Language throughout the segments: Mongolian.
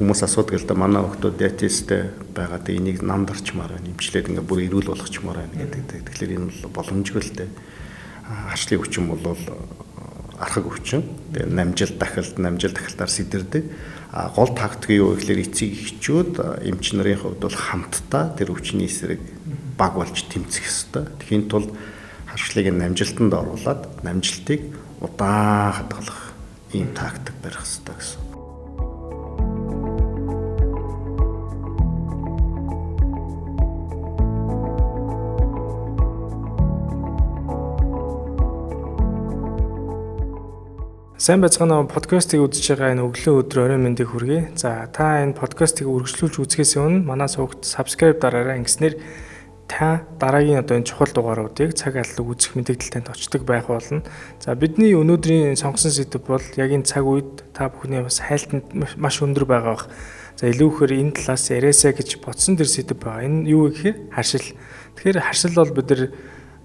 хүмүүс асуудаг л да манай хүмүүс диетисттэй байгаад энийг намд орчмаар байна. Имчилээд ингээ бүр эрүүл болгочмоор байна гэдэг. Тэгэхээр энэ бол боломжгүй л дээ. Харшлын хүчин бол архаг хүчин. Тэгээ намжил дахилтаар сэтэрдэг. Гол тактик юу гэхээр эцэг эхчүүд эмч нарын хувьд бол хамтдаа тэр хүчний эсрэг баг болж тэмцэх ёстой. Тэхийн тулд харшлыг намжилтанд оруулаад намжилтыг удаан хадгалах ийм тактик барих ёстой гэсэн. Сайн байцгаана уу, подкастыг үзэж байгаа энэ өглөө өдөр орой мэндийг хүргэе. За та энэ подкастыг үргэлжлүүлж үзэхээс өмнө манай сувагт subscribe дараарай. Ингэснээр та дараагийн энэ чухал дугааруудыг цаг аллаг үзэх мэдээлэлтэй очдог байх болно. За бидний өнөөдрийн сонгосон сэдэв бол яг энэ цаг үед та бүхний бас хайлтанд маш өндөр байгаа бах. За илүү ихээр энэ талаас яриасаа гэж бодсон дэр сэдэв байгаа. Энэ юу гэхээр харшил. Тэгэхээр харшил бол бид нар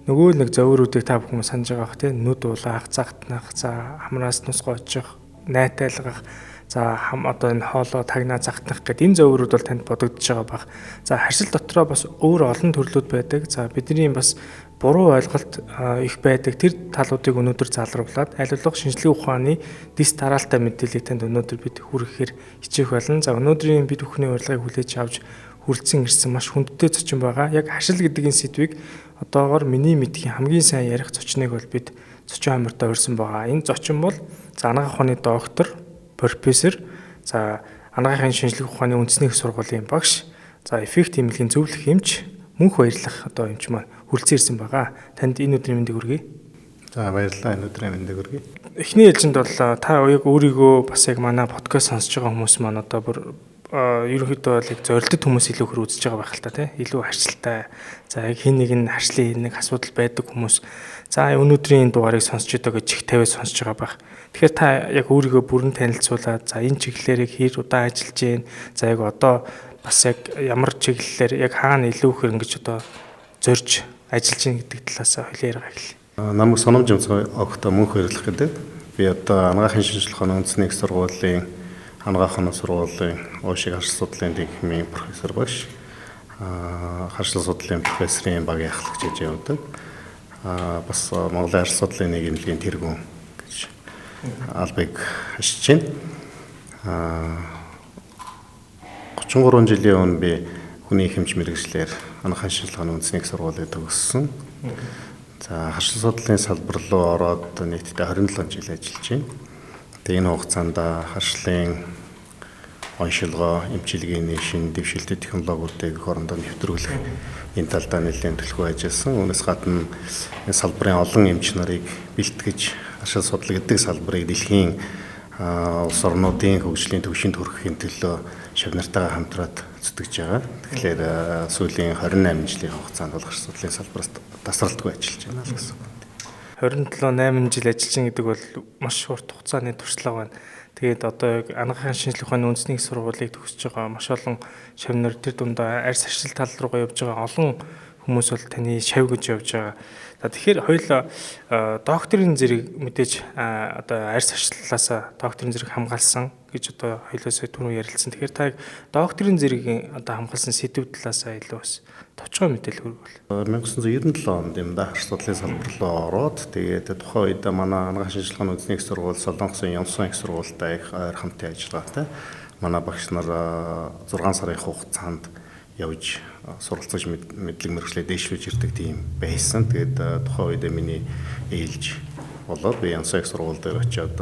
нөгөө нэг зовируудыг та бүхэн санаж байгаа бах тийм нүд улаах, загтнах, за хамраас нус гоожих, найтайлгах, за одоо энэ хоолоо тагнаа загтнах гэдэг энэ зовирууд бол танд бодогдож байгаа бах. За харшил дотроо бас өөр олон төрлүүд байдаг. За бидний бас буруу ойлголт их байдаг. Тэр талуудыг өнөөдөр залруулад аль болох шинжилгээ ухааны дис дараалтай мэдээллийг танд өнөөдөр бид хүргэхээр хичээх болно. За өнөөдрийн бид бүхний урилгыг хүлээж авч хүрэлцэн ирсэн маш хүндтэй зочин байгаа. Яг харшил гэдэг энэ сэдвийг одоогоор миний мэдхийн хамгийн сайн ярих зочныг бол бид зочин хамартаа урьсан байгаа. Энэ зочин бол анагаах ухааны доктор, профессор, за анагаахын шинжилгээ ухааны үндэсний их сургуулийн багш, за эффект эмнэлгийн зөвлөх эмч, мөнх баярлах одоо эмч маань хүрэлцэн ирсэн байгаа. Танд энэ өдрийн мэндийг хүргэе. За баярлалаа, энэ өдрийн мэндийг хүргэе. Эхний ээлжинд бол та яг өөрийгөө бас яг манай подкаст сонсож байгаа хүмүүс маань одоо бүр ерөнхийдөө бол яг зорилттой хүмүүс илүү хөр үзэж байгаа байх л та тийм илүү харшилтай. За яг хин нэг нь харшлын нэг асуудал байдаг хүмүүс. За өнөөдрийн дугаарыг сонсч байгаа гэж их тавиад сонсож байгаа байх. Тэгэхээр та яг өөрийгөө бүрэн танилцуулаад за энэ чиглэлээр хэр удаа ажиллаж байна. За яг одоо бас яг ямар чиглэлээр яг хаана илүү хөр ингэж одоо зорж ажиллаж байна гэдэг талаас хоёлаа яриа эхэллээ. Намайг Сономж огт мөнх баярлах гэдэг. Би одоо анагаахын шинжилгээ ухааны үндэсний их сургуулийн анагаах ухааны сургуулийн уушиг харшил судлалын дэгмийн профессор багш, харшил судлалын профессорын багийн ахлагч гэж явдаг. Бас Монголын харшил судлалын нийгэмлэгийн тэргүүн гэж албыг ашиж байна. 33 жилийн өмнө би хүний хэмж мэргэжлэр анагаахын шинжилгээ ухааны үндэсний их сургуулийг төгссөн. За харшил судлалын салбар руу ороод нийтдээ 27 жил ажиллаж байна. Тэгээ энэ хугацаанд харшлын оншилгоо, эмчилгээний шинэ дэвшилтэт технологиудыг хорондоо нэвтрүүлэх энэ талдаа нэлээд төлөвлөгөө ажилласан. Үүнээс гадна энэ салбарын олон эмч нарыг бэлтгэж, харшил судлал гэдэг салбарыг дэлхийн улс орнуудын хөгжлийн түвшинд хүрэхийн төлөө шавнартайгаа хамтраад зүтгэж байгаа. Тэгэхээр сүүлийн 28 жилийн хугацаанд бол харшил судлалын салбараас тасралтгүй ажиллаж байна л гэсэн. 27-8 жил ажиллаж гэдэг бол маш урт хугацааны туршлага байна. Тэгээд одоо яг анагаахын шинжилгээ ухааны үндэсний сургуулийг төгсөж байгаа маш олон шавнар тэр дундаа арьс харшил тал руугаа явж байгаа олон хүмүүс бол таны шав гэж явж байгаа. За тэгэхээр хоёул докторийн зэрэг мэдээж одоо арьс харшлаасаа докторийн зэрэг хамгаалсан гэж одоо хоёулаасаа түрүү ярилцсан. Тэгэхээр та докторийн зэргийн одоо хамгаалсан сэдв талаасаа илүү бас товчгой мэдээлэл хүргвэл. 1997 онд юм да харшил судлалын салбар руу ороод тэгээд тухайн үед манай анагаах шинжилгээ ухааны үндэсний их сургууль, Солонгосын Ямсон их сургуультай их ойр хамтын ажиллагаатай манай багш нар 6 сарын хугацаанд явж суралцаж мэдлэг мэргэжлээ дэвшүүлж ирдэг тийм байсан. Тэгээд тухайн үед миний ээлж болоод би Ямсон их сургууль дээр очиод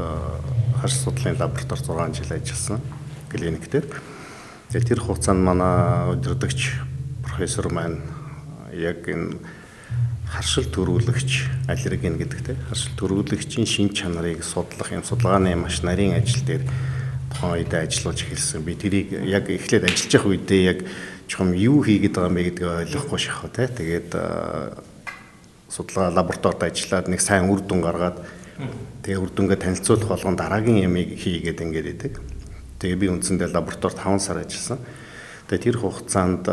харшил судлалын лаборатори 6 жил ажилласан клиник дээр. Тэгээд тэр хугацаанд манай удирдагч профессор маань яг энэ харшил төрүүлэгч аллерген гэдэгтэй харшил төрүүлэгчийн шин чанарыг судлах юм судалгааны маш нарийн ажил дээр тухайн үед ажиллаж эхэлсэн. Би тэрийг яг эхлээд ажиллаж явах үедээ яг чухам юу хийгээд байгаа юм бэ гэдгийг ойлгохгүй шахав те. Тэгээд судалгаа лабораторид ажиллаад нэг сайн үр дүн гаргаад тэгээ үр дүнгээ танилцуулах болгон дараагийн ямыг хийгээд ингээд идэг. Тэгээ би үндсэндээ лабораторид 5 сар ажилласан. Тэгээ тэр хугацаанд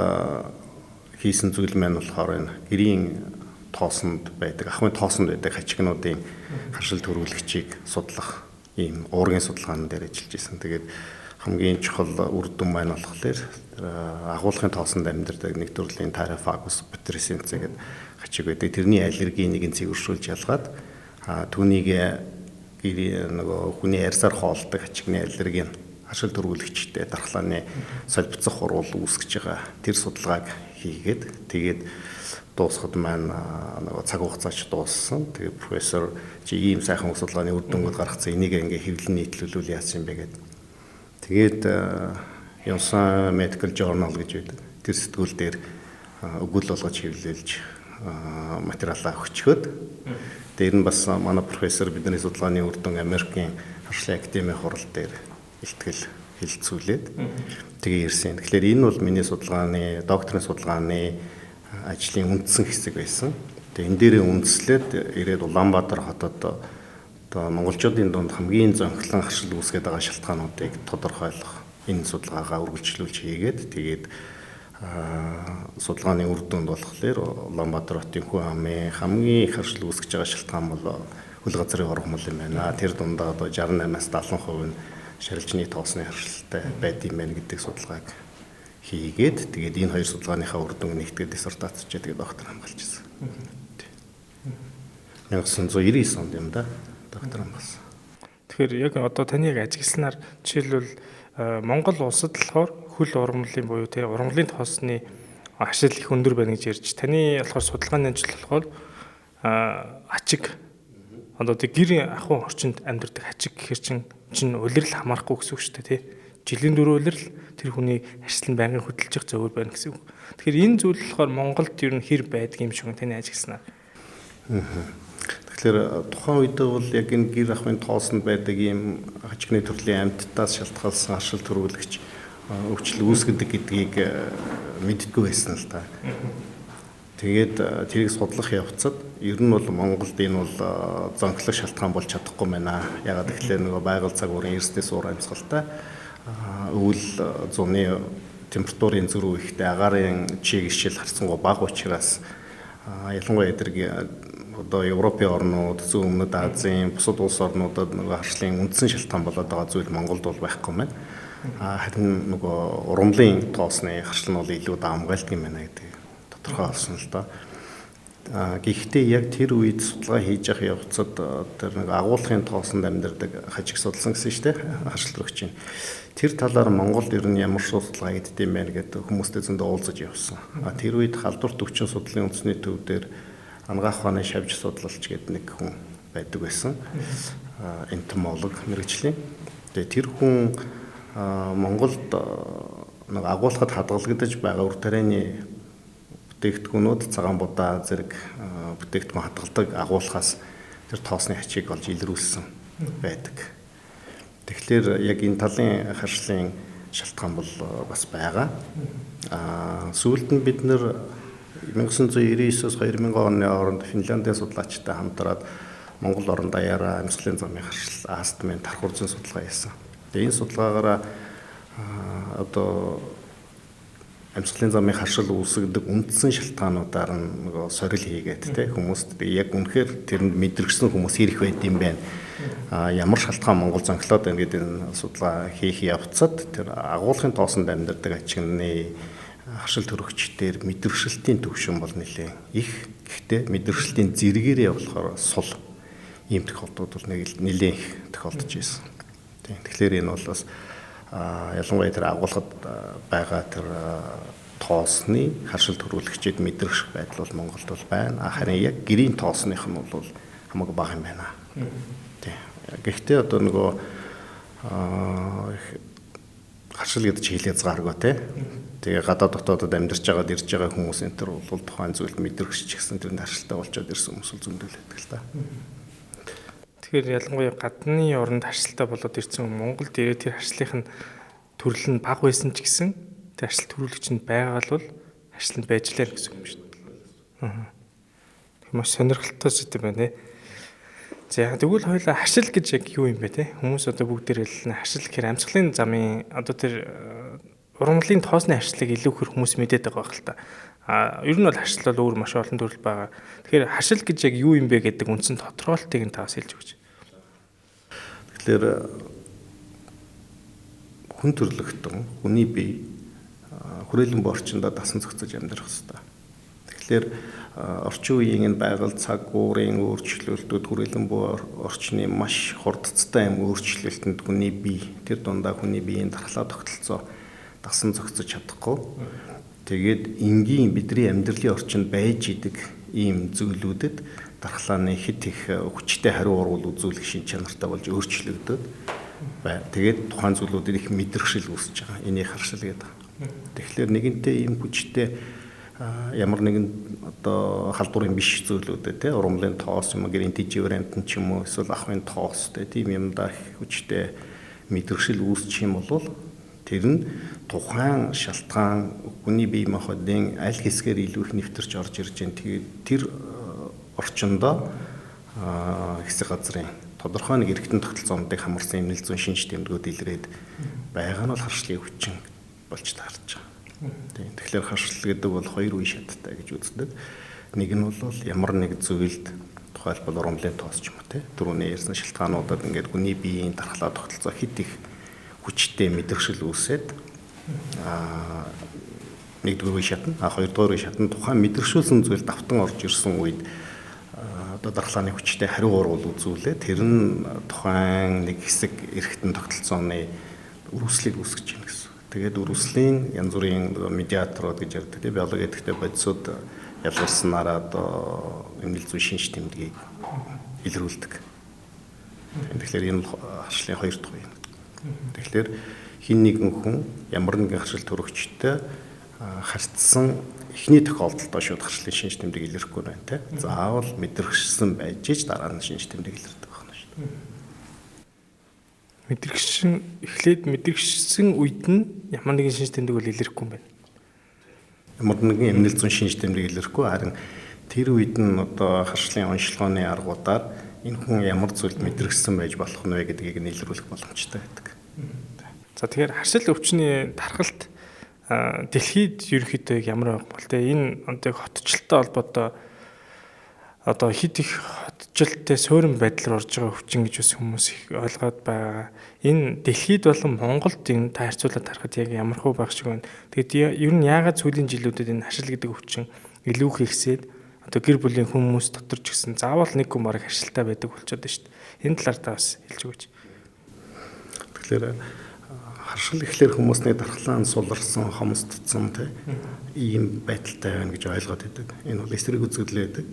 хийсэн зүйл маань болохоор энэ гэрийн тоосонд байдаг, ахмын тоосонд байдаг хачигнуудын харшил төрүүлэгчийг судлах ийм уургийн судалгаан дээр ажиллаж исэн. Тэгээд хамгийн чухал үр дүн маань болохоор агуулгын тоосонд амьдардаг нэг төрлийн Thyrophagus putrescens гэдэг хачиг байдаг. Тэрний аллергийн нэгэн цэвэршүүлж ялгаад түүнийг нөгөө хүний ярьсаар хоолдог хачигны аллергийн ашил төрүүлэгчтэй дархлааны солилцох хурал үүсгэж байгаа тэр судалгааг хийгээд тэгээд дуусахад маань нөгөө цаг хугацаач дууссан. Тэгээд профессор чи ийм сайхан судалгааны үр дүнгууд гаргацсан энийг ингээ хэвлэн нийтлүүлүүл яасан юм бэ гэдэг. Тэгээд Johnson Medical Journal гэж байдаг. Тэр сэтгүүл дээр өгүүл болгож хэвлүүлж материалаа өгчгөөд дээр нь бас манай профессор бидний судалгааны үр дүн Америкийн харшлын академийн хурал дээр илтгэл хэлэлцүүлээд тэгээ ирсэн. Тэгэхээр энэ бол миний судалгааны докторийн судалгааны ажлын үндсэн хэсэг байсан. Тэгээ энэ дээрээ үндэслээд ирээд Улаанбаатар хотод одоо монголчуудын дунд хамгийн зөнхлөн харшил үүсгээд байгаа шалтгаануудыг тодорхойлох энэ судалгаагаа үргэлжлүүлж хийгээд тэгээд судалгааны үр дүнд болохоор Улаанбаатар хотын хүн амын хамгийн их харшил үүсгэж байгаа шалтгаан бол хөл газрын ургамал юм байна. Тэр дундаа одоо 68-аас 70% нь шарилжны тоосны харшилтай байд юм байна гэдэг судалгааг хийгээд тэгээд энэ хоёр судалгааныхаа үр дүнг нэгтгэж диссертац хийгээд доктор хамгаалж ирсэн. 1999 онд юм да доктор хамгаалсан. Тэгэхээр яг одоо таныг ажигласнаар жишээлбэл Монгол улсад болохоор хөл ургамлын буюу те ургамлын тоосны ашил их өндөр байна гэж ярьж таны болохоор судалгааны ажил болохоор ачиг одоо тэг гэр ахуй орчинд амьдардаг ачиг гэхэр чинь улирал хамаарахгүй гэсэн үг шүү дээ тий. Жилийн дөрөв улирал тэр хүний ажил нь байнгын хөдөлж явах зөвөр байна гэсэн үг. Тэгэхээр энэ зүйл болохоор Монголд ер нь хэр байдаг юм шиг таны ажигласнаар. Тэгэхээр тухайн үед бол яг энэ гэр ахуйн тоосонд байдаг ийм ачигны төрлийн амьтдаас шалтгаалсан ашил төрүүлэгч өвчлөл үүсгэдэг гэдгийг мэддэггүй байсан л та. Тэгээд тэрийг судлах явцад ер нь бол Монголд энэ бол зонхлог шалтгаан болж чадахгүй байна. Ягаад гэвэл нөгөө байгаль цагуурын эрсдэл уур амьсгалтай өвөл зуны температурын зөрүү ихтэй агаарын чигшил харьцангуй бага учраас ялангуяа эдгээр одоо Европын орнууд, зүүн өмнөд Азийн бусад улс орнуудад нөгөө харшлын үндсэн шалтгаан болоод байгаа зүйл Монголд бол байхгүй байна. Харин нөгөө ургамлын тоосны харшил нь бол илүү даамгаалдаг юм байна гэдэг тодорхой болсон л доо. Гэхдээ яг тэр үед судалгаа хийж явах явцад тэр нэг агуулгын тоосонд амьдардаг хажиг судалсан гэсэн шүү дээ. Харшил төрөгч чинь. Тэр талаар Монголд ер нь ямар судалгаа хийдэг юм бэ гэдэг хүмүүстэй зөндөө уулзаж явсан. Тэр үед халдварт өвчин судлалын үндэсний төв дээр ангаах ухааны шавж судлалч гэдэг нэг хүн байдаг байсан. Энтомолог мэргэжлийн. Тэгээ тэр хүн Монголд нэг агуулгад хадгалагдаж байгаа үр тарианы бүтээгдэхүүнүүд цагаан будаа зэрэг бүтээгдэхүүн хадгалдаг агуулгаас тэр тоосны ачийг олж илрүүлсэн байдаг. Тэгэхээр яг энэ талын харшлын шалтгаан бол бас байгаа. Сүүлд нь бид нэр 1999-с 2000 оны хооронд Финляндийн судлаачтай хамтраад Монгол орон даяараа амьсгалын замын харшил астмын тархур зүйн судалгаа хийсэн. Тэгээ энэ судалгаагаараа одоо амьсгалын замын харшил үүсгдэг үндсэн шалтгаануудаар нөгөө сорил хийгээд те хүмүүст яг үнэхээр тэрэнд мэдрэгсэн хүмүүс ирэх байд юм байна. Ямар шалтгаан Монгол зонхлоод байна гэдэг энэ судалгаа хийх явцад тэр агуулгын тоосонд амьдардаг ачигны харшил төрөгчдөр мэдрэгшилтийн төвшин бол нэлээд их. Гэхдээ мэдрэгшилтийн зэрэгээрээ болохоор сул ийм тохиолдлууд бол нэлээд их тохиолдож байсан. Тэгэхээр энэ бол бас ялангуяа тэр агуулгад байгаа тэр тоосны харшил төрүүлэгчид мэдрэгш байдал бол Монголд бол байна. Харин яг гэрийн тоосных нь бол хамаагүй бага юм байна. Гэхдээ одоо нөгөө харшил гэдэг чинь хэлээ згааргүй те. Тэгээ гадаад дотоодод амьдарч байгаад ирж байгаа хүмүүс энэ төр бол тухайн зүйлд мэдрэгч ч гэсэн тэр харшилтай болчиход ирсэн хүмүүс л зөндөлөйдэг л та. Тэгэхээр ялангуяа гадны орнд харшилтай болоод ирсэн Монголд ирээд тэр харшлын төрөл нь бага байсан ч гэсэн тэр харшил төрүүлэгч нь байгаа бол харшил нь байж лээ гэсэн юм шүү дээ. Тэгэхээр маш сонирхолтой зүйл байна те. За тэгвэл хоёлаа харшил гэж яг юу юм бэ те? Хүмүүс одоо бүгдээр л харшил гэхээр амьсгалын замын одоо тэр ургамлын тоосны харшлыг илүү их хүмүүс мэдээд байгаа байх л та. Ер нь бол харшил бол өөр маш олон төрөл байгаа. Тэгэхээр харшил гэж яг юу юм бэ гэдэг үндсэн тодорхойлтыг нь таас хэлж өгч. Тэгэхээр хүн төрлөختөн хүний бие хүрээлэн буй орчиндөө дасан зохицож амьдрах хэрэгтэй. Тэгэхээр орчин үеийн энэ байгаль цаг уурын өөрчлөлтүүд хүрээлэн буй орчны маш хурдцтай өөрчлөлтөнд хүний бие тэр дундаа хүний биеийн дархлаа тогтолцоо дасан зохицож чадахгүй. Тэгээд энгийн бидний амьдралын орчинд байж идэг ийм зүйлүүдэд дархлааны хит их хүчтэй хариу урвал үзүүлэх шин чанартай болж өөрчлөгдөд тэгээд тухайн зүйлүүдэд их мэдрэгшил үүсэж байгаа. Энийг харшил гэдэг. Тэгэхээр нэгэнтээ ийм хүчтэй ямар нэгэн одоо халдварын биш зүйлүүдэд ургамлын тоос юм гэрийн диживэр амтан ч юм уу эсвэл ахын тоос тийм юмдаа хүчтэй мэдрэгшил үүсчих юм бол тэр нь тухайн шалтгаан хүний бие махбодын аль хэсгээр илүү их нэвтэрч орж ирж байна. Тэгээд тэр орчиндоо хэсэг газрын тодорхой нэг эргэтэн тогтолцоонуудыг хамарсан эмнэлэг зүйн шинж тэмдгүүд илрээд байгаа нь бол харшлын хүчин болж таарч байгаа. Тэгэхээр харшил гэдэг бол хоёр үе шаттай гэж үздэг. Нэг нь бол ямар нэг зүйлд тухайлбал ургамлын тоос ч юм уу түрүүний ярьсан шалтгаануудад ингээд хүний биеийн дархлаа тогтолцоо хит их хүчтэй мэдрэгшил үүсээд нэгдүгээр үе шатна, хоёрдугаар үе шатна тухайн мэдрэгшүүлсэн зүйл давтан орж ирсэн үед одоо дархлааны хүчтэй хариу урвал үзүүлээ. Тэр нь тухайн нэг хэсэг эргэтэн тогтолцооны үргэлжлэлийг үүсгэж байна гэсэн. Тэгээд үргэлжлэлийн янз бүрийн медиаторууд гэж ярьдаг. Биологи эдгтэй бодисууд ялгарснараа одоо эмнэлэг зүйн шинж тэмдгийг илрүүлдэг. Тэгэхээр энэ харшлын хоёр дахь үе. Тэгэхээр хин нэгэн хүн ямар нэгэн харшил төрөгчтэй харьцсан эхний тохиолдолд шууд харшлын шинж тэмдэг илэрхгүй байна те. Заавал мэдрэгшсэн байж ич дараа нь шинж тэмдэг илэрдэг байна шүү дээ. Мэдрэгшин эхлээд мэдрэгшсэн үед нь ямар нэгэн шинж тэмдэг бол илэрхгүй юм байна. Ямар нэгэн эмнэлэг зүйн шинж тэмдэг илэрхгүй харин тэр үед нь одоо харшлын онцлогооны аргуудаар энэ хүн ямар зүйлд мэдрэгсэн байж болох нь вэ гэдгийг нь илрүүлэх боломжтой байдаг. За тэгэхээр харшил өвчний тархалт дэлхийд ерөнхийдөө ямар байх бол тэ энэ онтыг хотчлолтой холбоотой одоо хит их хотчлолтой суурин байдлаар орж байгаа өвчин гэж бас хүмүүс их ойлгоод байгаа. Энэ дэлхийд болон Монголд энэ таарцуулаад харахад яг ямар хөө байх шиг байна. Тэгэд ер нь яагаад сүүлийн жилүүдэд энэ харшил гэдэг өвчин илүү их ихсээд одоо гэр бүлийн хүмүүс дотор ч гэсэн заавал нэг хүн бараг харшилтай байдаг болчиход байна шүү дээ. Энэ талаар та бас хэлж өгөөч. Тэгэхээр харшил ихлээр хүмүүсний дархлаанд суларсан, хомсдсон ийм байдалтай байна гэж ойлгоод байдаг. Энэ бол эсрэг үзэгдэл байдаг.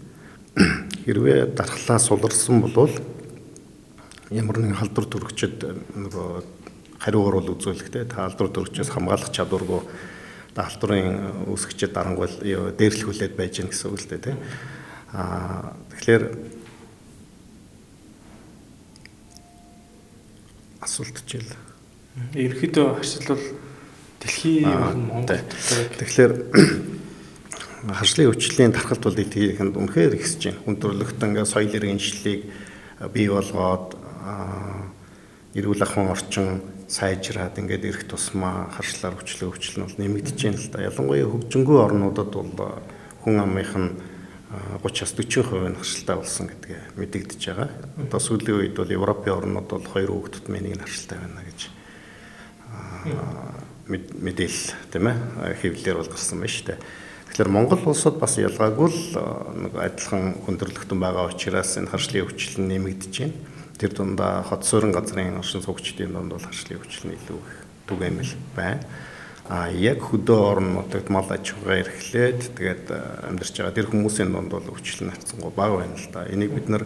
Хэрвээ дархлаа суларсан бол ямар нэгэн халдвар төрөгчд нөгөө хариу урвал үзүүлэх халдвар төрөгчөөс хамгаалах чадваргүй халдварын үүсгчид дарангуул дээрлэхүүлээд байж гэн гэсэн үг л дээ. Тэгэхээр асуулт чил. Ерөнхийдөө харшил бол дэлхийн Монгол. Тэгэхээр харшлын өвчлөлийн тархалт бол дэлхийд үнэхээр ихсэж байна. Хүн төрөлхтөн ингээ соёл иргэншлийг бий болгоод эрүүл ахуйн орчин сайжраад ингээд ирэх тусмаа харшлаар өвчлөл нь бол нэмэгдэж байна л да. Ялангуяа хөгжингүй орнуудад бол хүн амынх нь 30-40% нь харшилтай болсон гэдгээ мэдэгдэж байгаа. Одоо сүүлийн үед бол Европын орнууд бол 2 хүүхэдд нэг нь харшилтай байна гэж мэдээлэл тийм ээ хэвлэлээр бол гарсан байна шүү дээ. Тэгэхээр Монгол улсад бас ялгаагүй л нэг адилхан хүндрэлтэн байгаа учраас энэ харшлын өвчлөл нь нэмэгдэж байна. Тэр дундаа хот суурин газрын оршин суугчдын дунд бол харшлын өвчлөл нь илүү их түгээмэл байна. Яг хөдөө орнуудад мал аж ахуйгаа эрхлээд тэгээд амьдарч байгаа тэр хүмүүсийн дунд бол өвчлөл нь хацсангүй бага байна л да. Энийг бид нар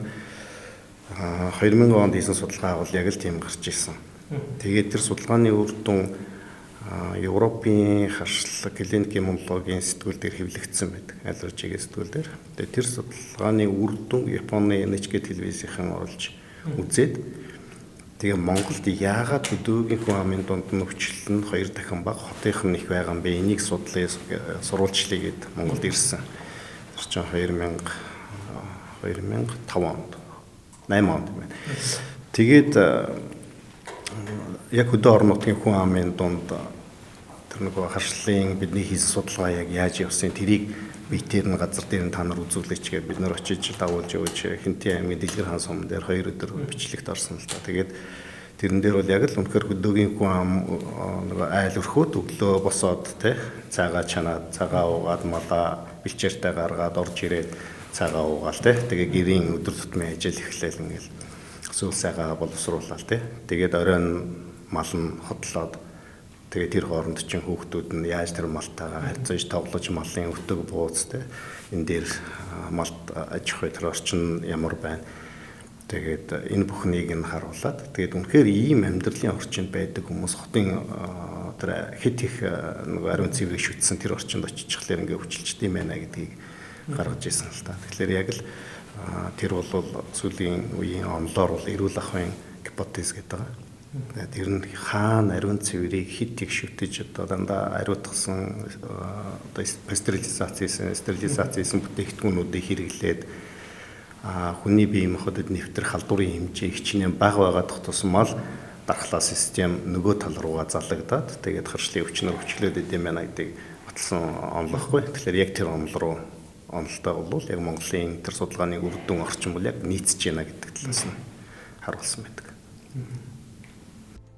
2000 онд хийсэн судалгаа бол яг л тийм гарч ирсэн. Тэгээд тэр судалгааны үр дүн Европын харшлаг клиник иммунологийн сэтгүүл дээр хэвлэгдсэн байдаг. Аллержигийн сэтгүүл дээр. Тэгээд тэр судалгааны үр дүн Японы NHK телевизийнхэн оруулж үзээд тэгээ Монголд яагаад хөдөөгийн хүн амын дунд нь өвчлөл нь 2 дахин бага хотынх нь их байгаа юм бэ? Энийг судлаа сурвалжлъя гэд Монголд ирсэн. Тэр чинь 2005 онд 8 онд байна. Тэгээд яг хөдөө орон нутгийн хүн амын дунд тэр нэг харшлын бидний хийсэн судалгаа яг яаж явсан тэрийг биетээр нь газар дээр нь та нар үзүүлээч гэж бид нар очиж дагуулж өгч Хинтээ аймгийн Дэлгэр хаан сум дээр 2 өдөр бичлэгт орсон л та. Тэгээд Тэрэн дээр бол яг л үнэхээр хөдөөгийн хүн ам нөгөө айл өрхөөд өглөө босоод те цагаа чанаад цагаа уугаад малаа бэлчээртэй гаргаад орж ирээд цагаа уугаал те тэгээ гэрийн өдөр тутмын ажил эхлээл ингээл сүүл сайгаа боловсруулаад те тэгээд оройн мал нь хотлоод тэгээ тэр хооронд чинь хүүхдүүд нь яаж тэр малтайгаа харьцаж тоглож малын өтөг бууз те энэ дээр малт аж ахуй тэр орчин ямар байна. Тэгээд энэ бүхнийг нь харуулад тэгээд үнэхээр ийм амьдралын орчинд байдаг хүмүүс хотын тэр хэд их нэг ариун цэврийг шүтсэн тэр орчинд очихлаар ингээ хүчилчтэй юм байна гэдгийг гаргаж ирсэн л та. Тэгэхээр яг л тэр бол сүүлийн үеийн онлоор бол эрүүл ахуйн гипотез гэдэг байгаа. Тэр нь хаана ариун цэврийг хэд их шүтэж одоо дандаа ариутгсан одоо стерилизацийн бүтээгдэхүүнүүдийг хэрэглээд хүний бие махбодод нэвтрэх халдварын хэмжээ хичнээн бага байгаад тусмал дархлаа систем нөгөө тал руугаа залагдаад тэгээд харшлын өвчнөр өвчлөөд идэм байна гэдгийг баталсан онлохгүй. Тэгэхээр яг тэр онол руу онолтой бол яг Монголын тэр судалгааны үр дүн орчин бол яг нийцэж байна гэдэг талаас нь харуулсан байдаг.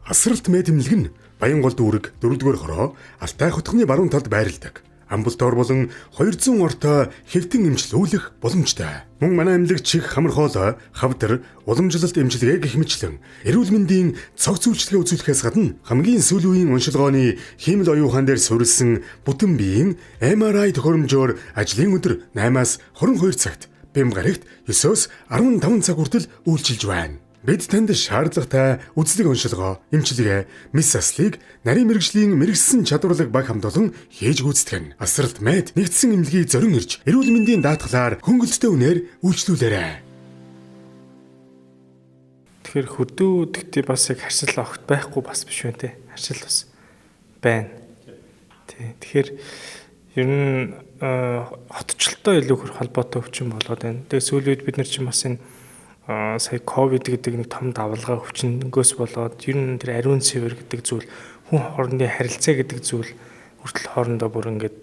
Асралт мэд тэмлэг нь Баянгол дүүрэг 4-р хороо Алтай хотхны баруун талд байрладаг. Амбултор болон 200 ортой хэвтэн эмчилүүлэх боломжтой. Мөн манай эмнэлэг чих хамархоолой, хавдар, уламжлалт эмчилгээ гэх мэтлэн эрүүл мэндийн цогц үйлчлэгээ үзүүлэхээс гадна хамгийн сүүлийн үеийн уншилгооны хиймэл оюухан дээр суурилсан бүтэн биеийн MRI тохиромжоор ажлын өдөр 8-аас 22 цагт, бэм гарагт 9-өөс 15 цаг хүртэл үйлчилж байна. Бид танд шаардлагатай үзлэг уншилгоо, эмчилгээ, мэс аслыг нарийн мэрэгжлийн мэрэгсэн чадварлаг баг хамт олон хийж гүйцэтгэн. Асралт мэд нэгдсэн эмнэлгийг зорин ирж, эрүүл мэндийн даатгалаар хөнгөлөлттэй үнээр үйлчлүүлээрэй. Тэгэхээр хөдөөдөгтөө бас яг харьцал огт байхгүй бас биш үү те. Харьцал бас байна. Тий. Тэгэхээр ер нь хотчлолтой илүү хөр холбоотой өвчин болоод байна. Тэгээ сүүлийн үед бид нар чинь бас энэ сая ковид гэдэг нэг том давалгаа өвчнөөс болоод ер нь тэр ариун цэвэр гэдэг зүйл хүн хоорондын харилцаа гэдэг зүйл хүртэл хоорондоо бүр ингээд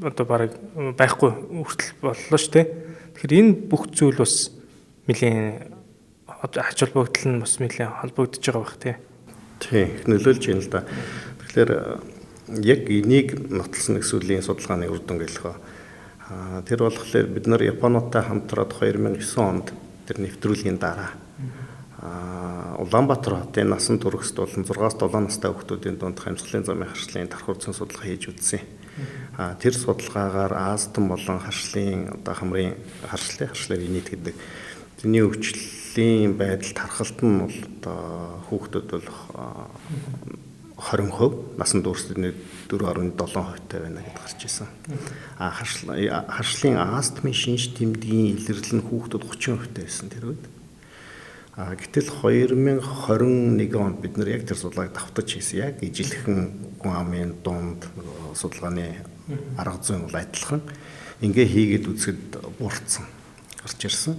одоо бараг байхгүй хүртэл боллоо шүү дээ. Тэгэхээр энэ бүх зүйл бас нэлийн ач холбогдол нь бас нэлийн холбогдож байгаа байх тий. Тий, нөлөөлж байна л да. Тэгэхээр яг энийг нотолсон их сүлийн судалгааны үр дүн гэлэхөө. Тэр болохоор бид нар Японоотой хамтраад 2009 онд тэр нэвтрүүлгийн дараа Улаанбаатар хотын насан туршид болон 6-7 настай хүүхдүүдийн дунд хамсгалын замын харшлын тархуурцсан судалгаа хийж үзсэн. Тэр судалгаагаар Аазтан болон харшлын одоо хамрын харшлаар инээд гэдэг тэрний өвчлөлийн байдал тархалт нь бол одоо хүүхдүүд бол 20% насан туршидны 4.7% байна гэдээ гарч ирсэн. Харшлын астмын шинж тэмдгийн илэрлэл нь хүүхдүүд 30% байсан тэр үед. Гэтэл 2021 онд бид нэр яг тэр судалгааг давтаж хийсэн. Яг ижилхэн хүн амын дунд судалгааны арга зүйн бол адилхан. Ингээ хийгээд үзэхэд буурсан гарч ирсэн.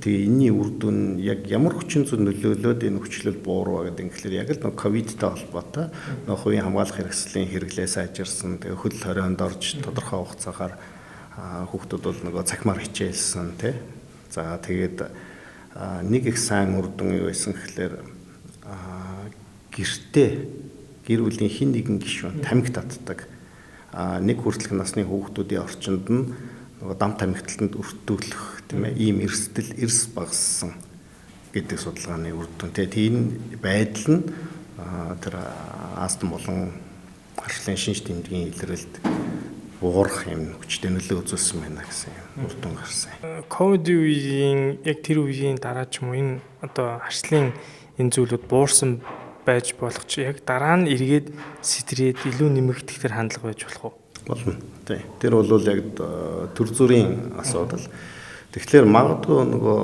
Тэгээ энэний үр дүн яг ямар хүчин зүйл нөлөөлөөд энэ хүчлэл буурваа гэдэг ингээр яг л ковидтай холбоотой хувийн хамгаалах хэрэгслийн хэрэглээ сайжирсан. Тэгээ хөл хорионд орж тодорхой хугацаагаар хүүхдүүд бол нөгөө цахимаар хичээлсэн тий. За тэгээд нэг их сайн үр дүн юу байсан гэхээр гэр бүлийн хин нэгэн гишүүн тамхи татдаг. Нэг хүртэлх насны хүүхдүүдийн орчинд нь дам тамхиталтанд өртөөлөх тийм ээ ийм эрс багассан гэдэг судалгааны үр дүн. Тэгээд энэ байдал нь тэр астм болон харшлын шинж тэмдгийн илрэлт уурах юм хүчтэй нөлөө үзүүлсэн байна гэсэн үр дүн гарсан. Ковидын үеийн яг тэр үеийн дараа ч юм уу энэ одоо харшлын энэ зүйлүүд буурсан байж болох чи яг дараа нь эргээд сэтрээд илүү нэмэгдэх тэр хандлага байж болох уу? Болно. Тий. Тэр бол яг төр зүрийн асуудал. Тэгэхээр магадгүй нөгөө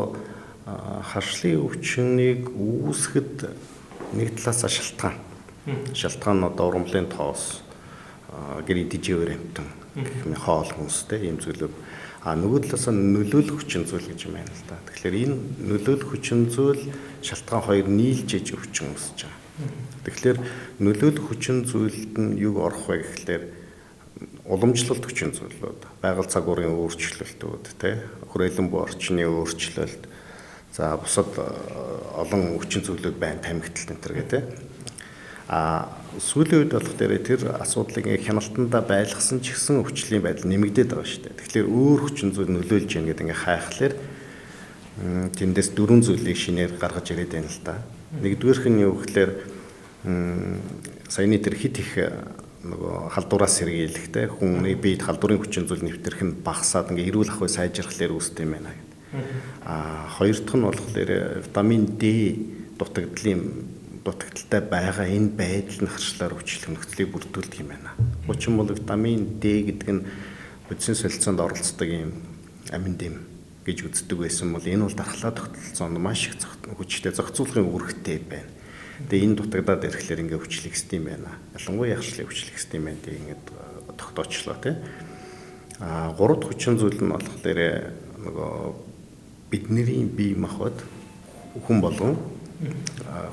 харшлын өвчнийг үүсгэхэд нэг талаас шалтгаан нь одоо урамлын тоос гэр идэжээр амтан гэх мэт хоол хүнстэй ийм зүйлүүд нөгөө талаас нь нөлөөлөх хүчин зүйл гэж юм байна л да. Тэгэхээр энэ нөлөөлөх хүчин зүйл шалтгаан хоёр нийлж иж өвчин үүсэж байгаа. Тэгэхээр нөлөөлөх хүчин зүйлд нь юу орох вэ гэхлээр уламжлалт хүчин зүйлүүд, байгаль цагуурын өөрчлөлтүүд, хүрээлэн буй орчны өөрчлөлт, За бусад олон хүчин зүйлүүд байна, тамхитал энэ төр гэдэг. Сүүлийн үед болохоор тэр асуудлыг хяналтандаа байлгасан ч гэсэн өвчлөлийн байдал нэмэгдээд байгаа шүү дээ. Тэгэхээр өөр хүчин зүйл нөлөөлж яах гэдэг ингээ хайхлаар тэндээс 4 зүйлийг шинээр гаргаж ирээд байна л да. Нэгдүгээрх нь юу гэхээр саяны тэр хит их нөгөө халдвараас сэргийлэхтэй хүний биед халдварын хүчин зүйл нэвтрэх нь багасаад ингээ эрүүл ахуй сайжрахлаар үүсдэг юм байна гэдэг. Хоёр дахь нь болохоор витамин D дутагдaltaй байгаа энэ байдал нь харчлаар өвчлөх нөхцөлийг бүрдүүлдэг юм байна. Учир нь бол витамин D гэдэг нь бодис солилцоонд оролцдог юм амин дэм гэж үздэг байсан бол энэ бол дархлаа тогтолцоонд маш их хүчтэй зохицуулахын үүрэгтэй байна. Тэгээ энэ дутагдаад ирэхлээр ингээ өвчлөх гэсэн юм байна. Ялангуяа ягшлыг өвчлөх гэсэн юм байна. Тэгээ ингээд тогтоочлоо тий. Гурав дахь хүчин зүйл нь болохоор нөгөө бидний бие махбод хүн болгон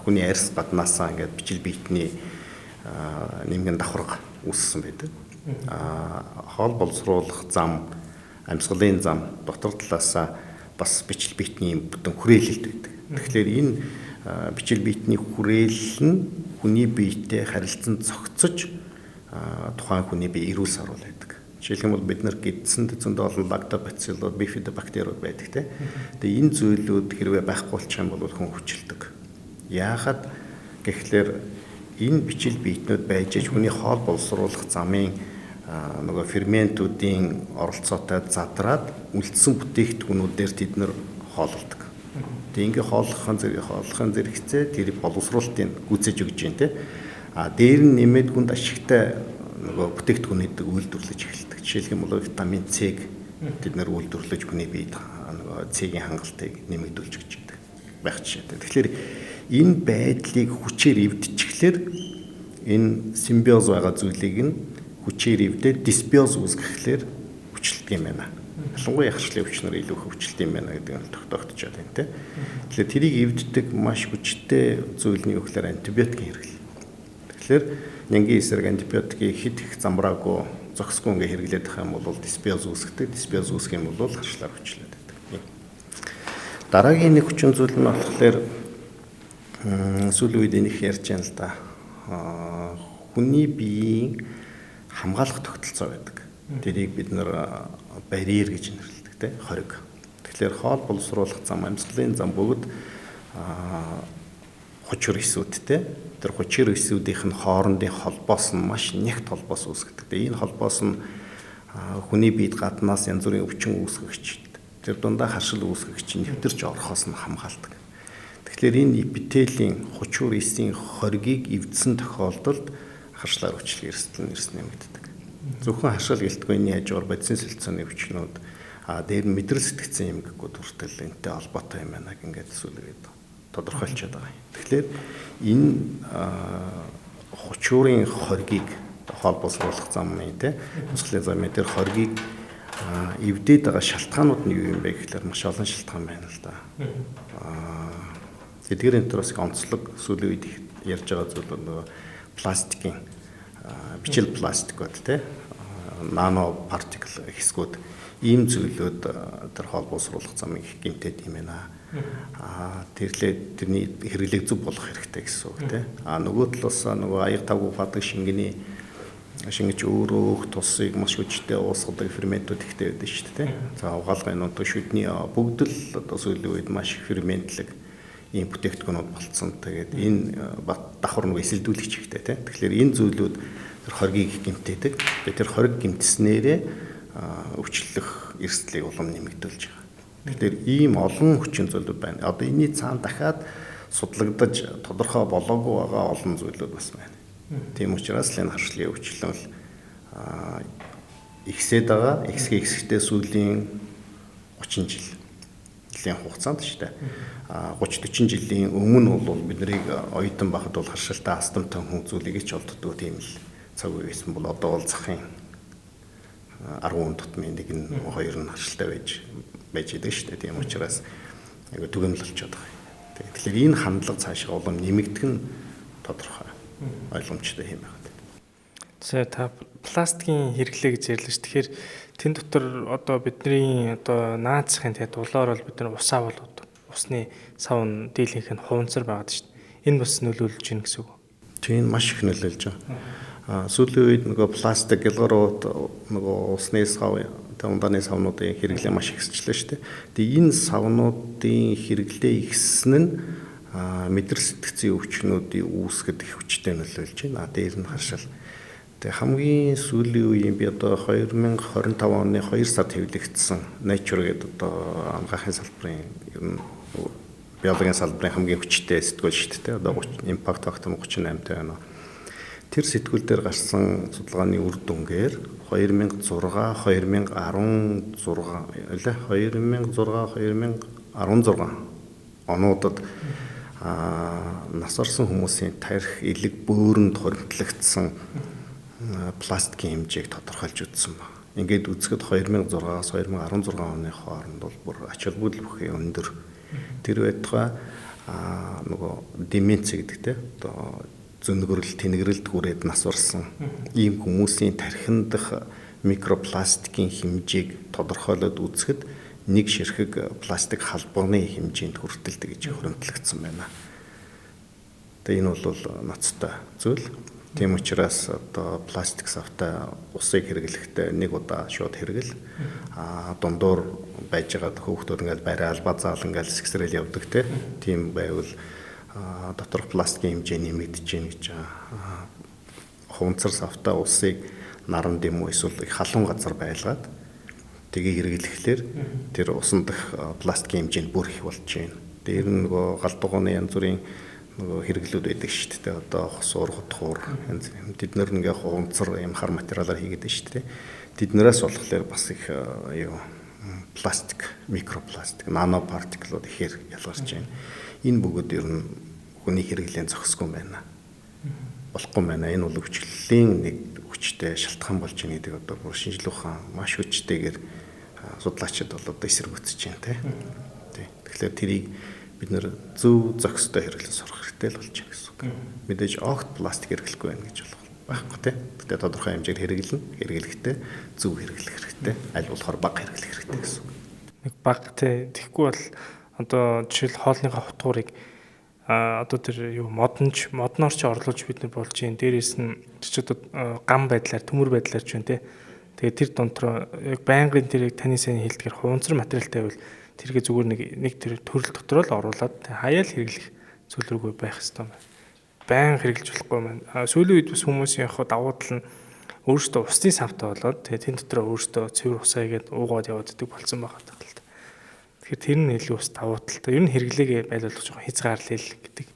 хүний арьс гаднаасаа ингээд бичил биетний нэмгэн давхарга үүссэн байдаг. Хоол боловсруулах зам, амьсгалын зам дотор талаасаа бас бичил биетний бүтэн хүрээлэлт байдаг. Тэгэхээр энэ бичил биетний хүрээлэл нь хүний биетэй харилцан зохицож тухайн хүний бие эрүүл сарвал байдаг. Жишээлбэл бид нар гидсэнд зөндөө олон лактобациллууд, бифидобактериуд байдаг тийм. Тэгээ энэ зүйлүүд хэрвээ байхгүй болчих юм бол хүн хүчилдэг. Яагаад гэхлээр энэ бичил биетнүүд байж хүний хоол боловсруулах замын нөгөө ферментүүдийн оролцоотой задраад үлдсэн бүтээгдэхүүнүүдээр тэд нар хоололдог. Тэгээ ингээ хооллохын зэрэгцээ тэр боловсруулалтыг гүйцэж өгч जैन тийм. Дээр нь нэмээд хүнд ашигтай нөгөө бүтээгдэхүүнүүд үйлдвэрлэж эхэлдэг. Жишээлбэл витамин C-г тэд нар үйлдвэрлэж хүний биед нөгөө C-ийн хангалтыг нэмэгдүүлж өгч байдаг байх жишээтэй. Тэгэхээр энэ байдлыг хүчээр эвдчихлээр энэ симбиоз байгаа зүйлийг нь хүчээр эвдээд дисбиоз үүсгэхлээр хүчлэлт юм байна. Ялангуяа ягшлын өвчнөр илүү их хүчлэлт юм байна гэдэг нь тогтоогдож байна тийм. Тэгэхээр тэрийг эвддэг маш хүчтэй зүйл нь юу гэхээр антибиотикийн хэрэглэл. Тэгэхээр нянгийн эсрэг антибиотикийг хит их замбраагүй зохисгүй ингээ хэрэглээд байгаа юм бол дисбиоз үүсгдэг. Дисбиоз үүсгэх юм бол харшлаар хүчлээд байдаг. Дараагийн нэг хүчин зүйл нь болохоор сүүлийн үед энийх ярьж байна л да. Хүний биеийн хамгаалах тогтолцоо байдаг. Тэрийг бид нэр барьер гэж нэрлэдэг те хориг. Тэгэхээр хоол боловсруулах зам, амьсгалын зам бүгд хучир эсүүдтэй. Тэр хучир эсүүдийнх нь хоорондын холбоос нь маш нягт холбоос үүсгдэг. Энэ холбоос нь хүний биед гаднаас янз бүрийн өвчин үүсгэгч, тэр дундаа харшил үүсгэгч нэвтэрч орохоос нь хамгаалдаг. Тэгэхээр энэ эпителийн хучир эсийн хоригийг эвдсэн тохиолдолд харшлаар өвчлөлийн эрсдэл нэмэгддэг. Зөвхөн харшил гэлтгүй энэ хажуугаар бодисын солилцооны өвчлөнүүд дээр нь мэдрэл сэтгцэн эмгэгүүд хүртэл энэтэй холбоотой юм байна гингээд сүлгээд тодорхойлчиход байгаа юм. Тэгэхээр энэ хучуурын хоригийг хоол боловсруулах замын те амьсгалын замын дээр хоригийг эвдээд байгаа шалтгаанууд нь юу юм бэ гэхээр маш олон шалтгаан байна л да. Тэдгээр энтерос онцлог сүүлийн үед ярьж байгаа зүйл нөгөө пластикийн бичил пластик бод те нано партикл хэсгүүд ийм зүйлүүд тэр хоол боловсруулах замыг гэмтээд юм байна. Тэрлээ тэрний хэрэглээг зөв болгох хэрэгтэй гэсэн үг те. Нөгөө талаас нөгөө аяг тавг ухаадаг шингэж өөрөө тусыг маш хүчтэй уусгадаг ферментүүд ихтэй байдаг шүү дээ. За угаалгын нутаг шүдний бүгд л одоо сүүлийн үед маш их ферментлэг ийм бүтээгдэхүүнүүд болцсон. Тэгээд энэ давхар нэг эсэлдүүлэгч ихтэй те. Тэгэхээр энэ зүйлүүд тэр хоригийг гэмтээдэг. Тэр хориг гэмтснээрээ өвчлөх эрсдлийг улам нэмэгдүүлж байгаа. Тэгэхээр ийм олон хүчин зүйлүүд байна. Одоо энэний цаана дахиад судлагдаж тодорхой болоогүй байгаа олон зүйлүүд бас байна. Тийм учраас л энэ харшлын өвчлөл ихсээд байгаа. Ихсэхдээ сүүлийн 30 жилийн хугацаанд шүү дээ. 30-40 жилийн өмнө бол биднийг оюутан байхад бол харшилтай астамтай хүн зүйлийг ч олддог тийм л цаг үе байсан бол одоо бол захын 10 тутмын нэг нь хоёр нь харшилтай байж идэг шүү дээ. Тийм учраас айгу түгээмэл болчиход байгаа. Тэгэхээр энэ хандлага цаашаа улам нэмэгдэх нь тодорхой ойлгомжтой юм байна. За та пластикийн хэрэглээ гэж ярьлаа ш. Тэгэхээр тэн дотор одоо бидний одоо наацхийн тэгээд улаар бол бид нар усаа болоод усны савн дийлэнх нь хуванцар байгаад шүү дээ. Энэ бас нөлөөлж гин гэсэн үг. Тийм маш их нөлөөлж байгаа. Сүүлийн үед нөгөө пластик гялгарууд нөгөө усны сав ундааны савнуудын хэрэглээ маш ихсчлээ шүү дээ. Тэгээ энэ савнуудын хэрэглээ ихсэн нь мэдэр сэтгцийн өвчнүүдийн үүсгэд их хүчтэй нөлөөлж байна. Дээр нь харшаал. Тэгээ хамгийн сүүлийн үеийн би одоо 2025 оны 2 сард хэвлэгдсэн Nature гэдэг одоо амгаахын салбарын ер нь биологийн салбарын хамгийн хүчтэй сэтгүүл шүү дээ. Одоо Impact Factor 38 байна. Тэр сэтгүүл дээр гарсан судалгааны үр дүнгээр 2006 онуудад нас орсон хүмүүсийн тарих элэг бөөрөнд хоригдлогдсон пластикийн хэмжээг тодорхойлж үзсэн ба. Ингээд үзэхэд 2006-аас 2016 оны хооронд бол бүр ач холбогдол бүхий өндөр. Тэр байтугай нөгөө деменц гэдэг те одоо зөнгөрөл тэнэгрэлд хүрээд нас орсон ийм хүмүүсийн тархинд дах микропластикийн хэмжээг тодорхойлоод үзэхэд нэг ширхэг пластик халбагны хэмжээнд хүртэлдэг гэж хөрөмтлөгдсөн байна. Тэгээ энэ бол ноцтой зүйл. Тийм учраас одоо пластик савтай усыг хэрэглэхдээ нэг удаа шууд хэрэгэл дундуур байж байгаа хөөхтүүд ингээл барай албаа заал ингээл сэгсрэл явдаг тийм байвал доторх пластикийн хэмжээ нэмэгдэж гин гэж хуванцар савтай усыг наран дэм үү эсвэл халуун газар байлгаад тгийг хэрэглэхлээр тэр усан дах пластикийн хэмжээ нь бүр их болж байна. Дээр нь нөгөө галдууганы янз бүрийн нөгөө хэрэглүүд байдаг шүү дээ. Одоо хосуур, хутгуур янз бүр. Тэд нэр ингээ хуванцар юм хар материалаар хийгээд шүү дээ. Тэднээс болохоор бас их пластик, микропластик, нанопартиклууд ихээр ялгарч байна. Энэ бүгд ер нь хүний хэрэглэн зохисгүй байна. Болохгүй байна. Энэ бол өвчлөлийн нэг хүчтэй шалтгаан болж байгаа гэдэг одоо бүр шинжилгээ ухаан маш хүчтэйгээр судлаачид бол одоо эсэргүүцэж байна тий. Тэгэхээр тэрийг бид нэр зөв зохистой хэрэглэн сурах хэрэгтэй л болж байгаа гэсэн үг. Мэдээж огт пластик хэрэглэхгүй байх гэж байхгүй тий. Тэгтээ тодорхой хэмжээгээр хэрэглэхдээ зөв хэрэглэх хэрэгтэй. Аль болохоор бага хэрэглэх хэрэгтэй гэсэн үг. Нэг бага тий. Тэгэхгүй бол одоо жишээл хоолныхаа хутгуурыг одоо тэр юу модноор ч орлуулж бид нар болж юм. Дээрээс нь ч одоо гам байдлаар төмөр байдлаар ч байна тий. Тэгээ тэр донтроо яг байнгын тэрийг таны сайн хэлдгээр хуванцар материалтай байвал тэргээ зүгээр нэг тэр төрөл дотор л оруулаад хаяал хэрэглэх зүйл рүүгээ байх хэрэгтэй байна. Баян хэрэглэж болохгүй маань. Сүүлийн үед бас хүмүүсийн яг давуу тал нь өөрөөсөө усны савтай болоод тэгээ тэн дотроо өөрөөсөө цэвэр усаа игээд уугаад явааддаг болсон байгаа тал. Тэгэхээр тэр нь илүү бас давуу талтай. Ер нь хэрэглээгээ байлуулах жоохон хязгаарлал гэдэг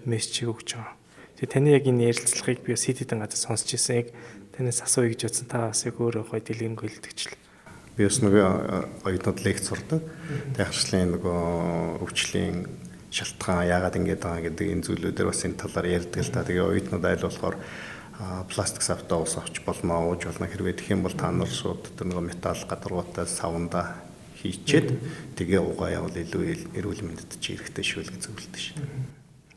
мессежийг өгч байгаа. Тэгээ таны яг энэ ярилцлагыг би CD-dən гадаа сонсч ирсэн. Яг танаас асууя гэж бодсон. Та бас яг өөрөө гоё дэлгэрэнгүй хэлдэгчлээ. Би бас нөгөө оюутнууд лекц сурдаг. Тэгхэрчлэн нөгөө өвчлийн шалтгаан яагаад ингэж байгаа гэдэг энэ зүйлүүдээр бас энэ талаар ярьдаг л та. Тэгээ оюутнууд айл болохоор пластик савтай ус авч болно, ууж болно хэрвээ тэгэх юм бол та нар шууд тэр нөгөө металл гадаргуутай савнда хийчээд тэгээ угаа явал илүү эрүүл мэндэд чи хэрэгтэй шүү л гэж зөвлөдөг шээ.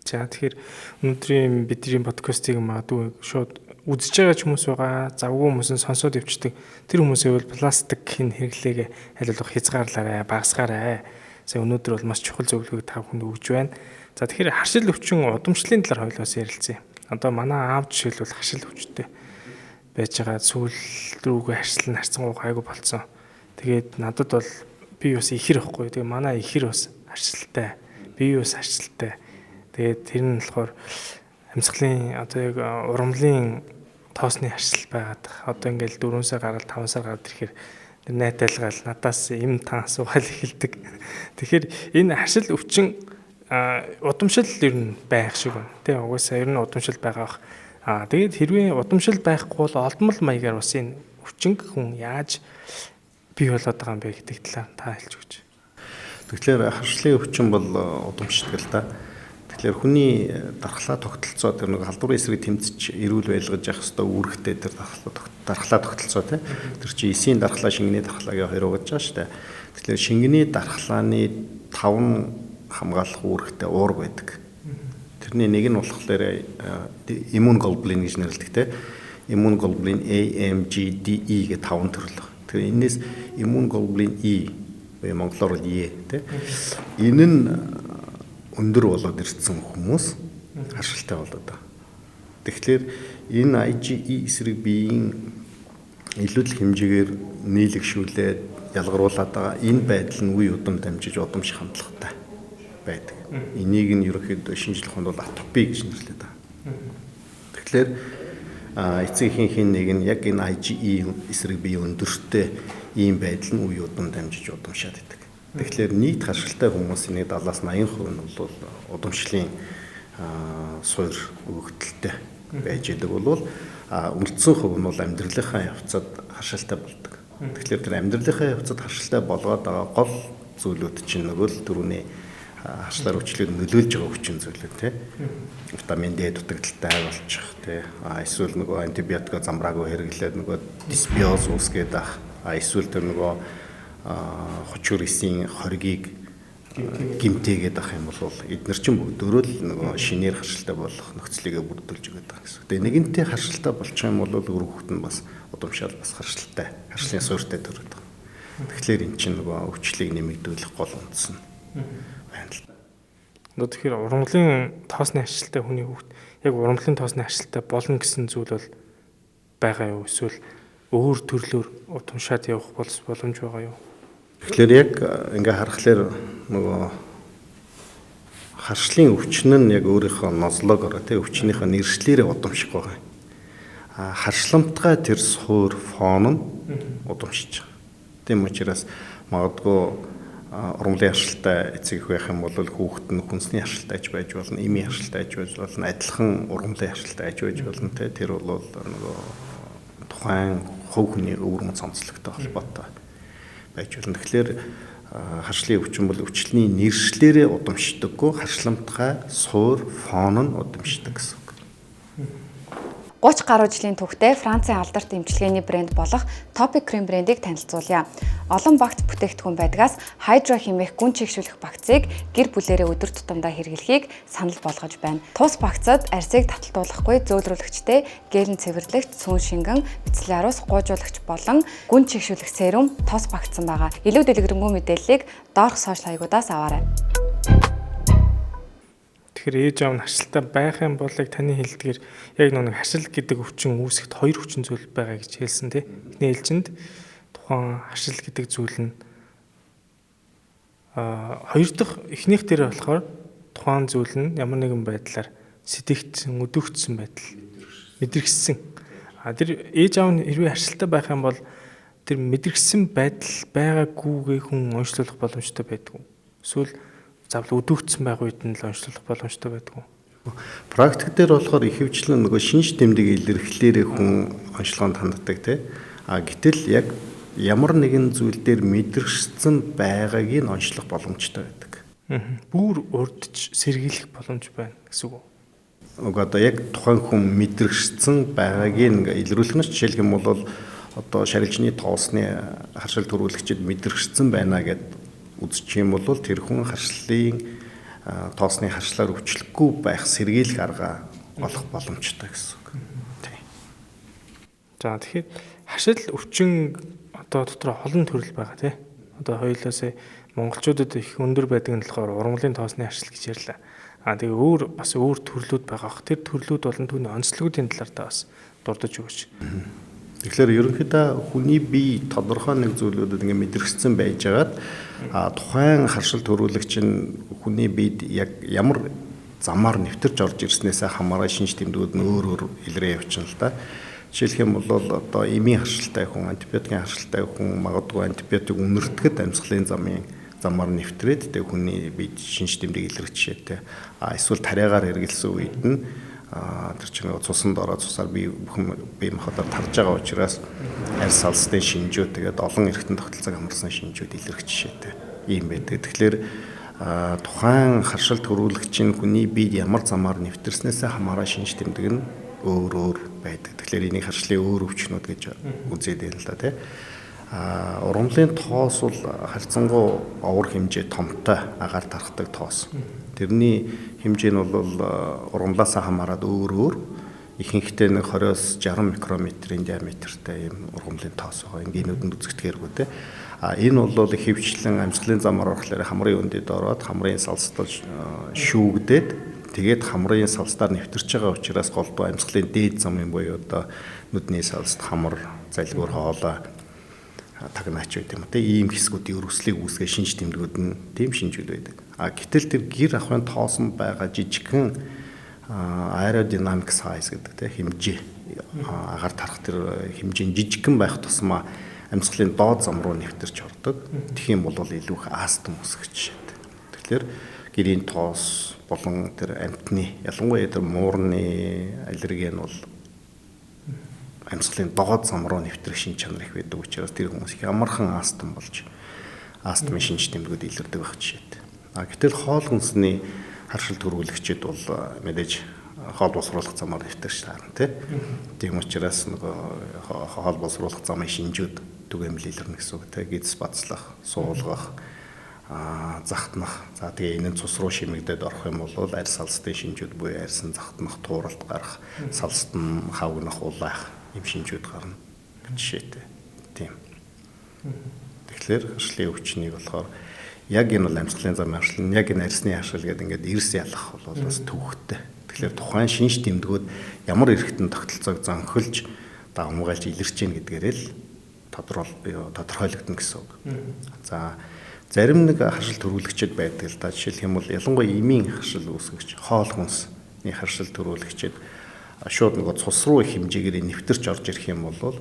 За тэгэхээр өнөөдрийн бидний подкастыг магадгүй шууд үзэж байгаа ч хүмүүс байгаа, завгүй хүмүүс нь сонсоод явцдаг. Тэр хүмүүсээ бол пластикийн хэрэглээг аль болох хязгаарлаарай, багасгаарай. Сая өнөөдөр бол маш чухал зөвлөгөөг та бүхэнд өгж байна. За тэгэхээр харшил өвчин удамшлын талаар хойлоос ярилцъя. Одоо манай аав жишээл бол харшил өвчтэй байж байгаа сүүл рүүгээ харшил нарцсан гайгүй болцсон. Тэгээд надад бол би бас ихэр ихгүй. Тэгээ манай ихэр бас харшилтай. Би бас харшилтай. Тэгээд тэр нь болохоор амьсгалын одоо яг урамлын тоосны харшил байгаад. Одоо ингээл 4 сар гараад 5 сар гараад ирэхээр найтайлгаал надаас юм тан асуугаал эхэлдэг. Тэгэхээр энэ харшил өвчин удамшил ер нь байх шиг байна. Тэ угаасаа ер нь удамшил байгаа. Тэгээд хэрвээ удамшил байхгүй бол олдмол маягаар бас энэ өвчин хүн яаж бий болоод байгаа юм бэ гэдэг талаар та хэлж өгч. Тэгэхээр харшлын өвчин бол удамшдаг л да. Тэгэхээр хүний дархлаа тогтолцоо тэр нэг халдварын эсрэг тэмцэж эрүүл байлгаж явах хэвээр үүрэгтэй тэр дархлаа тогтолцоо тий. Тэр чинь эсийн дархлаа, шингэний дархлаагийн хоёр угаж байгаа шүү дээ. Тэгэхээр шингэний дархлааны 5 хамгаалах үүрэгтэй уурга байдаг. Тэрний нэг нь болохоор иммун глобулин гэж нэрлэдэг тий. Иммун глобулин A, M, G, D, E гэх 5 төрөл. Тэгэхээр энэс иммун глобулин E буюу монголоор бол ие тий. Энэ нь өндөр болоод ирсэн хүмүүс харшилтай болоод байна. Тэгэхээр энэ IgE эсрэг биеийн илүү их хэмжээгээр нийлэгшүүлээд ялгаруулад байгаа энэ байдал нь үе удам дамжиж удамших хандлагатай байдаг. Энийг нь ерөнхийдөө шинжлэх ухаанд бол атопи гэж нэрлэдэг байна. Тэгэхээр эцэг эхийнхээ нэг нь яг энэ IgE эсрэг биеийн өндөртэй ийм байдал нь үе удам дамжиж удамшаад байдаг. Тэгэхээр нийт харшилтай хүмүүсийн 70-80% нь бол удамшлын суур өгөгдөлтэй байж идэг бол үлдсэн хувь нь бол амьдралынхаа явцад харшилтай болдог. Тэгэхээр тэр амьдралынхаа явцад харшилтай болгоод байгаа гол зүйлүүд чинь нөгөө л түрүүний харшлаар өвчлөд нөлөөлж байгаа хүчин зүйлүүд тий. Витамин D дутагдaltaй болчих тий. Эсвэл нөгөө антибиотик замбраагүй хэрэглээд нөгөө дисбиоз үүсгээд ах. Эсвэл тэр нөгөө хочуурсын хоргийг гимтээгээд ах юм бол эдгээр чинь бүгдөө л нөгөө шинээр харшилтай болох нөхцөлийгээ бүрдүүлж өгöd байгаа гэсэн. Тэгээ нэгэнтээ харшилтай болчих юм бол өр хөвгт нь бас удамшаал бас харшилтай, харшлын суурьтай төрөд байгаа. Тэгэхээр эн чинь нөгөө өвчлийг нэмэгдүүлэх гол үндэс нь байна л. Тэгэхээр ургамлын тоосны харшилтай хүний хөвгт яг ургамлын тоосны харшилтай болно гэсэн зүйл бол байгаа юу? Эсвэл өөр төрлөөр удамшаад явах боломж байгаа юу? Тэгэхээр яг ингээ харахаар нөгөө харшлын өвчин нь яг өөрийнхөө нозлоогоор тий өвчнийхөө нэршлэрээ удамших байгаа. Харшламтгай тэр суур фон нь удамшиж байгаа. Тийм учраас магадгүй ургамлын харшилтай эцэг их байх юм бол хүүхэд нь хүнсний харшилтайч байж болно, эмийн харшилтайч байж болно, адилхан ургамлын харшилтайч байж болно тий тэр бол нөгөө тухайн хувь хүний өвөр мөц онцлогтой холбоотой байж болно. Тэгэхээр харшлын өвчин бол өвчлөлийн нэршлэрээ удамшдаггүй, харшламтгай суур фон нь удамшдаг гэсэн үг. 30 гаруй жилийн түүхтэй Францын алдарт эмчилгээний брэнд болох Topic Cream брэндийг танилцуулъя. Олон багц бүтээгдэхүүн байдгаас хайдро хэмээх гүн чигшүүлэх багцыг гэр бүлээрээ өдөр тутамдаа хэрэглэхийг санал болгож байна. Тус багцад арсыг таталтуулахгүй зөөлрүүлэгчтэй, гээлэн цэвэрлэгч, сүүн шингэн, бицлярус, гуужуулагч болон гүн чигшүүлэх серум тос багцсан байгаа. Илүү дэлгэрэнгүй мэдээллийг доорх сошиал хаягуудаас аваарай. Тэгэхээр ээж аав нь харшилтай байх юм бол яг таны хэлдгээр яг нэг харшил гэдэг өвчин үүсэхэд хоёр хүчин зүйл байгаа гэж хэлсэн тий. Эхний ээлжинд тухайн харшил гэдэг зүйл нь хоёр дахь эхнийх дээр болохоор тухайн зүйл нь ямар нэгэн байдлаар сэтгэгдсэн, өдөгдсөн байдал мэдрэгссэн. Тэр ээж аав нь хэрвээ харшилтай байх юм бол тэр мэдрэгсэн байдал байгаагүйгээ хүн уншлуулах боломжтой байдаг. Эсвэл завл өдөгдсөн байх үед нь л уншлуулах боломжтой байдаг. Практик дээр болохоор ихэвчлэн нөгөө шинж тэмдэг илэрхлээрээ хүн онцлогоонд ханддаг тий. Гэтэл яг ямар нэгэн зүйл дээр мэдрэгдсэн байгааг нь онцлох боломжтой байдаг. Бүр урдч сэргийлэх боломж байна гэсэн үг. Одоо яг тухайн хүн мэдрэгдсэн байгааг ингээ илрүүлэх нь жишээлх юм бол одоо шарилжны тоосны харшил төрүүлэгчид мэдрэгдсэн байна гэд үзчих юм бол тэр хүн харшлын тоосны харшлаар өвчлөхгүй байх сэргийлэх арга олох боломжтой гэсэн үг. За тэгэхээр харшил өвчин одоо дотор олон төрөл байгаа тий. Одоо хоёулаас монголчуудад их өндөр байдаг нь болохоор ургамлын тоосны харшил гэж ярьлаа. Тэгээ бас өөр төрлүүд байгаа. Тэр төрлүүд болон түүний онцлогуудын талаар та бас дурдж өгөөч. Тэгэхээр ерөнхийдөө хүний бие тодорхой нэг зүйлүүдэд ингээ мэдрэгдсэн байжгаад тухайн харшил төрүүлэгч нь хүний биед яг ямар замаар нэвтэрч орж ирснээсээ хамааран шинж тэмдгүүд нь өөр илрээ явчихна л да. Жишээлх юм бол одоо эмийн харшилтай хүн, антибиотикийн харшилтай хүн магадгүй антибиотик үнэртгэд амьсгалын замаар нэвтрээд тэг хүний биед шинж тэмдэг илрэх жишээтэй. Эсвэл тариагаар хэрэгэлсэн үед нь тэр чинь цусанд ороод цусаар бие махбодоор тарж байгаа учраас арьс салсны шинжүүд тэгээд олон эргэтэн тогтолцоог хамарсан шинжүүд илэрх жишээтэй ийм байдаг. Тэгэхээр тухайн харшил төрүүлэгчийн хүний биед ямар замаар нэвтэрснээсээ хамааран шинж тэмдэг нь өөр байдаг. Тэгэхээр энийг харшлын өөр өвчнүүд гэж үзээд байна л да тий. Ургамлын тоос бол харьцангуй овор хэмжээ томтой агаар тархдаг тоос. Тэрний хэмжээ нь бол ургамлаасаа хамаарат өөр. ихэнхдээ нэг 20-с 60 микрометрийн диаметртай ийм ургамлын тоос байгаа. Энгийнүүдэнд үзэгдэхэргүй те. Энэ бол хөвчлэн амьсгалын замаар орохлоор хамрын өндөд ороод хамрын салстаж шүүгдээд тэгээд хамрын салстаар нэвтэрч байгаа учраас голдуу амьсгалын дээд замын буюу одоо нүдний салст хамар залгуур хоолой тагнаач байт юм те. Ийм хэсгүүдийн өрөвслийг үүсгэх шинж тэмдгүүд нь тийм шинжүүд байдаг. Гэтэл тэр гэр ахын тоосон байгаа жижигхэн aerodynamic size гэдэг те хэмжээ агаар тарах тэр хэмжээ жижигхэн байх тусмаа амьсгалын доод зам руу нэвтэрч ордог. Тэгэх юм бол илүү их астм үүсгэж шээд. Тэгэхээр гэрийн тоос болон тэр амьтны ялангуяа тэр муурны аллерген бол амьсгалын доод зам руу нэвтрэх шин чанар их байдаг учраас тэр хүмүүс их амархан астм болж астмын шинж тэмдгүүд илэрдэг байх жишээтэй. Гэтэл хоол хүнсний харшил төрүүлэгчид бол мэдээж хоол боловсруулах замаар нэвтэрч таарна тийм учраас нөгөө хоол боловсруулах замын шинжүүд түгээмэл илэрнэ гэсэн үг тийм гидс бацлах, суулгах, захтнах. За тэгээ энэ цус руу шимэгдээд орох юм бол арьс салстын шинжүүд буюу арьсан захтнах, тууралт гарах, салстан хавгнах, улаах ийм шинжүүд гарна жишээтэй. Тийм. Тэгэхээр харшлын өвчнийг болохоор яг энэ бол амьсгалын замын харшил, яг энэ арьсны харшил гэдэг ингээд эрс ялах бол бас төвөгтэй. Тэгэхээр тухайн шинж тэмдгүүд ямар эрхтэн тогтолцоог занхилж давмгайлж илэрч гин гэдгээрээ л тодорхойлогдно гэсэн үг. За зарим нэг харшил төрүүлэгчд байдаг л да. Жишээлх юм бол ялангуяа эмийн харшил үүсгэгч хоол хүнсний харшил төрүүлэгчд шууд нөгөө цус руу их хэмжээгээр нэвтэрч орж ирэх юм бол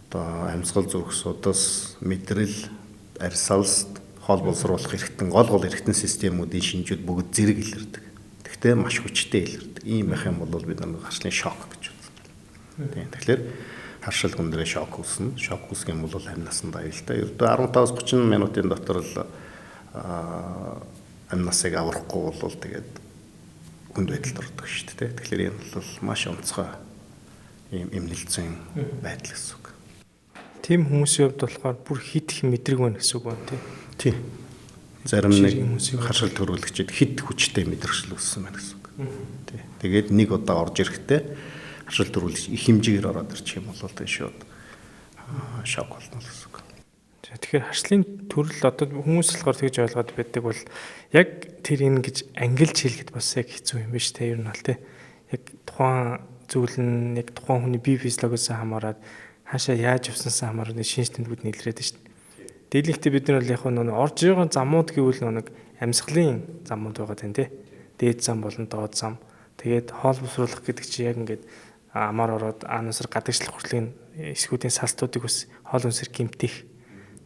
одоо амьсгал зүрх судас, мэдрэл, арьсалст, хоол боловсруулах эрхтэн, гол эрхтэн системүүдийн шинжүүд бүгд зэрэг илэрдэг. Гэхдээ маш хүчтэй илэрдэг. Ийм байх юм бол бид нар харшлын шок гэж үзнэ. Тийм. Тэгэхээр харшил хүндрээ шок үүснэ. Шок үүсгэх юм бол амь насанд аюултай. Ердөө 15-30 минутын дотор л амь насыг аврахгүй бол тэгээд хүнд байдалд ордог шүү дээ. Тэгэхээр энэ бол маш онцгой ийм эмнэлзэн байдал гэсэн үг. Тийм хүмүүсийн хувьд болохоор бүр хит их мэдрэг байна гэсэн үг байна тийм. Зарим нэг харшил төрүүлэгчид хит хүчтэй мэдрэгчл үүссэн байна гэсэн үг. Тийм. Тэгээд нэг удаа орж ирэхдээ харшил төрүүлэгч их хэмжээгээр ороод ирчих юм бол тийм шууд шок болно гэсэн үг. Тэгэхээр харшлын төрөл одоо хүмүүс болохоор тэгж ойлгоод байдаг бол яг тэр ингэж ангилж хэлэхэд бас яг хэцүү юм биш те ер нь бол те. Яг тухайн зүйл нь яг тухайн хүний бие физиологоос хамаарат хаашаа яаж явсансан хамаарат шинж тэмдгүүд нь илрээд шүү дээ. Дийлэнхдээ бид нар бол яг нэг орж байгаа замууд гэвэл нэг амьсгалын замууд байгаа тань те. Дээд зам болон доод зам. Тэгээд хоол боловсруулах гэдэг чинь яг ингээд амаар ороод аанусар гадагшлах хүртлийн эсгүүдийн салтуудыг бас хоол хүнсээр гэмтэх.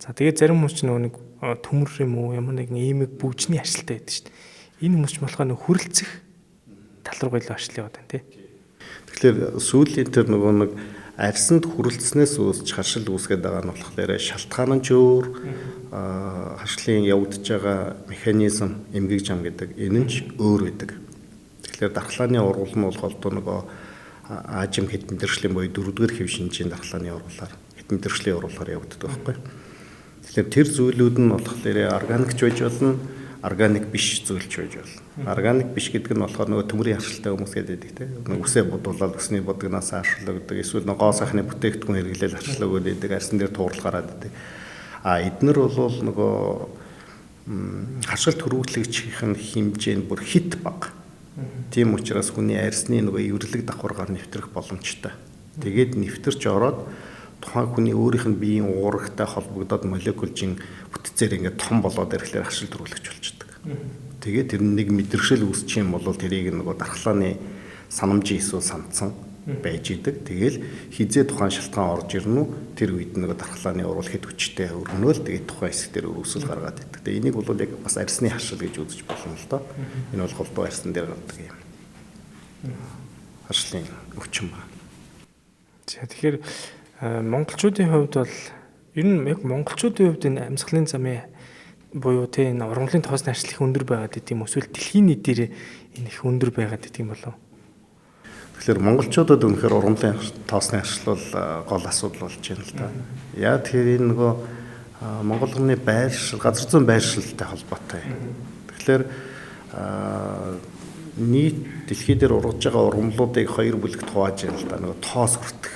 За тэгээд зарим хүмүүс ч нэг төмөр юм уу ямар нэгэн иймэг бүжний ажилтай байдаг шүү дээ. Энэ хүмүүс ч болохоо нэг хүрэлцэх тал руу илүү ажил яваад байна тий. Тэгэхээр сүүлийн тэр нэг арьсанд хүрэлцснээс үүсч харшил үүсгээд байгаа нь болохоор шалтгаан нь ч өөр харшлын явагдаж байгаа механизм эмгэг зам гэдэг энэ нь ч өөр байдаг. Тэгэхээр дархлааны ургал нь бол голдуу нөгөө аажим хэд мэдрэшлийн буюу 4-р хэв шинжийн дархлааны ургалаар хэд мэдрэшлийн ургалаар явагддаг байхгүй. Тэгэхээр тэр зүйлүүд нь болохоор органикч байж болно, органик биш зүйлч байж болно. Органик биш гэдэг нь болохоор нөгөө төмрийн харшилтай хүмүүс гэдэг тийм. Үсээ бодуулаад үсний бодгоноос харшлагддаг. Эсвэл нөгөө гоо сайхны бүтээгдэхүүн хэрэглээл харшлагддаг гэдэг, арьсан дээр туурал гараад байдаг. Эднэр бол нөгөө харшил төрүүлэгчийн хэмжээ нь бүр хит бага. Тийм учраас хүний арьсны нөгөө эвэрлэг давхаргаар нэвтрэх боломжтой. Тэгээд нэвтэрч ороод тухайн хүний өөрийнх нь биеийн уурагтай холбогдоод молекулжийн бүтцээр ингээд том болоод ирэхлээр харшил төрүүлэгч болчихдог. Тэгээд тэр нэг мэдрэгшил үүсчих юм бол тэрийг нөгөө дархлааны санамжийн эсвэл сандсан байж идэг. Тэгэл хизээ тухайн шалтгаан орж ирнэ үү тэр үед нөгөө дархлааны урвал хэд хүчтэй өрнөөл тэгээд тухайн хэсэг дээр өрөвсөл гаргаад идэг. Тэгээд энийг бол яг бас арьсны харшил гэж үзэж болно л доо. Энэ бол голдуу арьсан дээр гардаг юм. Харшлын өвчин байна. За тэгэхээр монголчуудын хувьд бол ер нь яг монголчуудын хувьд энэ амьсгалын замын буюу тэ энэ ургамлын тоосны харшил их өндөр байгаад идэм эсвэл дэлхийн нийтээр энэ их өндөр байгаад идэм болов. Тэгэхээр монголчуудад үнэхээр ургамлын тоосны харшил бол гол асуудал болж байна л да. Яа тэгэхээр энэ нөгөө монголны байршил, газар зүйн байршилтай холбоотой. Тэгэхээр нийт дэлхий дээр ургаж байгаа ургамлуудыг хоёр бүлэгт хувааж байна л да. Нэг тоос хүртэх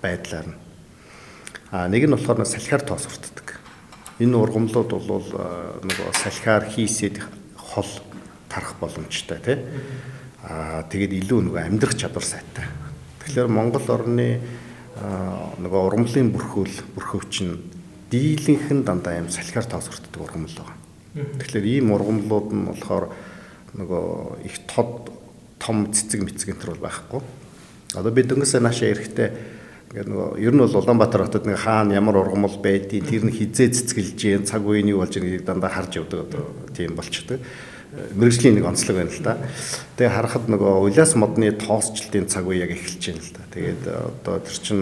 байдлаар нь. Нэг нь болохоор салхиар тоос хүртдэг. Энэ ургамлууд бол нөгөө салхиар хийсэд хол тарах боломжтой тий. Тэгээд илүү нөгөө амьдрах чадвар сайтай. Тэгэхээр Монгол орны нөгөө ургамлын бүрхөвчин дийлэнх нь дандаа юм салхиар тоос хүртдэг ургамл байгаа. Тэгэхээр ийм ургамлууд нь болохоор нөгөө их том цэцэг мэцэг энэ төр бол байхгүй. Одоо бид өнгөсөө наашаа эрэхтэй ингээд нөгөө ер нь бол Улаанбаатар хотод нэг хаана ямар ургамал байдгийг тэр нь хизээ цэцгэлж जैन цаг үеийн юу болж байгааг дандаа харж явдаг одоо тийм болчтой. Мэргэжлийн нэг онцлог байна л да. Тэгээ харахад нөгөө улаас модны тоосчлтын цаг үе яг эхэлж байна л да. Тэгээд одоо тэр чин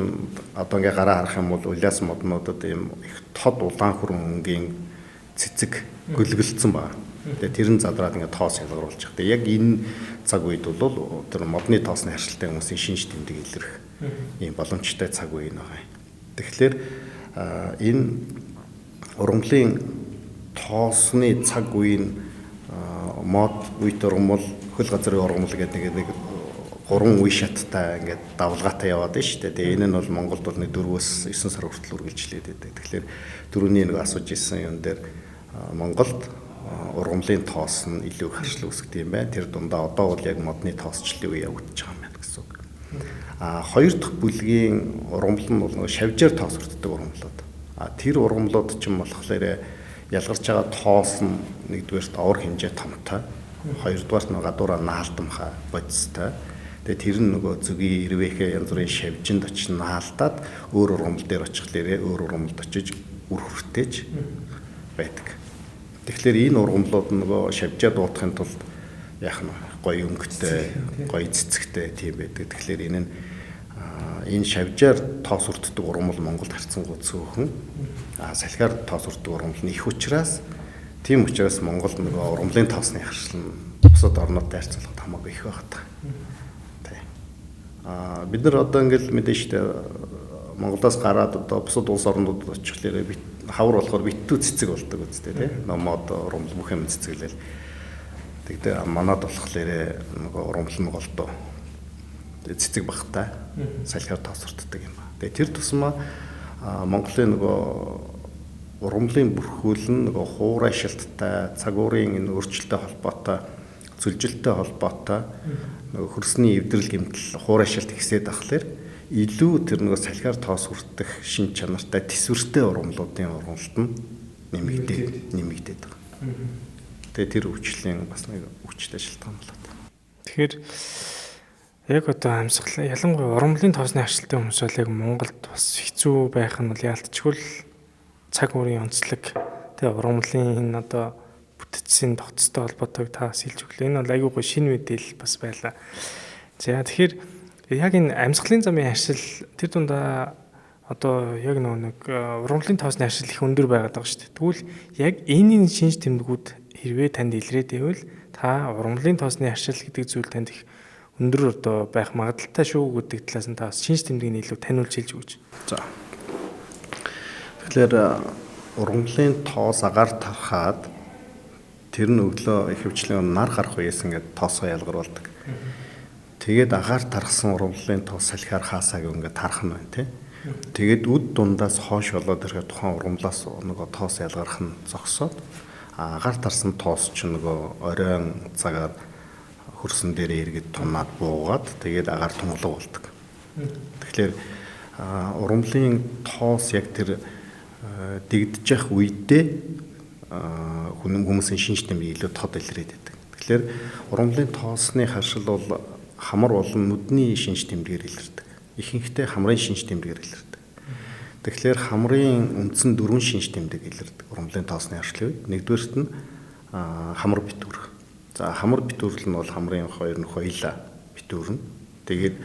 одоо ингээ гараа харах юм бол улаас моднуудад ийм их тод улаан хүрэн өнгийн цэцэг гөлгөлдсөн байна. Тэгээ тэр нь задраад ингээ тоос ялгаруулж байгаа. Тэгээ яг энэ цаг үед бол тэр модны тоосны харшилтай хүмүүсийн шинж тэмдэг илэрх ийм боломжтой цаг үе нэг. Тэгэхээр энэ ургамлын тоосны цаг үе нь мод үйт ургамал хөл газрын ургамал гэдэг нэг 3 үе шаттай ингээд давлгаатай яваад байна шүү дээ. Тэгээ энэ нь бол Монголд бол 4-9 сар хүртэл үргэлжлээд байдаг. Тэгэхээр дөрөвний нэг асууж ирсэн юм дээр Монголд ургамлын тоос нь илүү харшил үүсгдэг юм байна. Тэр дундаа одоо бол яг модны тоосчлын үе явагдаж байгаа юм байна гэсэн үг. Хоёр дахь бүлгийн ургамал нь бол нөгөө шавжаар тоос хүртдэг ургамлууд. Тэр ургамлууд ч юм болохоор ялгарч байгаа тоос нь нэгдүгээрт овор хэмжээ томтой, хоёрдугаарт нөгөө гадуураа наалдамхай бодистой. Тэгээ тэр нь нөгөө зүгийн ирвэхээ янз бүрийн шавжинд очиж наалдаад өөр ургамал дээр очихлээрээ өөр ургамалд очиж үр хүртээж байдаг. Тэгэхээр энэ ургамлууд нөгөө шавжаа дуутахын тулд яах нь гоё өнгөтэй, гоё цэцэгтэй тийм байдаг. Тэгэхээр энэ шавжаар тоос хүртдэг ургамал Монголд харьцангуй цөөхөн. Салхиар тоос хүртдэг ургамал нь их учраас тийм учраас Монголд нөгөө ургамлын тоосны харшил нь бусад орнуудтай харьцуулахад хамаагүй их байх та. Бид нар одоо ингээл мэдэн штэ Монголоос гараад одоо бусад улс орнуудад очихлээрээ хавар болохоор битүү цэцэг болдог үстэй тий. Мод ургамал бүх юм цэцэглэл. Тэгтээ манад болохоор нөгөө ургамал нь голдоо цэцэг багтай салхиар тоос хүртдэг юм ба. Тэгээ тэр тусмаа Монголын нөгөө ургамлын бүрхүүл нь нөгөө хуурай шилттай цагуурын энэ өөрчлөлттэй холбоотой зүлжилттэй холбоотой нөгөө хөрсний эвдрэл гэмтэл хуурай шилт ихсээд ахлаар илүү тэр нөгөө салхиар тоос хүртэх шин чанартай төсвөртэй ургамлуудын ургамалт нь нэмэгдээд байгаа. Тэгээ тэр өвчлөлийн бас нэг өвчтэй шалтгаан болоод. Тэгэхээр яг одоо амьсгал ялангуяа ургамлын тоосны харшилтай хүмүүс бол яг Монголд бас хэцүү байх нь бол яалтчгүй л цаг үеийн онцлог тэгээ ургамлын энэ одоо бүтцийн тогтцтой холбоотойг та бас хэлж өглөө. Энэ бол айгүй гоо шинэ мэдээлэл бас байлаа. За тэгэхээр яг энэ амьсгалын замын харшил тэр дундаа одоо яг нэг ургамлын тоосны харшил их өндөр байгаад байгаа шүү дээ. Тэгвэл яг энэ шинж тэмдгүүд хэрвээ танд илрээд байвал та ургамлын тоосны харшил гэдэг зүйл танд их өндөр одоо байх магадaltaй шүү гэдэг талаас нь та бас шинж тэмдгийг илүү таниулж хэлж өгч. За. Тэгэхээр ургамлын тоос агаар тархаад тэр нь өглөө их хвчлэн нар гарах үеэс ингээд тоосоо ялгаруулдаг. Тэгээд агаар тархсан ургамлын тоос салхиар хаасааг ингээд тарах нь байна тий. Тэгээд үд дундаас хоош болоод ирэхэд тухайн ургамлаас нөгөө тоос ялгарах нь зогсоод агаар тарсан тоос ч нөгөө оройн цагаар хөрсөн дээр эргээд тунаад буугаад тэгээд агаар тунгалаг болдог. Тэгэхээр ургамлын тоос яг тэр дэгдэж явах үедээ хүмүүсийн шинж тэмдэг илүү тод илрээд байдаг. Тэгэхээр ургамлын тоосны харшил бол хамар болон нүдний шинж тэмдгээр илэрдэг. Ихэнхдээ хамрын шинж тэмдгээр илэрдэг. Тэгэхээр хамрын үндсэн 4 шинж тэмдэг илэрдэг ургамлын тоосны харшил үед. Нэгдүгээрт нь хамар битүүр. За хамар битүүрл нь бол хамрын хоёр нь хоёлаа битүүрнэ. Тэгээд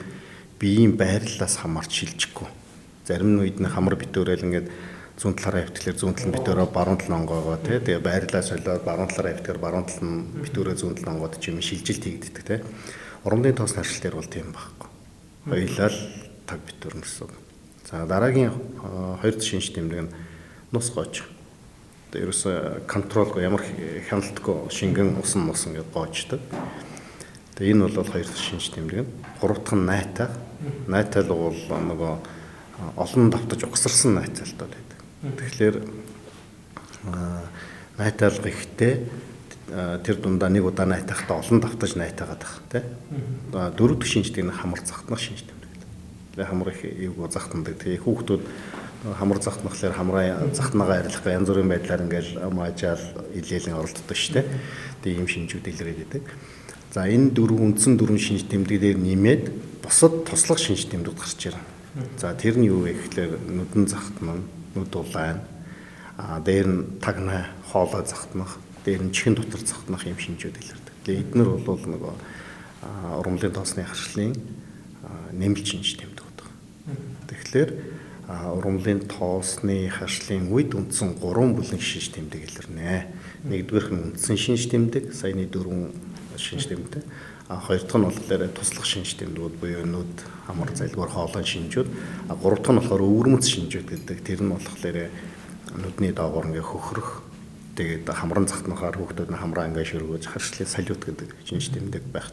биеийн байрлалаас хамаарч шилжихгүй. Зарим үед нь хамар битүүрэл ингээд зүүн талаараа хөвтөлөөр зүүн талын битүүрөө баруун талын онгоогоо тий. Тэгээ байрлалаа солиод баруун талаараа хөвтөлөөр баруун талын битүүрөө зүүн талын онгоод ч юм шилжилт хийгддэг тий. Ургамлын тоосны харшил дээр бол тийм байхгүй. Хоёлаа л таг битүүр гэсэн. За дараагийн хоёр дахь шинж тэмдэг нь нус гоож. Ерөөсө контролгүй ямар хяналтгүй шингэн усан гэдэг гоождаг. Тэгээ энэ бол хоёр дахь шинж тэмдэг нь. Гурав дахь нь найтай. Найтай бол нөгөө олон давтаж угсарсан найтайлтууд байдаг. Тэгэхээр найтайлга ихтэй тэр дундаа нэг удаа найтайхтаа олон давтаж найтайгаад байх тийм. Дөрөв дахь шинж тэмдэг нь хамар захтнах шинж тэмдэг. Тэгээ хамар их эвгүй захтнадаг. Тэгээ хүүхдүүд хамар захтнахлаар хамраа захтнагаа арилгах янз бүрийн байдлаар ингээл маажаал илээлэн оролддог шүү дээ. Тэгээ ийм шинжүүд илрээд байдаг. За энэ үндсэн дөрвөн шинж тэмдгээр нэмээд бусад туслах шинж тэмдэг гарч ирнэ. За тэр нь юу вэ гэхээр нүдэн захтна, нүд улаан, дээр нь тагнаа хоолой захтнах, дээр нь чихэн дотор захтнах юм шинжүүд илэрдэг. Тэгээ эднэр бол нөгөө урамлын тоосны харшлын нэмэлт шинж тэмдэг байдаг. Тэгэхээр урамлын тоосны харшлын үед үндсэн 3 бүлэг шинж тэмдэг илэрнэ. Нэгдүгээрх нь үндсэн шинж тэмдэг, саяны 4 шинж тэмдэг. Хоёр дахь нь болохоор туслах шинж тэмдгүүд буюу нүд, хамар, залгуур, хоолой шинжүүд. Гурав дахь нь болохоор өвөрмөц шинжүүд гэдэг. Тэр нь болохоор нүдний доогоор ингээ хөхрөх. Тэгээд хамран захтнахаар хүүхдүүд нь хамраа ингээ шөргөөж харшлын салют гэдэг шинж тэмдэг байх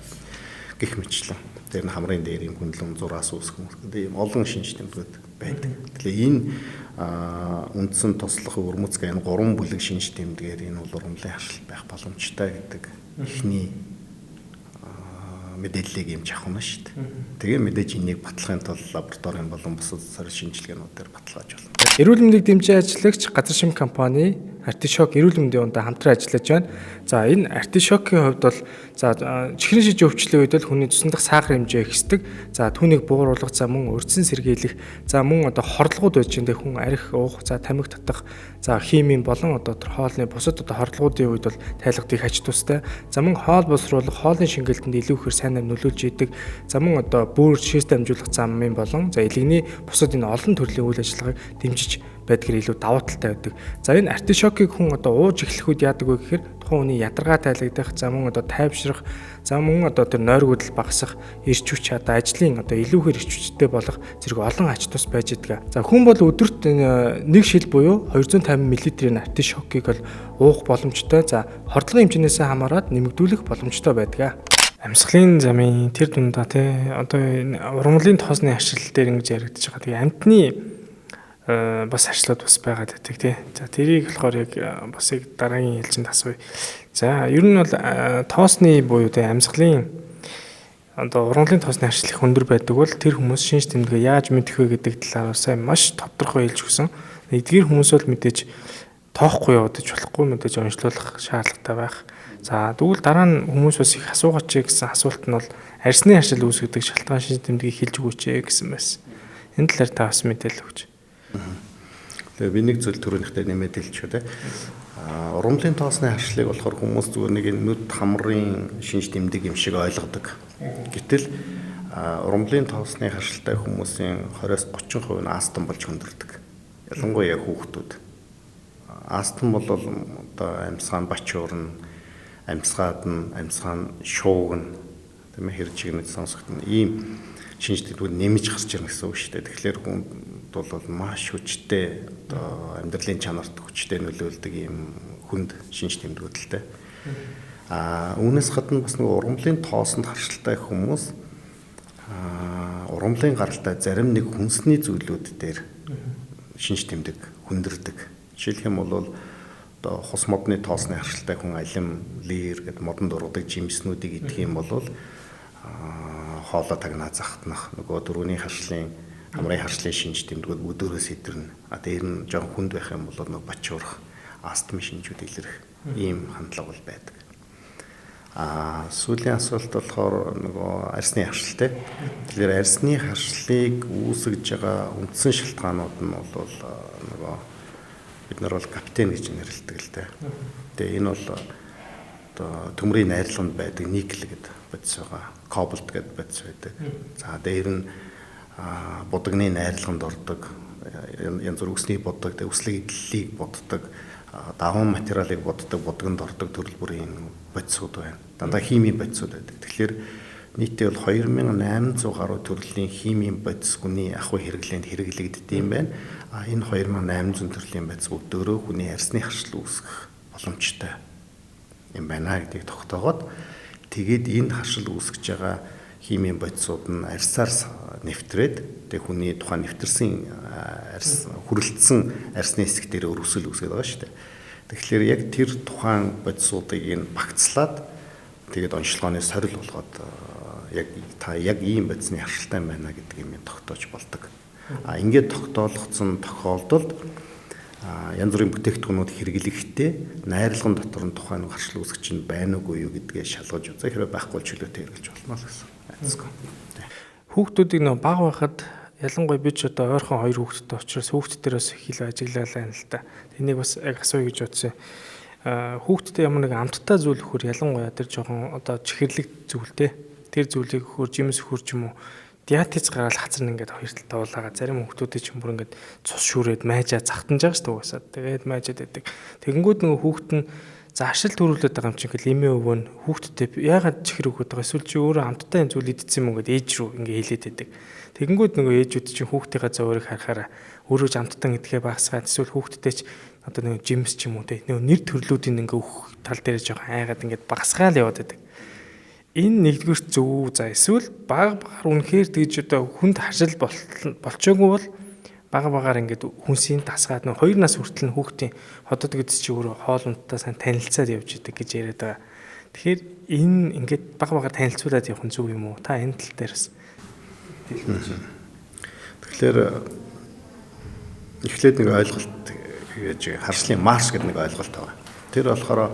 гэх мэтлэн. Тэр нь хамрын дээр юм хүнлэн зураас үүсэх юм. Тэгээд ийм олон шинж тэмдгүүд байдаг. Тэгэхээр энэ үндсэн туслах өвөрмөц гэх энэ 3 бүлэг шинж тэмдгээр энэ бол урамлын харшил байх боломжтой гэдэг ихний мэдээллийг юм авах нь шүү дээ. Тэгээ мэдээж энийг батлахын тулд лабораторийн болон бусад сар шинжилгээнүүдээр баталгааж болно. Эрүүл мэндийг дэмжиж ажиллагч газар шим компани Артишок эрүүл мэндийн ундаа хамтран ажиллаж байна. За энэ Артишокийн хувьд бол за чихрийн шижийн өвчлөлийн үед бол хүний цусндах сахар хэмжээ ихсдэг. За түүнийг бууруулах, за мөн урьдчилан сэргийлэх, за мөн одоо хордлогод байж энэ хүн арх уух, за тамхи татах, за химийн болон одоо тэр хоолны бусад одоо хордлогодын үед бол тайлгдыг аж тустай. За мөн хоол боловсруулах, хоолны шингэлтэнд илүү ихээр сайнаар нөлөөлж идэг. За мөн одоо бүр шээс дамжуулах замын болон за илэгний бусад энэ олон төрлийн үйл ажиллагааг дэмжиж байдгаар илүү давуу талтай байдаг. За энэ артишокийг хүн одоо ууж эхлэх үед яадаг вэ гэхээр тухайн хүний ядаргаа тайлагдах, за мөн одоо тайвшрах, за мөн одоо тэр нойргуудл багасах, эрч хүч одоо ажлын одоо илүүхээр эрч хүчтэй болох зэрэг олон ач тус байж идэг. За хүн бол өдөрт нэг шил буюу 250 мл-ийн артишокийг бол уух боломжтой. За хордлогын хэмжээнээс хамаарат нэмэгдүүлэх боломжтой байдаг. Амьсгалын замын тэр дундаа тий одоо урамлын тоосны ашил дээр ингэж яригдж байгаа. Тэгээ амтны бас арчлууд бас байгаад байдаг тий. За тэрийг болохоор яг бас яг дараагийн хэлцэнд асууя. За ер нь бол тоосны буюу тий амьсгалын одоо урамлын тоосны арчил их өндөр байдаг бол тэр хүмүүс шинж тэмдгээ яаж мэдэх вэ гэдэг талаар сайн маш тодорхой хэлж өгсөн. Эдгээр хүмүүс бол мэдээж тоохгүй явуудаж болохгүй, мэдээж онцлуулах шаардлагатай байх. За тэгвэл дараа нь хүмүүс бас их асуугач гэсэн асуулт нь бол арсны арчил үүсгэдэг шалтгаан шинж тэмдгийг хэлж өгөөч гэсэн байсан. Энэ талаар та бас мэдээлэл өгч. Тэгээ би нэг зүйл түрүүнийхтэй нэмээд хэлчихв те. Урамлын тоосны харшлыг болохоор хүмүүс зүгээр нэг нүд хамрын шинж тэмдэг юм шиг ойлгодог. Гэтэл урамлын тоосны харшилтай хүмүүсийн 20-30% нь астм болж хөндөрдөг. Ялангуяа хүүхдүүд. Астм бол одоо амьсгаан бачуурна, амьсгаад нь, амьсгаан шуугна, тийм ээ хэрчигнэж сонсогдно. Ийм шинж тэмдгүүд нэмж гарч ирнэ гэсэн үг шүү дээ. Тэгэхээр хүнд бол маш хүчтэй одоо амьдралын чанарт хүчтэй нөлөөлдөг ийм хүнд шинж тэмдгүүд л дээ. Үүнээс гадна бас нэг урамлын тоосонд харшилтай хүмүүс урамлын гаралтай зарим нэг хүнсний зүйлүүд дээр шинж тэмдэг хүндэрдэг. Жишээлх юм бол одоо хус модны тоосны харшилтай хүн алим, лир гэдэг модонд ургадаг жимснүүдийг идэх юм бол хоолой тагнаа захтнах нөгөө дөрөвний харшлын хамрын харшлын шинж тэмдгүүд өдөрөөс идэрнэ. Дээр нь жоон хүнд байх юм бол нөгөө бачуурах, астмын шинжүүд илэрх ийм хандлага бол байдаг. Сүүлийн асуулт болохоор нөгөө арсны харшилтэй. Тэгэхээр арсны харшлыг үүсгэж байгаа үндсэн шалтгаанууд нь бол нөгөө бид нар бол каптен гэж нэрлэдэг л дээ. Тэгээ энэ бол одоо төмрийн найрлаганд байдаг никл гэдэг бодис байгаа. Кобальт гэдэг бодис байдаг. За дээр нь будагны найрлаганд ордог, янз бүр үсний бодог, үслэг идлэлийг боддог, даван материалыг боддог, будагнд ордог төрөл бүрийн бодисууд байна. Дандаа химийн бодисууд байдаг. Тэгэхээр нийтдээ бол 2800 гаруй төрлийн химийн бодис хүний ахуй хэрэглээнд хэрэглэгддэг юм байна. Энэ 2800 төрлийн бодис өдөрөө хүний арсны харшил үүсгэх боломжтой юм байна гэдгийг тогтоогоод тэгээд энэ харшил үүсгэж байгаа химийн бодисууд нь арьсаар нэвтрээд тэг хүний тухайн нэвтэрсэн арьс хүрэлтсэн арьсны хэсэг дээр өрөвсөл үүсгээд байгаа шүү дээ. Тэгэхээр яг тэр тухайн бодисуудыг энэ багцлаад тэгээд онцлогооны сорил болгоод яг та яг ийм бодисны харшилтай байна гэдэг юм тогтоож болдог. Ингээд тогтоолгоцсон тохиолдолд янз бүрийн бүтээгдэхүүнүүд хэрэглэхдээ найрлагын дотор нь тухайн харшил үүсгэж чинь байна уугүй юу гэдгээ шалгаж үзээ. Хэрвээ байхгүй чөлөөтэй хэрэглэж болно л гэсэн. Айцгүй. Хүүхдүүдийг нөө баг байхад ялангуяа би ч одоо ойрхон 2 хүүхэдтэй учраас хүүхдүүдээс хил ажиглалаа юм л та. Тэнийг бас яг асууя гэж бодсон. Хүүхдтэй ямар нэг амттай зүйл өгөхөр ялангуяа тэр жоохон одоо чихэрлэг зүйлтэй. Тэр зүйлийг өгөхөр жимс өгөхөр ч юм уу диатез гараад хацарна ингээд хоёр талтай уулаагаа зарим хүүхдүүдийн ч юм бүр ингээд цус шүүрээд майжаа захтанж байгаа шүү дээ угаасаа. Тэгээд майжаад байдаг. Тэгэнгүүт нөгөө хүүхэд нь за ашил төрүүлээд байгаа юм чинь ингээд имээ өвөн хүүхдтэй яагаад чихэр өгöd байгаа эсвэл чи өөрөө амттай юм зүйл идсэн юм ингээд ээж рүү ингээд хэлээд байдаг. Тэгэнгүүт нөгөө ээжүүд чинь хүүхдийнхээ зөөрийг харахаараа өөрөө ч амттан гэдгээ багасгаад эсвэл хүүхдтэй ч одоо нөгөө жимс ч юм уу те нөгөө нэр төрлүүдийн ингээд өөх тал дээр жоохон айгаад ингээд багасгаал яваад байдаг. Энэ нэгдүгээр зөв за эсвэл баг багаар үнэхээр тэгж одоо хүнд хашил болчоогүй бол бага багаар ингээд хүнсийн тасгаад нөө 2 нас хүртэл хүүхдийн ходод гэдс чи өөрөө хоол ундтаа сайн танилцаад явж идэг гэж яриад байгаа. Тэгэхээр энэ ингээд бага багаар танилцуулаад явах нь зөв юм уу? Та энэ тал дээр бас хэлмэж байна. Тэгэхээр эхлээд нэг ойлголт гэж харшлын марш гэдэг нэг ойлголт байгаа. Тэр болохоор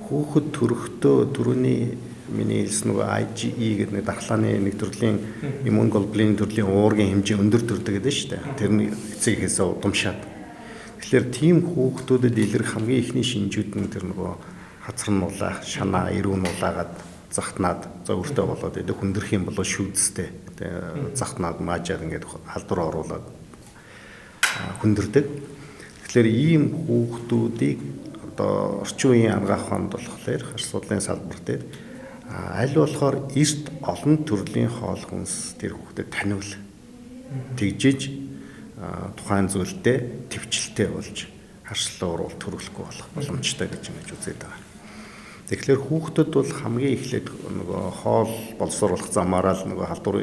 хүүхэд төрөхдөө түрүүний миний хэлсэн нөгөө IgE гэдэг нэг дархлааны нэг төрлийн иммун глобулин төрлийн уургийн хэмжээ өндөр төрдөг гэдэг шүү дээ. Тэрний эцэг эхээсээ удамшаад. Тэгэхээр тийм хүүхдүүдэд илэрх хамгийн ихний шинжүүд нь тэр нөгөө хацар нь улаах, шанаа, эрүүн улаагаад захтнаад за өртөө болоод идэг хүндэрх юм болоо шүүдстэй. Тэгээ захтнаад маажаар ингээд халдвар оруулаад хүндэрдэг. Тэгэхээр ийм хүүхдүүдийг одоо орчин үеийн анагаах ухаанд болохоор харьцуулын салбар дээр аль болохоор эрт олон төрлийн хоол хүнс тэр хүүхдэд таниул тэгжиж тухайн зүйлдээ төвчлөлтэй болж харшлаа уруул төрүүлэхгүй болох боломжтой гэж ингэж үзээд байгаа. Тэгэхээр хүүхдэд бол хамгийн эхлээд нөгөө хоол боловсруулах замаараа л нөгөө халдвар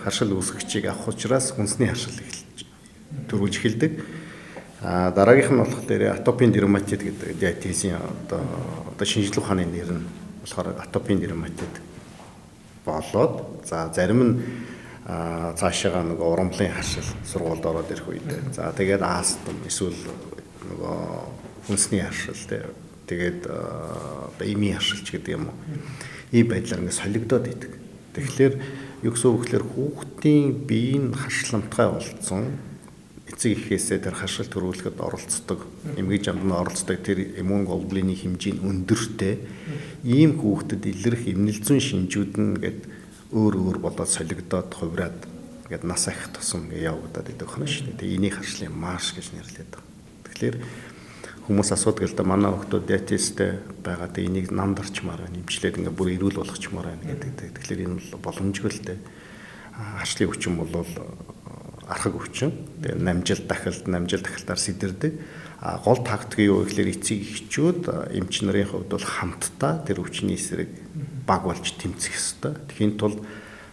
харшил үүсгэгчийг авах учраас хүнсний харшил эхэлж төрүүлж эхэлдэг. Дараагийнх нь болохоор атопийн дерматит гэдэг диатезийн одоо шинжлэх ухааны нэр нь болохоор атопийн дерматит болоод за зарим нь цаашаага нөгөө урамлын харшил сургуульд ороод ирэх үед за тэгээд астм эсвэл нөгөө хүнсний харшил тэгээд эмийн харшилч гэдэг юм уу ийм байдлаар ингээд солигдоод идэг. Тэгэхээр юу гэсэн үг гэхээр хүүхдийн биеийн харшламтгай болцсон эцэг эхээсээ тэр харшил төрүүлэхэд оролцдог эмгэг жамд нь оролцдог тэр иммун глобулины хэмжээ нь өндөртэй ийм хүүхдэд илэрх эмнэлзэн шинжүүд нь ингээд өөр болоод солигдоод хувраад ингээд нас ахих тусам явагдаад идэх хана шүү дээ. Энийг харшлын марш гэж нэрлэдэг. Тэгэхээр хүмүүс асуудаг л да манай хүүхдүүд диатезтэй байгаад энийг намд орчмаар нэмчлээд ингээд бүр эрүүл болгочмоор байна гэдэг. Тэгэхээр энэ бол боломжгүй л дээ. Харшлын хүчин бол архаг өвчин. Тэгээ намжил дахилтаар сэтэрдэг. Гол тактик юу гэхээр эцэг эхчүүд эмч нарын хувьд бол хамтдаа тэр өвчний эсрэг баг болж тэмцэх ёстой. Тэхийн тулд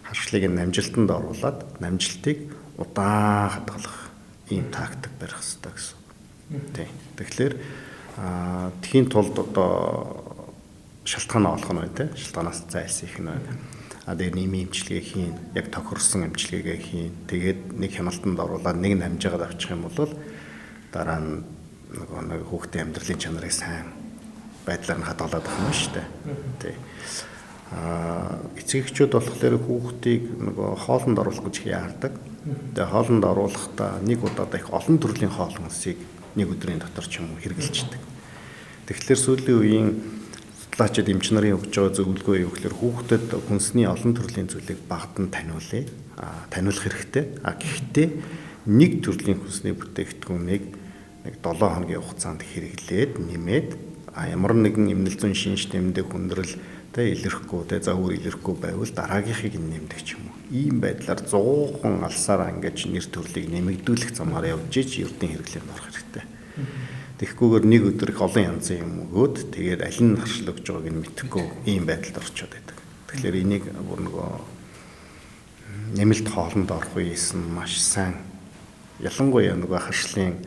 харшлыг намжилтанд оруулаад намжилтыг удаан хадгалах ийм тактик барих ёстой гэсэн. Тийм. Тэгэхээр тэхийн тулд одоо шалтгаан олох нь байна те. Шалтгаанаас зайлсхийх нь байна. Тэгээд нийгмийн эмчилгээ хийн, яг тохирсон эмчилгээгээ хийн. Тэгээд нэг хяналтанд оруулаад нэг намжаагаад авчих юм бол дараа нь нэг хүүхдийн амьдралын чанарыг сайн байдлаар нь хадгалаад авах юм шүү дээ. Тий. Эцэг эхчүүд болохоор хүүхдийг нөгөө хоолнд оруулах гэж яардаг. Тэгээд хоолнд оруулахдаа нэг удаад их олон төрлийн хоол хүнсийг нэг өдрийн дотор ч юм уу хэрэгжилждэг. Тэгэхээр сүүлийн үеийн судлаачид эмч нарын өгж байгаа зөвлөгөө юу гэхээр хүүхдэд хүнсний олон төрлийн зүйлийг багад нь таниулъя. Таниулах хэрэгтэй. Гэхдээ нэг төрлийн хүнсний бүтээгдэхүүнийг нэг 7 хоногийн хугацаанд хэрэглээд нэмээд ямар нэгэн эмнэлзэн шинж тэмдэг хүндрэл илэрхгүй за өөр илэрхгүй байвал дараагийнхыг нэмдэг ч юм уу. Ийм байдлаар 100хан алсаараа ингэж нэр төрлийг нэмэгдүүлэх замаар явж иж ердийн хэрэглээнд орох хэрэгтэй. Тэгэхгүйгээр нэг өдөр их олон янзын юм өгөөд тэгээд аль нь харшил өгж байгааг нь мэдэхгүй ийм байдалд орчод байдаг. Тэгэхээр энийг бүр нөгөө нэмэлт хоолнд орох үеэс нь маш сайн ялангуяа нөгөө харшлын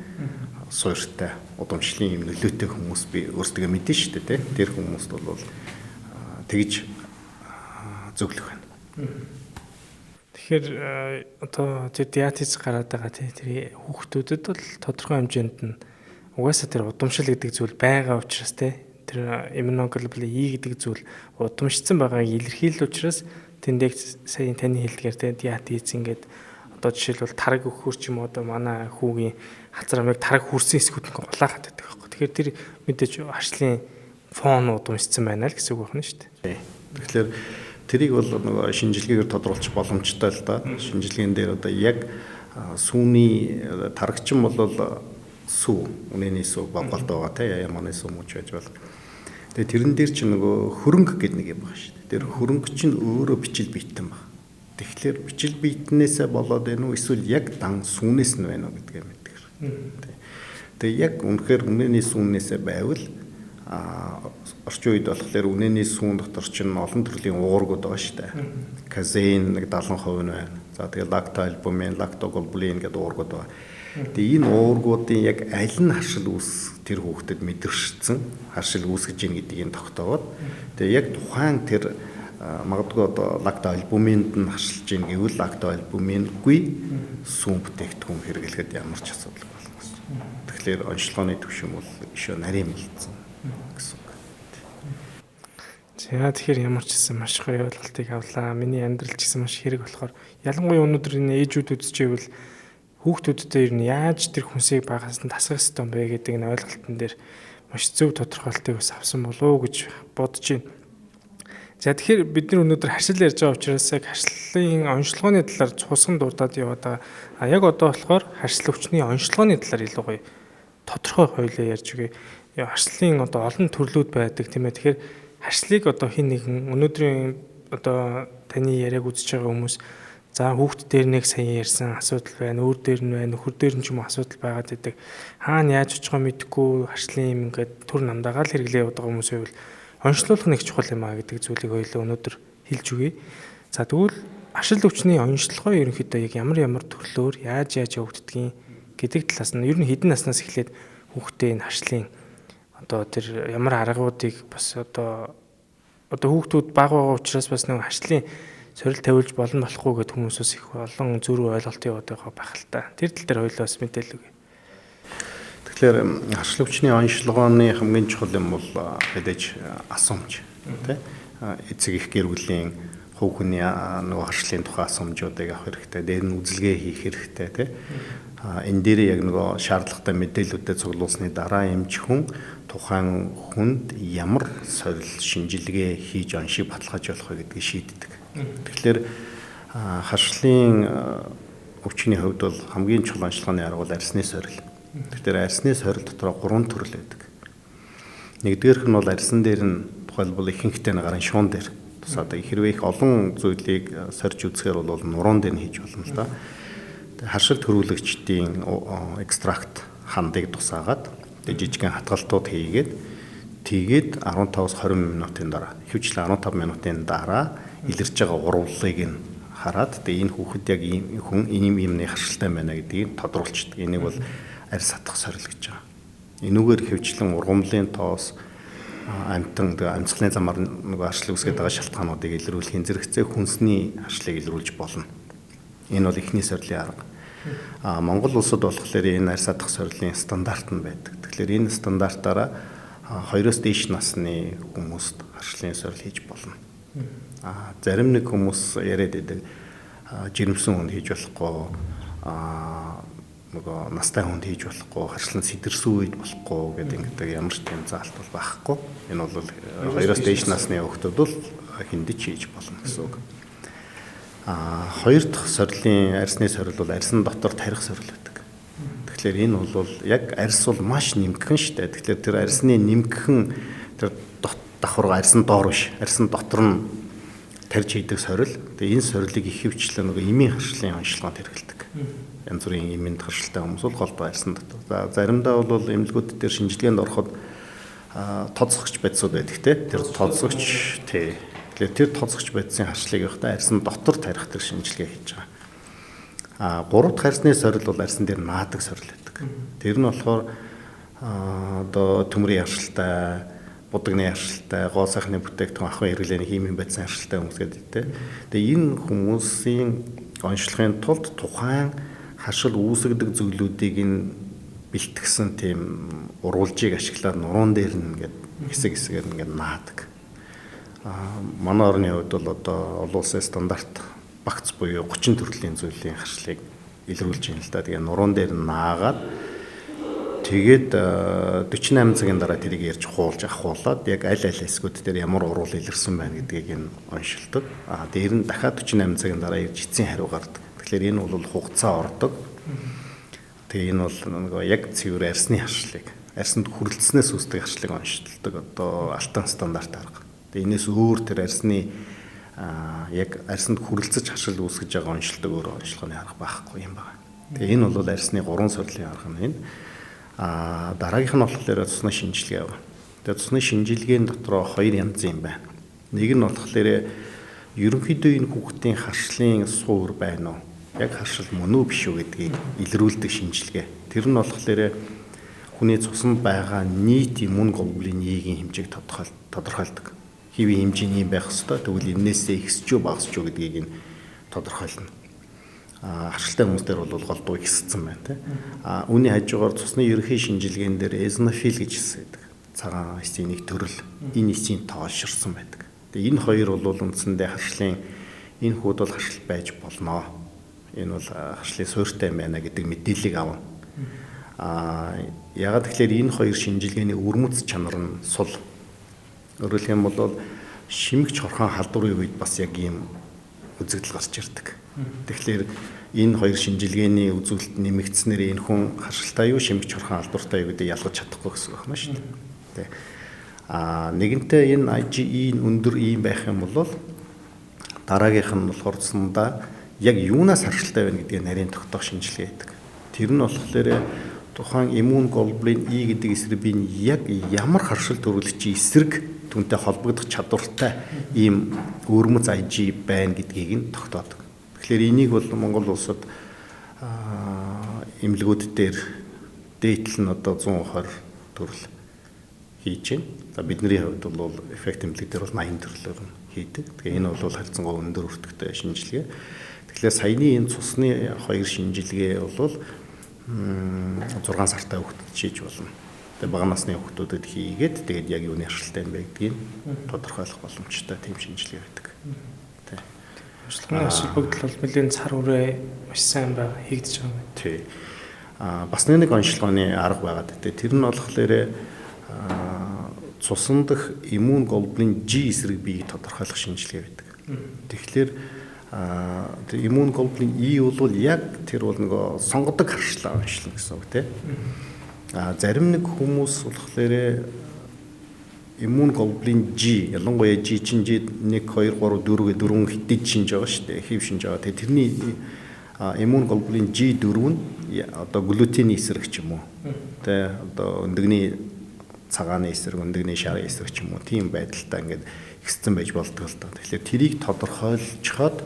суурьтай удамшлын юм нөлөөтэй хүмүүс би өөрсдөө мэдэн шүү дээ. Тэр хүмүүст бол тэгж зөвлөх байна. Тэгэхээр одоо тэр диатез гараад байгаа тэр хүүхдүүдэд бол тодорхой хэмжээнд нь угаасаа тэр удамшил гэдэг зүйл байгаа учраас тэр immunoglobulin E гэдэг зүйл удамшсан байгааг илэрхийлэх учраас тэндээ сая таны хэлдгээр диатез ингээд одоо жишээлбэл тараг өгөхөр ч юм уу одоо манай хүүгийн хацар амыг тараг хүрсэн эсгүүд нь гулаагаад байдаг байхгүй. Тэгэхээр тэр мэдээж харшлын фон удамшсан байна л гэсэн үг байна шүү дээ. Тэгэхээр тэрийг бол нөгөө шинжилгээгээр тодруулах боломжтой л да. Шинжилгээнд дээр одоо яг сүүний тарагчин бол сүү, үнэний сүү болголт байгаа те яманы сүү мууч байж бол. Тэгээ тэрэн дээр чинь нөгөө хөрөнгө гэдэг нэг юм байна шүү дээ. Тэр хөрөнгө чинь өөрөө бичил биетэн байна. Тэгэхээр бичил биетнээсээ болоод байна уу эсвэл яг дан сүүнээс нь байна уу гэдгээ мэдгэр. Тэгээ яг үнэхээр үнэний сүүнээсээ байвал орчин үед болохоор үнэний сүүн дотор чинь олон төрлийн уургууд байгаа шүү дээ. Казеин нэг 70% нь байна. За тэгээ лактоальбумин, лактоглобулин гэдэг уургууд байгаа. Тэгээ энэ уургуудын яг аль нь харшил тэр хүүхдэд мэдэрчсэн харшил үүсгэж ийн гэдгийг тогтоогоод тэгээ яг тухайн тэр магадгүй одоо лактоальбуминд нь харшилж ийн гэвэл лактоальбумингүй сүүн бүтээгдэхүүн хэрэглэхэд ямар ч асуудал болно гэсэн. Тэгэхээр онцлогооны түвшин бол ишөө нарийн мэлцэн гэсэн үг. За тэгэхээр ямар ч гэсэн маш гоё ойлголтыг авлаа. Миний амьдрал ч гэсэн маш хэрэг болохоор ялангуяа өнөөдөр энэ ээжүүд үзчихвэл хүүхдүүдтэй ер нь яаж тэр хүнсийг багаас нь тасгах ёстой юм бэ гэдэг энэ ойлголтын дээр маш зөв тодорхойлтыг бас авсан болов уу гэж бодож байна. За тэгэхээр бид нар өнөөдөр харшил ярьж байгаа учраас яг харшлын онцлогооны талаар цусган дурдаад яваад байгаа. Яг одоо болохоор харшил өвчний онцлогооны талаар илүү гоё тодорхой хойлоо ярьж өгье. Харшлын одоо олон төрлүүд байдаг тийм ээ. Тэгэхээр харшлыг одоо хин нэгэн өнөөдрийн одоо таны яриаг үзэж байгаа хүмүүс за хүүхд дээр нэг сая ярьсан асуудал байна, өөр дээр нь байна, нөхөр дээр нь ч юм уу асуудал байгаад байдаг. Хаана яаж очихоо мэдэхгүй харшлын юм ингээд төр намдаагаал хэрэглээ яваад байгаа хүмүүс байвал онцлуулах нэг чухал юм а гэдэг зүйлийг ойлоо өнөөдөр хэлж өгье. За тэгвэл харшил өвчний онцлогоо ерөнхийдөө яг ямар төрлөөр яаж явагддгийг гэдэг талаас нь ер нь хэдэн наснаас эхлээд хүүхдээ энэ харшлын одоо тэр ямар аргуудыг бас одоо хүүхдүүд бага байгаа учраас бас нэг харшлын сорил тавилж болно болохгүй гэдэг хүмүүсээс их олон зүрх ойлголт яваад байгаа байх л та. Тэр тал дээр хоёлоо бас мэдээлэл өгье. Тэгэхээр харшил өвчний онцлогооны хамгийн чухал юм бол мэдээж асуумж тий. Эцэг их гэр бүлийн хувь хүний нөгөө харшлын тухай асуумжуудыг авах хэрэгтэй. Дээр нь үзэлгээ хийх хэрэгтэй тий. Энэ дээр яг нөгөө шаардлагатай мэдээллүүдэд цуглуулсны дараа эмчхэн тухайн хүнд ямар сорил шинжилгээ хийж оншиг баталгааж болох вэ гэдгийг шийддэг. Тэгэхээр харшлын өвчний хувьд бол хамгийн чухал онцлогооны арга бол арсны сорил. Тэгэхээр арсны сорил дотор 3 төрөл байдаг. Нэгдүгээрх нь бол арсан дээр нь тухайлбал ихэнхдээ гарын шуун дээр тусаад хэрвээ их олон зүйлийг сорж үзэхээр бол нуруунд дээр нь хийж болно л да. Харшил төрүүлэгчдийн экстракт хандыг тусаагаад жижигхэн хатгалтууд тэгээд 15-20 минутын дараа ихэвчлэн 15 минутын дараа илэрч байгаа урвалыг нь хараад энэ хүүхэд яг ийм харшилтай байна гэдгийг тодруулчихдаг. Энийг бол арьс хатгах сорил гэж байгаа. Энүүгээр ихэвчлэн ургамлын тоос амтан амьсгалын замаар нөгөө харшил үүсгэж байгаа шалтгаануудыг илрүүлэхийн зэрэгцээ хүнсний харшлыг илрүүлж болно. Энэ бол эхний сорилын арга. Монгол улсад болохоор энэ арьс хатгах сорилын стандарт нь байдаг. Тэгэхээр энэ стандартаараа 2-оос дээш насны хүмүүст харшлын сорил хийж болно. Зарим нэг хүмүүс яриад байдаг жирэмсэн хүнд хийж болохгүй, нөгөө настай хүнд хийж болохгүй, харшлан сэтэрсэн үед болохгүй гэдэг ямар ч тийм заалт бол байхгүй. Энэ бол 2-оос дээш насны хүүхдүүд бол хиндэж хийж болно гэсэн үг. Хоёр дахь сорилын арьсны сорил бол арьсан дотор тарих сорил байдаг. Тэгэхээр энэ бол яг арьс бол маш нэмгхэн шүү дээ. Тэгэхээр тэр арьсны нэмгхэн тэр давхар арьсан доор биш, арьсан дотор нь тарж хийдэг сорил. Тэгээ энэ сорилыг ихэвчлэн нөгөө эмийн харшлын онцлогоонд хэрэглэдэг. янз бүрийн имэнд харшилтай хүмүүс бол голдоо арьсан дотор. За заримдаа бол эмнэлгүүд дээр шинжилгээнд ороход тооцогч байцууд байдаг те. Тэр тооцогч тэгэхээр тэр тооцогч байцын харшлыг явахдаа арьсан дотор тарих тэр шинжилгээ хийж байгаа. 3 дахь арьсны сорил бол арьсан дээр наадаг сорил байдаг. Тэр нь болохоор одоо төмрийн харшилтай, будагны харшилтай, гоо сайхны бүтээгдэхүүн ахуйн хэрэглээний химийн байцын харшилтай хүмүүс гэдэг те. Тэгээ энэ хүмүүсийн онцлохын тулд тухайн харшил үүсгдэг зүйлүүдийг нь бэлтгэсэн тийм урвалжийг ашиглаад нуруунд дээр нь ингээд хэсэг хэсгээр ингээд наадаг. Манай орны хувьд бол одоо олон улсын стандарт багц буюу 30 төрлийн зүйлийн харшлыг илрүүлж байна л да. Тэгээ нуруунд дээр наагаад тэгээд 48 цагийн дараа тэрийг ярьж хуулж ахуулаад яг аль хэсгүүд дээр ямар урвал илэрсэн байна гэдгийг нь оншилдог. Дээр нь дахиад 48 цагийн дараа ирж эцсийн хариу гардаг. Тэгэхээр энэ бол хугацаа ордог. Тэгээ энэ бол нөгөө яг цэвэр арьсны харшлыг, арьсанд хүрэлцснээс үүсдэг харшлыг оншилдог одоо алтан стандарт арга. Тэгээ энэс өөр тэр арьсны яг арьсанд хүрэлцэж харшил үүсгэж байгаа оншилдог өөр онцлогын арга байхгүй юм байна. Тэгээ энэ бол арьсны 3 сорилын арга нь. Дараагийнх нь болохоор цусны шинжилгээ байна. Тэгээ цусны шинжилгээний дотроо 2 янз юм байна. Нэг нь болохоор ерөнхийдөө энэ хүүхдийн харшлын суур байна уу? Яг харшил мөн үү биш үү гэдгийг илрүүлдэг шинжилгээ. Тэр нь болохоор хүний цуснд байгаа нийт иммун глобулин E-ийн хэмжээг тодорхойлдог. Хэвийн хэмжээний байх ёстой. Тэгвэл энээсээ ихсэж үү багасч үү гэдгийг нь тодорхойлно. Харшилтай хүмүүстэр бол голдуу ихссэн байна те. Үүний хажуугаар цусны ерөнхий шинжилгээнд дээр эзонофил гэж хэлсэн байдаг. Цагаан эсийн нэг төрөл энэ эсийн тоолширсан байдаг. Тэгээ энэ хоёр бол үндсэндээ харшлын энэ хүүд бол харшил байж болно. Энэ бол харшлын суурьтай байна гэдэг мэдээллийг авна. Ягаад тэгэхээр энэ хоёр шинжилгээний өрмөц чанар нь сул. Өөрөлдөх юм бол шимэгч хорхон халдварын үед бас яг ийм үзэгдэл гарч ирдэг. Тэгэхээр энэ хоёр шинжилгээний үзүүлэлт нэмэгдснээр энэ хүн харшилтай юу, шимэгч хорхон халдвартай юу гэдгийг ялгаж чадахгүй гэсэн үг байна шүү дээ. Нэгэнтээ энэ IgE өндөр ийм байх юм бол дараагийнх нь болохоор цусндаа яг юунаас харшилтай байна гэдгийг нарийн тогтоох шинжилгээ гэдэг. Тэр нь болохоор тухайн иммун глобулин E гэдэг эсрэг нь яг ямар харшил төрүүлэгчийн эсрэг түүнтэй холбогдох чадвартай ийм өрмөц IgE байна гэдгийг нь тогтоодог. Тэгэхээр энийг бол Монгол улсад эмнэлгүүд дээр дээдл нь одоо 120 төрөл хийж байна. За бидний хувьд бол эффект эмнэлэг дээр бол 80 төрлөөр нь хийдэг. Тэгээ энэ бол харьцангуй өндөр өртөгтэй шинжилгээ. Тэгэхээр саяны энэ цусны 2 шинжилгээ бол 6 сартай хүүхдэд хийж болно. Тэгээ бага насны хүүхдүүдэд хийгээд тэгээд яг юуны харшилтай юм бэ гэдгийг тодорхойлох боломжтой тийм шинжилгээ байдаг. Тэ. Туршлагын холбогдол бол нэлээд цар хүрээ маш сайн байгаа хийгдэж байгаа юм. Тий. Бас нэг онцлогооны арга байгаад тэ. Тэр нь болохоор цусан дах иммун глобулин G эсрэг биеийг тодорхойлох шинжилгээ байдаг. Тэгэхээр иммун глобулин E бол яг тэр бол нөгөө сонгодог харшлаа онцлог гэсэн үг тийм. Зарим нэг хүмүүс болохоор иммун глобулин G ялангуяа G чинь 1 2 3 4 4 хэдийд шинж байгаа шүү дээ. Хэв шинж байгаа. Тэгээ тэрний иммун глобулин G4 нь одоо глютений эсрэг ч юм уу. Тэ одоо өндөгний цагааны эсрэг, өндөгний шарын эсрэг ч юм уу. Тийм байдалтай ингээд ихссэн байж болдог л доо. Тэгэхээр тэрийг тодорхойлцоход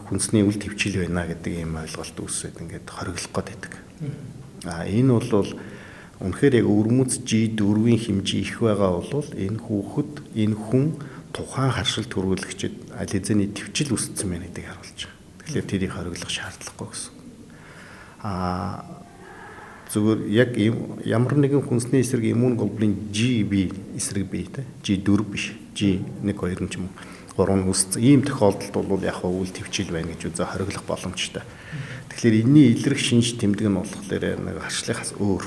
хүнсний үл твчил байна гэдэг ийм ойлголт үүсээд ингээд хориглох гээд байдаг. Энэ бол үнэхээр яг өрмөц G4-ийн хэмжээ их байгаа бол энэ хүүхэд, энэ хүн тухайн харшил төрүүлэгчид аль хэзээний твчил үүссэн байна гэдгийг харуулж байгаа. Тэгэхээр тэрийг хориглох шаардлагагүй гэсэн. Зүгээр яг ямар нэгэн хүнсний эсрэг иммун глобулин GB эсрэг бий тэ G4 биш G1 2 ч юм уу 3 үүссэн. Ийм тохиолдолд бол яг үйл твчил байна гэж үзээ хориглох боломжтой. Тэгэхээр энэний илэрх шинж тэмдэг нь болохоор нэг харшлихаас өөр.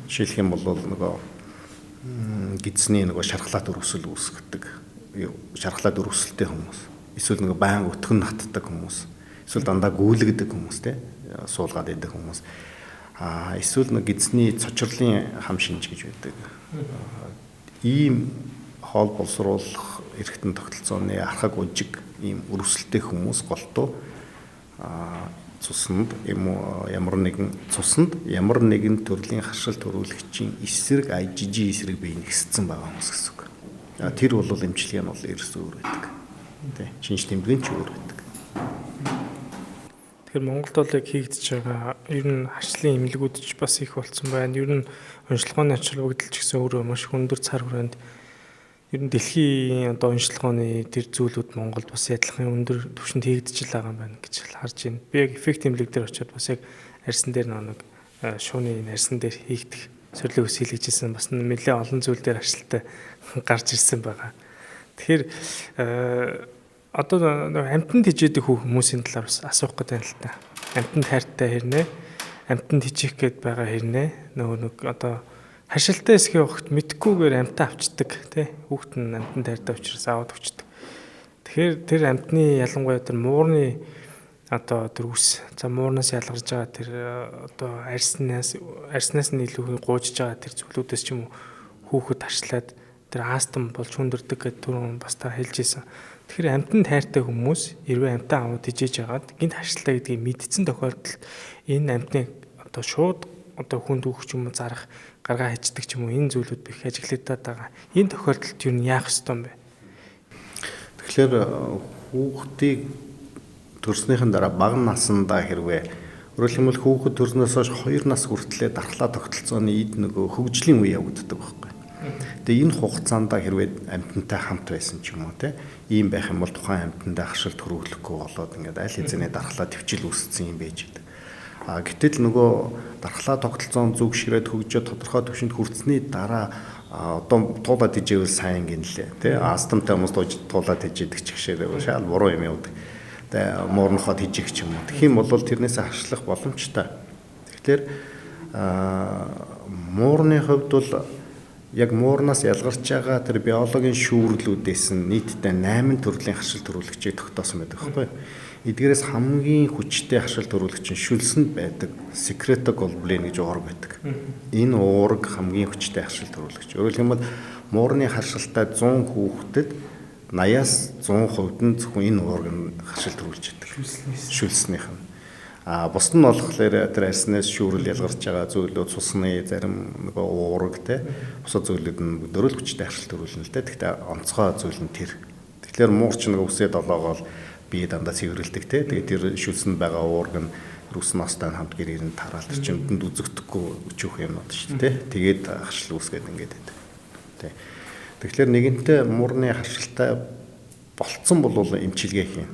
Жишээлх юм бол нөгөө гидсний нөгөө шархлаад өрөвсөл үүсгдэг. Шархлаад өрөвсөлтэй хүмүүс. Эсвэл нөгөө баян өтгөн натдаг хүмүүс. Эсвэл дандаа гүйлгдэг хүмүүс те суулгаад идэх хүмүүс. Эсвэл нэг гидсний цочрлын хам шинж гэж байдаг. Ийм хоол боловсруулах эргэтэн тогтолцооны архаг ужиг ийм өрөвсөлтэй хүмүүс голтуу цуснд ямар нэгэн төрлийн харшил төрүүлэгчийн эсрэг IgG эсрэг бие нэгссэн байгаа хүмүүс гэсэн үг. Тэр бол эмчилгээ нь бол ерөөсөө өөр байдаг. Тэ. Шинж тэмдэг нь ч өөр байдаг. Тэгэхээр Монголд бол яг хийгдэж байгаа ер нь хашлын эмнэлгүүд ч бас их болцсон байна. Ер нь онцлогооны ачаалбагдал ч гэсэн өөрөө маш өндөр цар хүрээнд ер нь дэлхийн одоо онцлогооны тэр зүйлүүд Монголд бас адилхан өндөр түвшинд хийгдэж байгаа юм байна гэж харж байна. Би яг эффект эмнэлэг дээр очиод бас яг арьсан дээр нэг шууны арьсан дээр хийгдэх сорилог ус хийлгэжсэн бас нэлээд олон зүйл дээр ажилтаа гарч ирсэн байгаа. Тэгэхээр одоо амтнд хижээдэг хүмүүсийн талаар бас асуух гэдэг юм л та. Амтнд хайртай хэрнээ, амтнд хижээх гээд байгаа хэрнээ. Нэг одоо хашилтай эсгээ өгөхт мэдхгүйгээр амтаа авчдаг тий. Хүүхэд нь амтнд хайртай учраас аваад өгчдөг. Тэгэхээр тэр амтны ялангуяа тэр муурны одоо тэр үс за муурнаас ялгарч байгаа тэр одоо арьснаас нь илүү гуйж байгаа тэр зүйлүүдээс ч юм уу хүүхэд арчлаад тэр астм болж хүндэрдэг гэдэг түрүүн бас та хэлж ийсэн. Тэгэхээр амтнд хайртай хүмүүс хэрвээ амтаа аваад ижиж яагаад гинт харшилтаа гэдгийг мэдсэн тохиолдолд энэ амтныг одоо шууд одоо хүнд өгөх юм уу зарах гаргаа хичдэг ч юм уу энэ зүйлүүд бих ажиглагдаад байгаа. Энэ тохиолдолд юу яах ёстой юм бэ? Тэгэхээр хүүхдийг төрснийхэн дараа бага насндаа хэрвээ өөрөөр хэлбэл хүүхэд төрснөөс хойш 2 нас хүртлээр дархлаа тогтолцооны эд нөгөө хөгжлийн үе явагддаг байхгүй. Тэгээ энэ хугацаанд хэрвээ амьтантай хамт байсан ч юм уу те ийм байх юм бол тухайн амьтандаа харшилт төрүүлэхгүй болоод ингээд аль хэзээний дархлаа төвчл үүссэн юм байж байдаг. Гэтэл нөгөө дархлаа тогтолцоон зүгшрээд хөгжөөд тодорхой түвшинд хүрсний дараа одоо туулаад ижээвэл сайн гинлээ те астамтай хүмүүс туулаад ижээдэг ч гэшээ шал буруу юм явдаг. Тэгээ муурнахад хижих ч юм уу. Тэгэх юм бол тэрнээс хашлах боломжтой. Тэгэхээр муурны хувьд бол яг муурнаас ялгарч байгаа тэр биологийн шүүрлүүдээс нь нийтдээ 8 төрлийн харшил төрүүлэгчийг тогтоосон байдаг байхгүй юу? Эдгээрээс хамгийн хүчтэй харшил төрүүлэгч нь шүлсэнд байдаг секретоглобулин гэж уурга байдаг. Энэ уурга хамгийн хүчтэй харшил төрүүлэгч. Өөрөөр хэлбэл муурны харшилтай 100 хүүхдэд 80-аас 100% нь зөвхөн энэ уурга нь харшил төрүүлж байдаг. Шүлснийх нь. Бусд нь болохоор тэр арьснаас шүүрэл ялгарч байгаа зүйлүүд цусны зарим нөгөө уурга те бусад зүйлүүд нь дөрөв хүчтэй харшил төрүүлнэ л дээ. Гэхдээ онцгой зүйл нь тэр. Тэгэхээр муурч нэг үсээд олоогоол бие дандаа цэвэрлдэг те. Тэгээд тэр шүлсэнд байгаа уурга нь рус ностой хамт гэрээр нь тараал тэр чинь өдөнд үзэгдэхгүй өчүүх юмнууд шүү дээ. Тэгээд харшил үүсгээд ингээд байдаг. Тэ. Тэгэхээр нэгэнтээ муурны харшилтай болцсон бол эмчилгээ хийн.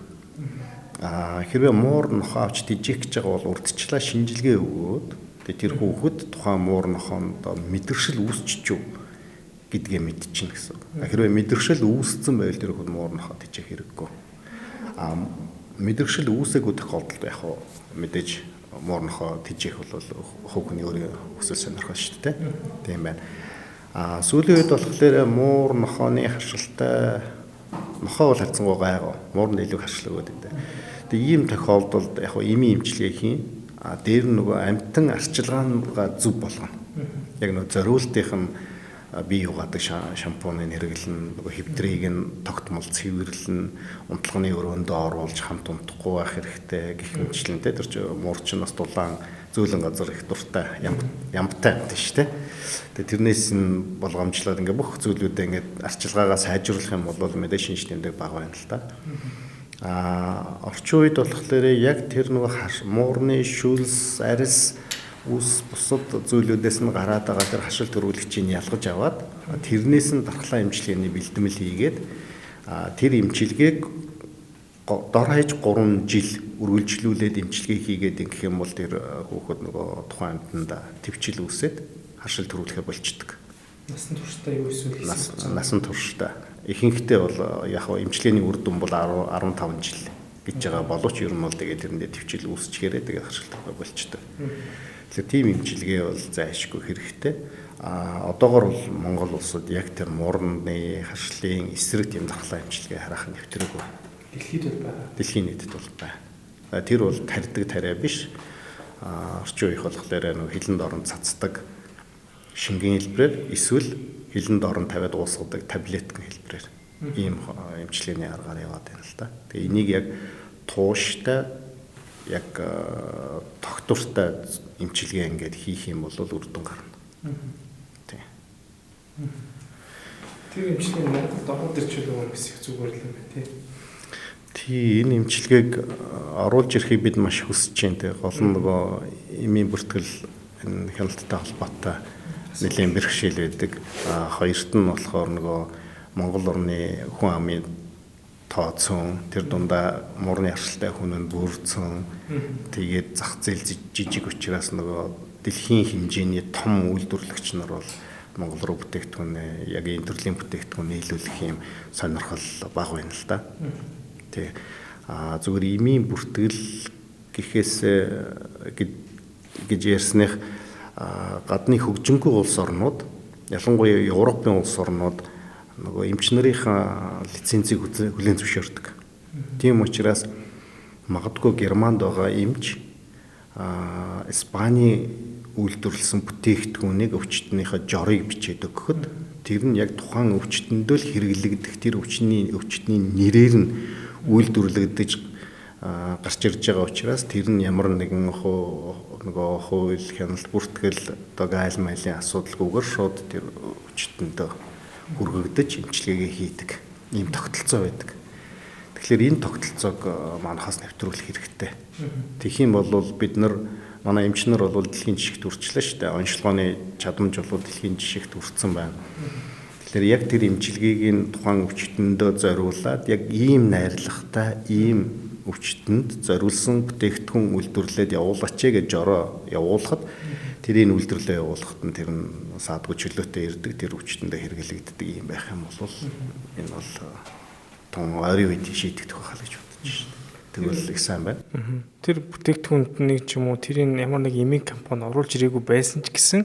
Хэрвээ муур нохоо авч тижих гэж байгаа бол урдчлаа шинжилгээ өгөөд тэр хүүхэд тухайн муур нохоонд мэдэршил үүсчих юу гэдгээ мэдчихнэ гэсэн. Хэрвээ мэдэршил үүссэн байвал тэр хүүхэд муур нохоо тижих хэрэггүй. Мэдэршил үүсээгүй тохиолдолд яг хөө мэдээж муур нохоо тижих бол хүүхний өөрийн хүсэл сонирхол шүү дээ. Тийм байна. Сүүлийн үед болохоор муур нохооны харшилтай нохоо бол харьцангуй гайгүй муурны илүү харшил өгöd гэдэг. Тэгээ ийм тохиолдолд яг эми эмчилгээ хийн. Дээр нь нөгөө амтан арчилгаагаа зөв болгоно. Яг нөгөө зориултынх нь бие угаадаг шампуны хэрэглэн нөгөө хэвтрийг нь тогтмол цэвэрлэн унтлагын өрөөндөө оруулж хамт унтахгүй байх хэрэгтэй гэх мэтчлэнтэй тэр чинь муурч нас дулаан зөөлөн газар их дуртай ямтай юм тийм шүү дээ. Тэгээ тэрнээс нь болгоомжлоод ингээ бүх зүйлүүдээ ингээ арчилгаагаа сайжруулах юм бол мэдээ шинж тэмдэг бага байна л та. Орчин үед болохоор яг тэр нөгөө муурны шүлс, арьс, үс бусад зүйлүүдээс нь гараад байгаа тэр хашил төрүүлэгчийг ялгаж аваад тэрнээс нь дархлаа эмчилгээний бэлтгэл хийгээд тэр эмчилгээг дор хаяж 3 жил үргэлжлүүлээд эмчилгээ хийгээд ингэх юм бол тэр хүүхэд нөгөө тухайн амьтанд төвчл үүсээд харшил төрүүлэхэ болчдөг. Насан туршдаа юу эсвэл насан туршдаа. Ихэнхдээ бол яг эмчилгээний үр дүн бол 15 жил гэж байгаа боловч ер нь бол тэгээд тэрэндээ төвчл үүсчихээрээ тэгээд харшил төрүүлэх болчдөг. Тэгэхээр тийм эмчилгээ бол зайлшгүй хэрэгтэй. Одоогор бол Монгол улсад яг тэр муурны харшлын эсрэг тийм дархлаа эмчилгээ харах нэвтрээгүй. Дэлхийд бол байгаа. Дэлхийн нийтэд бол байна. Тэр бол тарьдаг тариа биш. Орчин үеийнх болохоор нэг хилэнд орон цацдаг шингийн хэлбэрээр эсвэл хилэнд орон тавиад уусгадаг таблеткын хэлбэрээр ийм эмчилгээний аргаар яваад байна л да. Тэгээ энийг яг тууштай яг тогтвортой эмчилгээ ингээд хийх юм бол үр дүн гарна. Тийм. Тэр эмчилгээ Монголд ороод ирчихвэл өөр хэсэг зүгээр л юм байна тий. Тийм энэ эмчилгээг оруулж ирэхийг бид маш хүсэж байна. Тэг гол нь нөгөө эмийн бүртгэл энэ хяналттай холбоотой нэлийн бэрхшээл байдаг. Хоёрт нь болохоор нөгөө Монгол орны хүн амын тооцсон, тэр дундаа муурны аршилтай хүн нь бүрдсэн. Тэгээд зах зээл жижиг учраас нөгөө дэлхийн хэмжээний том үйлдвэрлэгч нар бол Монгол руу бүтээгдэхүүн яг энэ төрлийн бүтээгдэхүүн нийлүүлэх юм сонирхол бага байна л да. Тэг. Зүгээр эмийн бүртгэл гэхээс гэж ярьсных гадны хөгжингүй улс орнууд, ялангуяа Европын улс орнууд нөгөө эмч нарын лицензийг хүлээн зөвшөөрдөг. Тийм учраас магадгүй Германд байгаа эмч Испани үйлдвэрлэсэн бүтээгдэхүүнийг өвчтнийхээ жорыг бичээд өгөхөд тэр нь яг тухайн өвчтөндөө л хэрэглэгдэх тэр өвчтний нэрээр нь үйлдвэрлэгдэж гарч ирж байгаа учраас тэр нь ямар нэгэн нөгөө хууль хяналт бүртгэл одоо гайл маягийн асуудалгүйгээр шууд тэр өвчтөндөө хүргэгдэж эмчилгээгээ хийдэг. Ийм тогтолцоо байдаг. Тэгэхээр энэ тогтолцоог манахаас нэвтрүүлэх хэрэгтэй. Тэгэх юм бол бид нар манай эмч нар бол дэлхийн жишгт үрчлээ шүү дээ. Онцлогооны чадамж бол дэлхийн жишгт үрцсэн байна. Тэгэхээр яг тэр эмчилгээг нь тухайн өвчтөндөө зориулаад яг ийм найрлагатай ийм өвчтөнд зориулсан бүтээгдэхүүн үйлдвэрлээд явуулаач гэж жороо явуулахад тэрийг үйлдвэрлээ явуулахад нь тэр нь саадгүй чөлөөтэй ирдэг тэр өвчтөндөө хэрэглэгддэг юм байх юм бол энэ бол тун ойрын үед шийдэгдэх байх гэж бодож байна. Тэгвэл их сайн байна. Тэр бүтээгдэхүүнийг ч юм уу тэрийг ямар нэг эмийн компани оруулж ирээгүй байсан ч гэсэн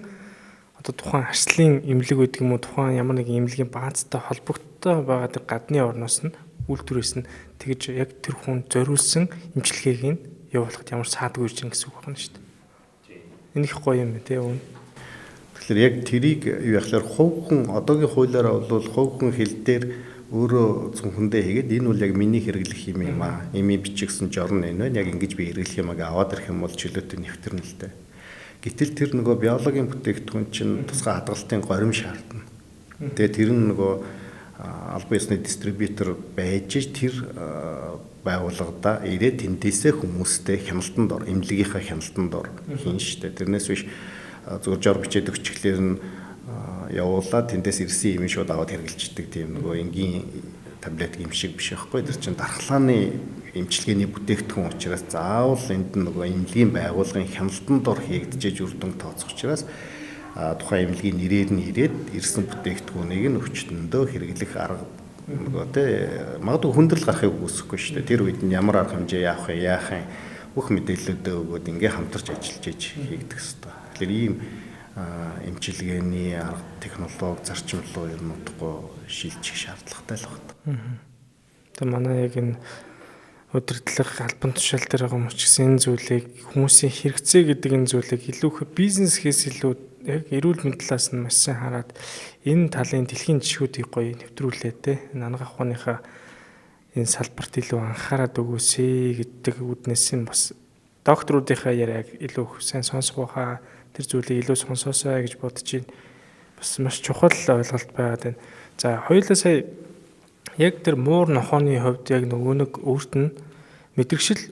одоо тухайн арслын эмнэлэг гэдэг юм уу тухайн ямар нэг эмнэлгийн баазтай холбогдтой байгаа гадны орноос нь үйлдвэрээс нь тэгж яг тэр хүн зориулсан эмчилгээг нь явуулахад ямар саадгүй ирж гэсэн үг байна шүү дээ. Энэ их гоё юм тий үн. Тэгэхээр яг тэрийг юу яхаар хувь хүн одоогийн хуулиараа бол хувь хүн хил дээр өөрөө зөвхөндөө хийгээд энэ бол яг миний хэрэглэх юм юм аа. Эми бичигсэн жорн энэ байна. Яг ингэж би хэрэглэх юмаг аваад ирэх юм бол чөлөөтэй нэвтэрнэ л дээ. Гэтэл тэр нөгөө биологийн бүтээгдэхүүн чинь тусгай хадгалтын горим шаардна. Тэгээ тэр нь нөгөө албан ёсны дистрибьютор байж тэр байгууллагада ирээд тэндээсээ хүмүүстэй хяналтанд ор, эмнэлгийнхаа хяналтанд ор хийн штэ. Тэрнээс биш зөв жор бичээд өгчлөөр нь явуулаад тэндээс ирсэн юм шууд аваад хэрэгжилждэг тийм нөгөө энгийн таблет юм шиг биш байхгүй. Тэр чинь дархлааны эмчилгээний бүтээгдэхүүн учраас заавал энд нөгөө эмнэлгийн байгууллагын хяналтанд ор хийгдэж үрдэн тооцох учраас тухайн эмнэлгийн нэрээр нь ирээд ирсэн бүтээгдэхүүнийг нь өвчтөндөө хэрэглэх арга нөгөө тэ магадгүй хүндрэл гарахыг үгүйсэхгүй шүү дээ. Тэр үед нь ямар арга хэмжээ яах юм бүх мэдээлэлүүдээ өгөөд ингээ хамтарч ажиллаж хийгдэх хэрэгтэй. Тэгэхээр ийм эмчилгээний арга технологи зарчим руу ер нь удахгүй шилжих шаардлагатай л байна. Тэгээ манай яг энэ удирдлага албан тушаал дээр байгаа юм ч гэсэн энэ зүйлийг хүмүүсийн хэрэгцээ гэдэг энэ зүйлийг илүү бизнес хийс илүү яг эрүүл мэндийн талаас нь маш сайн хараад энэ талын дэлхийн жишгүүдийг гоё нэвтрүүлээ те энэ анх ахуйныхаа энэ салбарт илүү анхаарал өгөөсэй гэдэг үднээс нь бас докторуудынхаа яриаг илүү сайн сонсох байхаа тэр зүйлийг илүү сонсоосоо гэж бодож байна. Бас маш чухал ойлголт байгаад байна. За хоёулаа сая яг тэр муур нохооны хувьд яг нөгөө нэг өөрт нь мэдрэгшил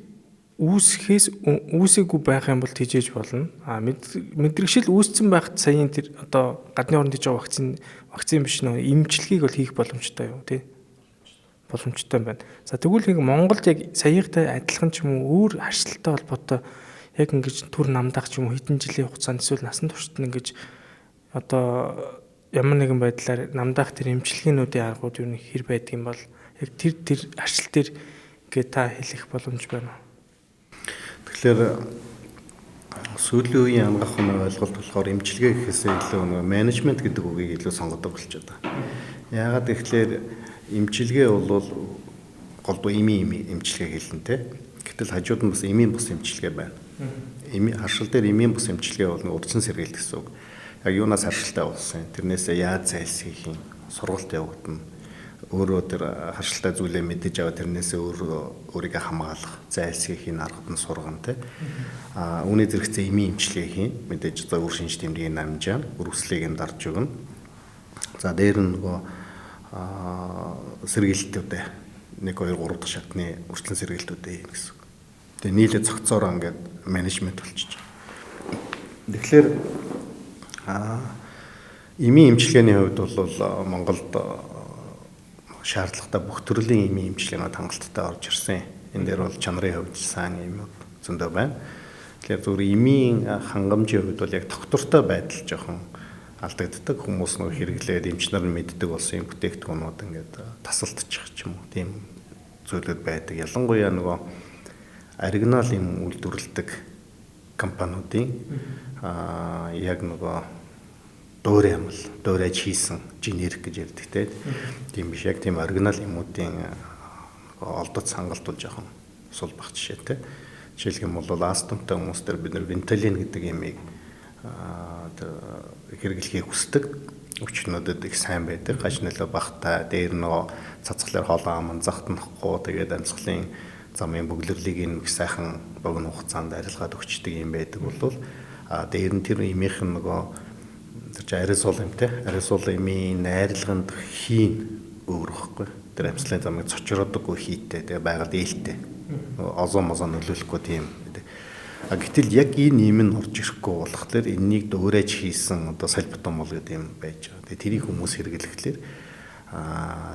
үүсээгүй байх юм бол тийжээж болно. Мэдрэгшил үүссэн байхад саяын тэр одоо гадны орнд хийж байгаа вакцин биш нөө эмчилгээг бол хийх боломжтой юу тий? Боломжтой байна. За тэгвэл нэг Монголд яг саяыгтай адилхан ч юм уу өөр харьцалтай холбоотой яг ингэж түр намдах ч юм уу хэдэн жилийн хугацаанд эсвэл насан туршид ингэж одоо ямар нэгэн байдлаар намдах тэр эмчилгээнүүдийн аргууд юу нэг хэр байдаг юм бол яг тэр арчил дээр гээ та хэлэх боломж байна уу? Тэгэхээр сүүлийн үеийн анх ахуйн ойлголт болохоор эмчилгээ гэхээсээ илүү менежмент гэдэг үгийг илүү сонгодог болчиход байна. Яагаад гэвэл эмчилгээ бол голдуу эмийн эмчилгээ хэлнэ те. Гэтэл хажууд нь бас эмийн бус эмчилгээ байна. Харшил дээр эмийн бус эмчилгээ бол урьдчилан сэргийлт гэсэн үг. Яг юунаас харшилтай болсон. Тэрнээсээ яаж зайлсхийх юм, сургалт явагдана. өөрөө тэр харшилтай зүйлээ мэдэж аваад тэрнээсээ өөрийгөө хамгаалах, зайлсхийх энэ аргад нь сургана те. Үүний зэрэгцээ эмийн эмчилгээ хийн. Мэдээж за үр шинж тэмдгийн намжаа, үргэлжлэлийг нь дарж өгнө. За дээр нь нөгөө сэргийлтүүдээ 1 2 3 дахь шатны үргэлжлэн сэргийлтүүдээ хийн гэсэн. Тэгээ нийлээ цогцоороо ингээд менежмент болчихж байгаа. Тэгэхээр эмийн эмчилгээний хувьд бол Монголд шаардлагатай бүх төрлийн эмийн эмчилгээнүүд хангалттай орж ирсэн. Энэ дээр бол чанарын хувьд сайн юмуд зөндөө байна. Тэгэхээр зөвхөн эмийн хангамжийн хувьд бол яг доктортой байдал жоохон алдагддаг. Хүмүүс нөгөө хэрэглээд эмчнэр нь мэддэг болсон юм бүтээгдэхүүнүүд ингээд тасалдчих ч юм уу. Тийм зүйлүүд байдаг. Ялангуяа нөгөө оригинал юм үйлдвэрлэдэг компаниудын яг нөгөө дуурайж хийсэн генерик гэж ярьдаг те. Тийм биш, яг тийм оригинал юмуудын олдод сангалт бол жоохон сул бах жишээ те. Жишээлх юм бол астмтай хүмүүстэр бид нар Ventolin гэдэг ямыг хэрэглэхийг хүсдэг. Өчнөдөд их сайн байдаг. Гаж нөлөө багтай, дээр нөгөө цацглаар хоолоо манзахт нөхгүй, тэгээд амьсгалын замын бөглөрлийг нэг сайхан богино хугацаанд арилгаад өгчдөг юм байдаг бол дээр нь тэр эмийнх нь нөгөө аэросол юм те. Аэросол эмийн найрлаганд хийн өөр ихгүй. Тэр амьсгалын замыг цочродоггүй хийтэй, тэгээ байгаль ээлтэй. Озон нөлөөлөхгүй тийм. Гэтэл яг энэ юм нь орж ирэхгүй болохоор энэнийг дуурайж хийсэн одоо салбитон мол гэдэг юм байж байгаа. Тэгээ тэрийг хүмүүс хэрэглэхлээр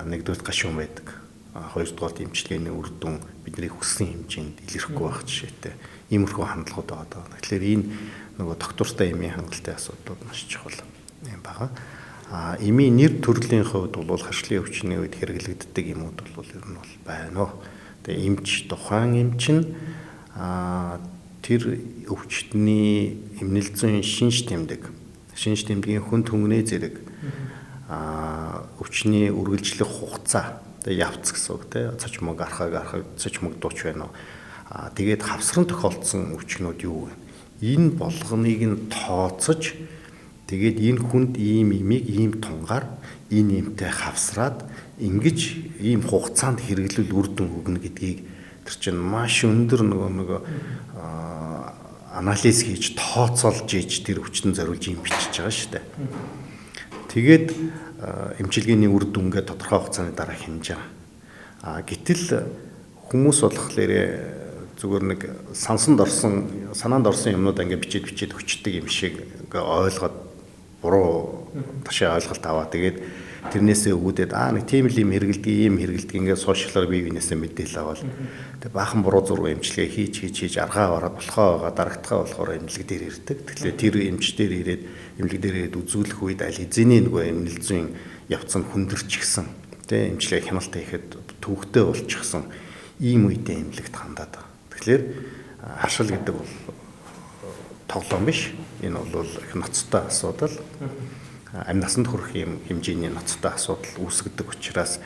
нэгдүгээр гашуун байдаг. Хоёрдугаар эмчилгээний үр дүн бидний хүссэн хэмжээнд илэрхгүй байх жишээтэй. Иймэрхүү хандлагууд байгаа. Тэгэхээр энэ нөгөө доктортой эмийн хангалттай асуудлууд маш чухал юм байна. Эмийн нэр төрлийн хувьд бол харшлын өвчний үед хэрэглэгддэг юмуд бол ер нь бол байна. Тэгээ эмч тухайн эмч нь тэр өвчтний эмнэлзэн шинж тэмдгийн хүн түмний зэрэг өвчний үргэлжлэх хугацаа тэгээ явц гэсэн үг те. Цочмог архаг цочмог дууч байна уу. Тэгээд хавсран тохиолдсон өвчнүүд юу вэ? Энэ болгоныг нь тооцож тэгээд энэ хүнд ийм имийг ийм тунгаар энэ имтэй хавсраад ингэж ийм хугацаанд хэрэглүүл үр дүн өгнө гэдгийг тэр чинь маш өндөр нөгөө анализ хийж тооцоолж иж тэр өвчтөнд зориулж юм бичиж байгаа шүү дээ. Тэгээд эмчилгээний үр дүнгээ тодорхой хугацааны дараа хэмж байгаа. Гэтэл хүмүүс болохоор зүгээр нэг санаанд орсон юмнууд ингээ бичээд өчтдөг юм шиг ойлгоод буруу ташаа ойлголт аваа. Тэгээд тэрнээсээ өгөөдөд нэг тийм л юм хэрэгэлдэг ингээ сошиалаар бие биенээсээ мэдээлэл аваад тэг баахан буруу зураг эмчилгээ хийж аргаа ороод болохоо дарагдхаа болохоор эмнэлэг дээр ирдэг. Тэгэхээр тэр эмч дээр ирээд эмнэлэг дээр ирээд үзүүлэх үед аль эзэний нөгөө эмнэлзэн явцсан хүндэрчихсэн тэг эмчилгээ хяналтаа ихэд төвөгтэй болчихсон ийм үедээ эмнэлэгт хандаад байгаа. Тэгэхээр харшил гэдэг бол тоглоом биш. Энэ бол их ноцтой асуудал. Амь насанд хүрэх юм хэмжээний ноцтой асуудал үүсгдэг учраас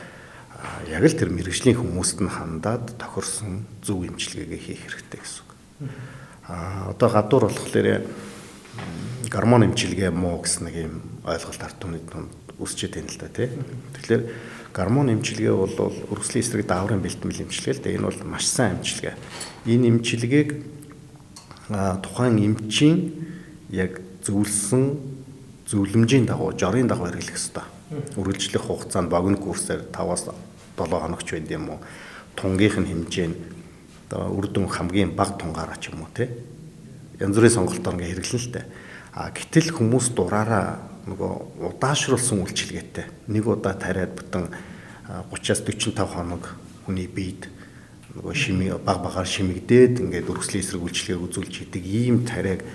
яг л тэр мэрэгжлийн хүмүүст нь хандаад тохирсон зөв эмчилгээгээ хийх хэрэгтэй гэсэн үг. Одоо гадуур болохоор гормон эмчилгээ муу гэсэн нэг юм ойлголт ард түмний дунд үсчээд байна л да тий. Тэгэхээр гормон эмчилгээ бол өргөслийн эсрэг дааврын бэлтгэл эмчилгээ л да. Энэ бол маш сайн эмчилгээ. Энэ эмчилгээг тухайн эмчийн яг зөвлөмжийн дагуу, жорын дагуу хэрэглэх ёстой. Үргэлжлэх хугацаанд богино курсээр 5-аас 7 хоногч байд юм уу. Тунгийнх нь хэмжээ нь одоо үр дүн хамгийн бага тунгаараа ч юм уу те. Янз бүрийн сонголтоор ингээ хэрэглэн л дээ. Гэтэл хүмүүс дураараа нөгөө удаашруулсан үйлчилгээтэй. Нэг удаа тариад бүтэн 30-аас 45 хоног хүний биед нөгөө шимэг багаар шимэгдээд ингээд өргөслийн эсрэг үйлчилгээ үзүүлж хийдэг ийм тариаг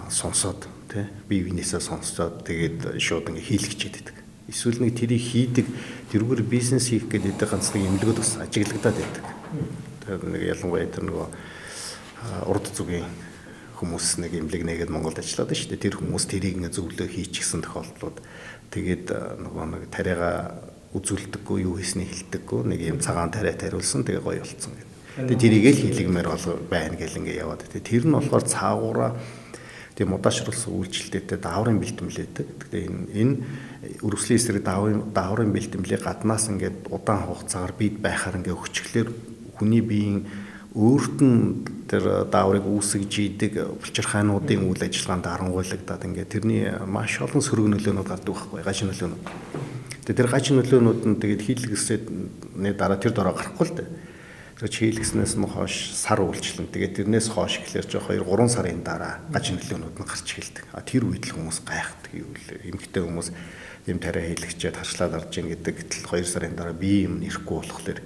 сонсоод тий бие биенээсээ сонсоод тэгээд шууд ингээ хийлгэж байдаг. Эсвэл нэг тэрийг хийдэг тэрүүгээр бизнес хийх гэдэг ганц нэг эмнэлгүүд бас ажиглагдаад байдаг. Тэгэхээр нэг ялангуяа тэр нөгөө урд зүгийн хүмүүс нэг эмнэлэг нэгэд Монголд ажиллаад байна шүү дээ. Тэр хүмүүс тэрийг ингээ зөвлөө хийчихсэн тохиолдлууд тэгээд нөгөө нэг тариага үзүүлдэггүй юу хийсний хэлдэггүй нэг юм цагаан тариа тариулсан тэгээ гоё болцсон гэдэг. Тэгээ тэрийг л хийлгэмээр байна гэл ингээ яваад. Тэгээ тэр нь болохоор цаагаараа тийм удаашруулсан үйлчлэлтэй дааврын бэлтгэлээдэг. Тэгэхээр энэ өргөслийн эсрэг дааврын бэлтгэлээ гаднаас ингээд удаан хугацаагаар бид байхаар ингээд өгчглээр хүний биеийн өөрт нь тэр дааврыг үүсгэж идэг булчирхаануудын үйл ажиллагаанд харангуйлагдаад ингээд тэрний маш олон сөрөг нөлөөнүүд гардаг байхгүй гаж нөлөөнүүд. Тэгээд тэр гаж нөлөөнүүд нь тэгээд хийлгэсэний дараа тэр дороо гарахгүй л дээ. Тэр хийлгэснээс нь хойш сар үйлчлэн тэгээд тэрнээс хойш гэхэлэр ч 2-3 сарын дараа гаж нөлөөнүүд нь гарч эхэлдэг. Тэр үед л хүмүүс гайхдаг юм л эмэгтэй хүмүүс юм тариа хийлгчээд харшлаад орж ийн гэдэг гэтэл 2 сарын дараа бие юм ирэхгүй болохоор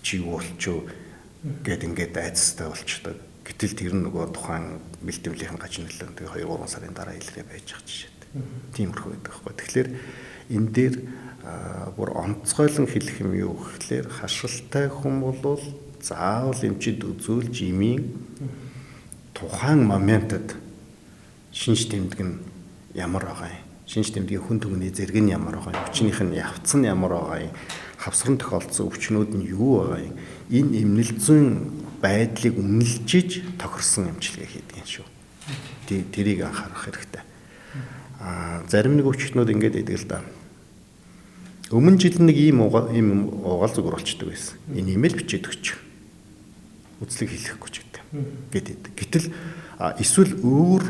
чи юу болчихоо гэд ингээд айцтай болчтой. Гэтэл тэр нөгөө тухайн бэлтгэлийнхэн гаж нөлөөн тэгээ 2-3 сарын дараа илгээ байж байгаа жишээтэй. Тиймэрхүү байдаг байхгүй. Тэгэхээр энэ дээр бүр онцгойлон хэлэх юм юу гэхлээр хашилтай хүн бол заавал эмчид үзүүлж имийн тухайн моментод шинж тэмдэг нь ямар байгаа юм. Шинж тэмдгийн хүн түгний зэрэг нь ямар байгаа юм. Өвчнийх нь явцсан ямар байгаа юм. Хавсран тохиолдсон өвчнүүд нь юу байгаа юм. Энэ эмнэлзэн байдлыг үнэлжиж тохирсон эмчилгээ хийдэг юм шүү. Тэрийг анхаарах хэрэгтэй. Зарим нэг өвчтнүүд ингэж идэг л да. Өмнө жил нэг ийм угаал зүгээр болчдөг байсан. Энэ имэйл бичээд өгч. Үзлэг хэлэхгүй ч гэдэг. Гэтэл эсвэл өөр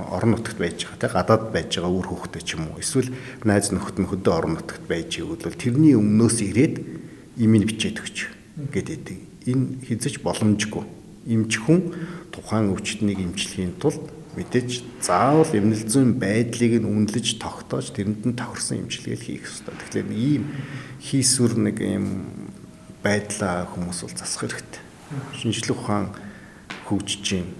орон нутагт байж байгаа те гадаад байж байгаа өөр хүүхдээ ч юм уу эсвэл найз нөхөд нь хөдөө орон нутагт байж ивэл тэрний өмнөөс ирээд имийг бичээд өгч гэдэг. Энэ хязгаарч боломжгүй. Эмч хүн тухайн өвчтнийг эмчлэхийн тулд мэдээж заавал эмнэлзэн байдлыг нь үнэлж тогтоож тэрэнд нь тохирсон эмчилгээ хийх ёстой. Тэгэхээр ийм хийсвэр нэг юм байдлаа хүмүүс бол засах хэрэгтэй. Шинжлэх ухаан хөгжиж байна.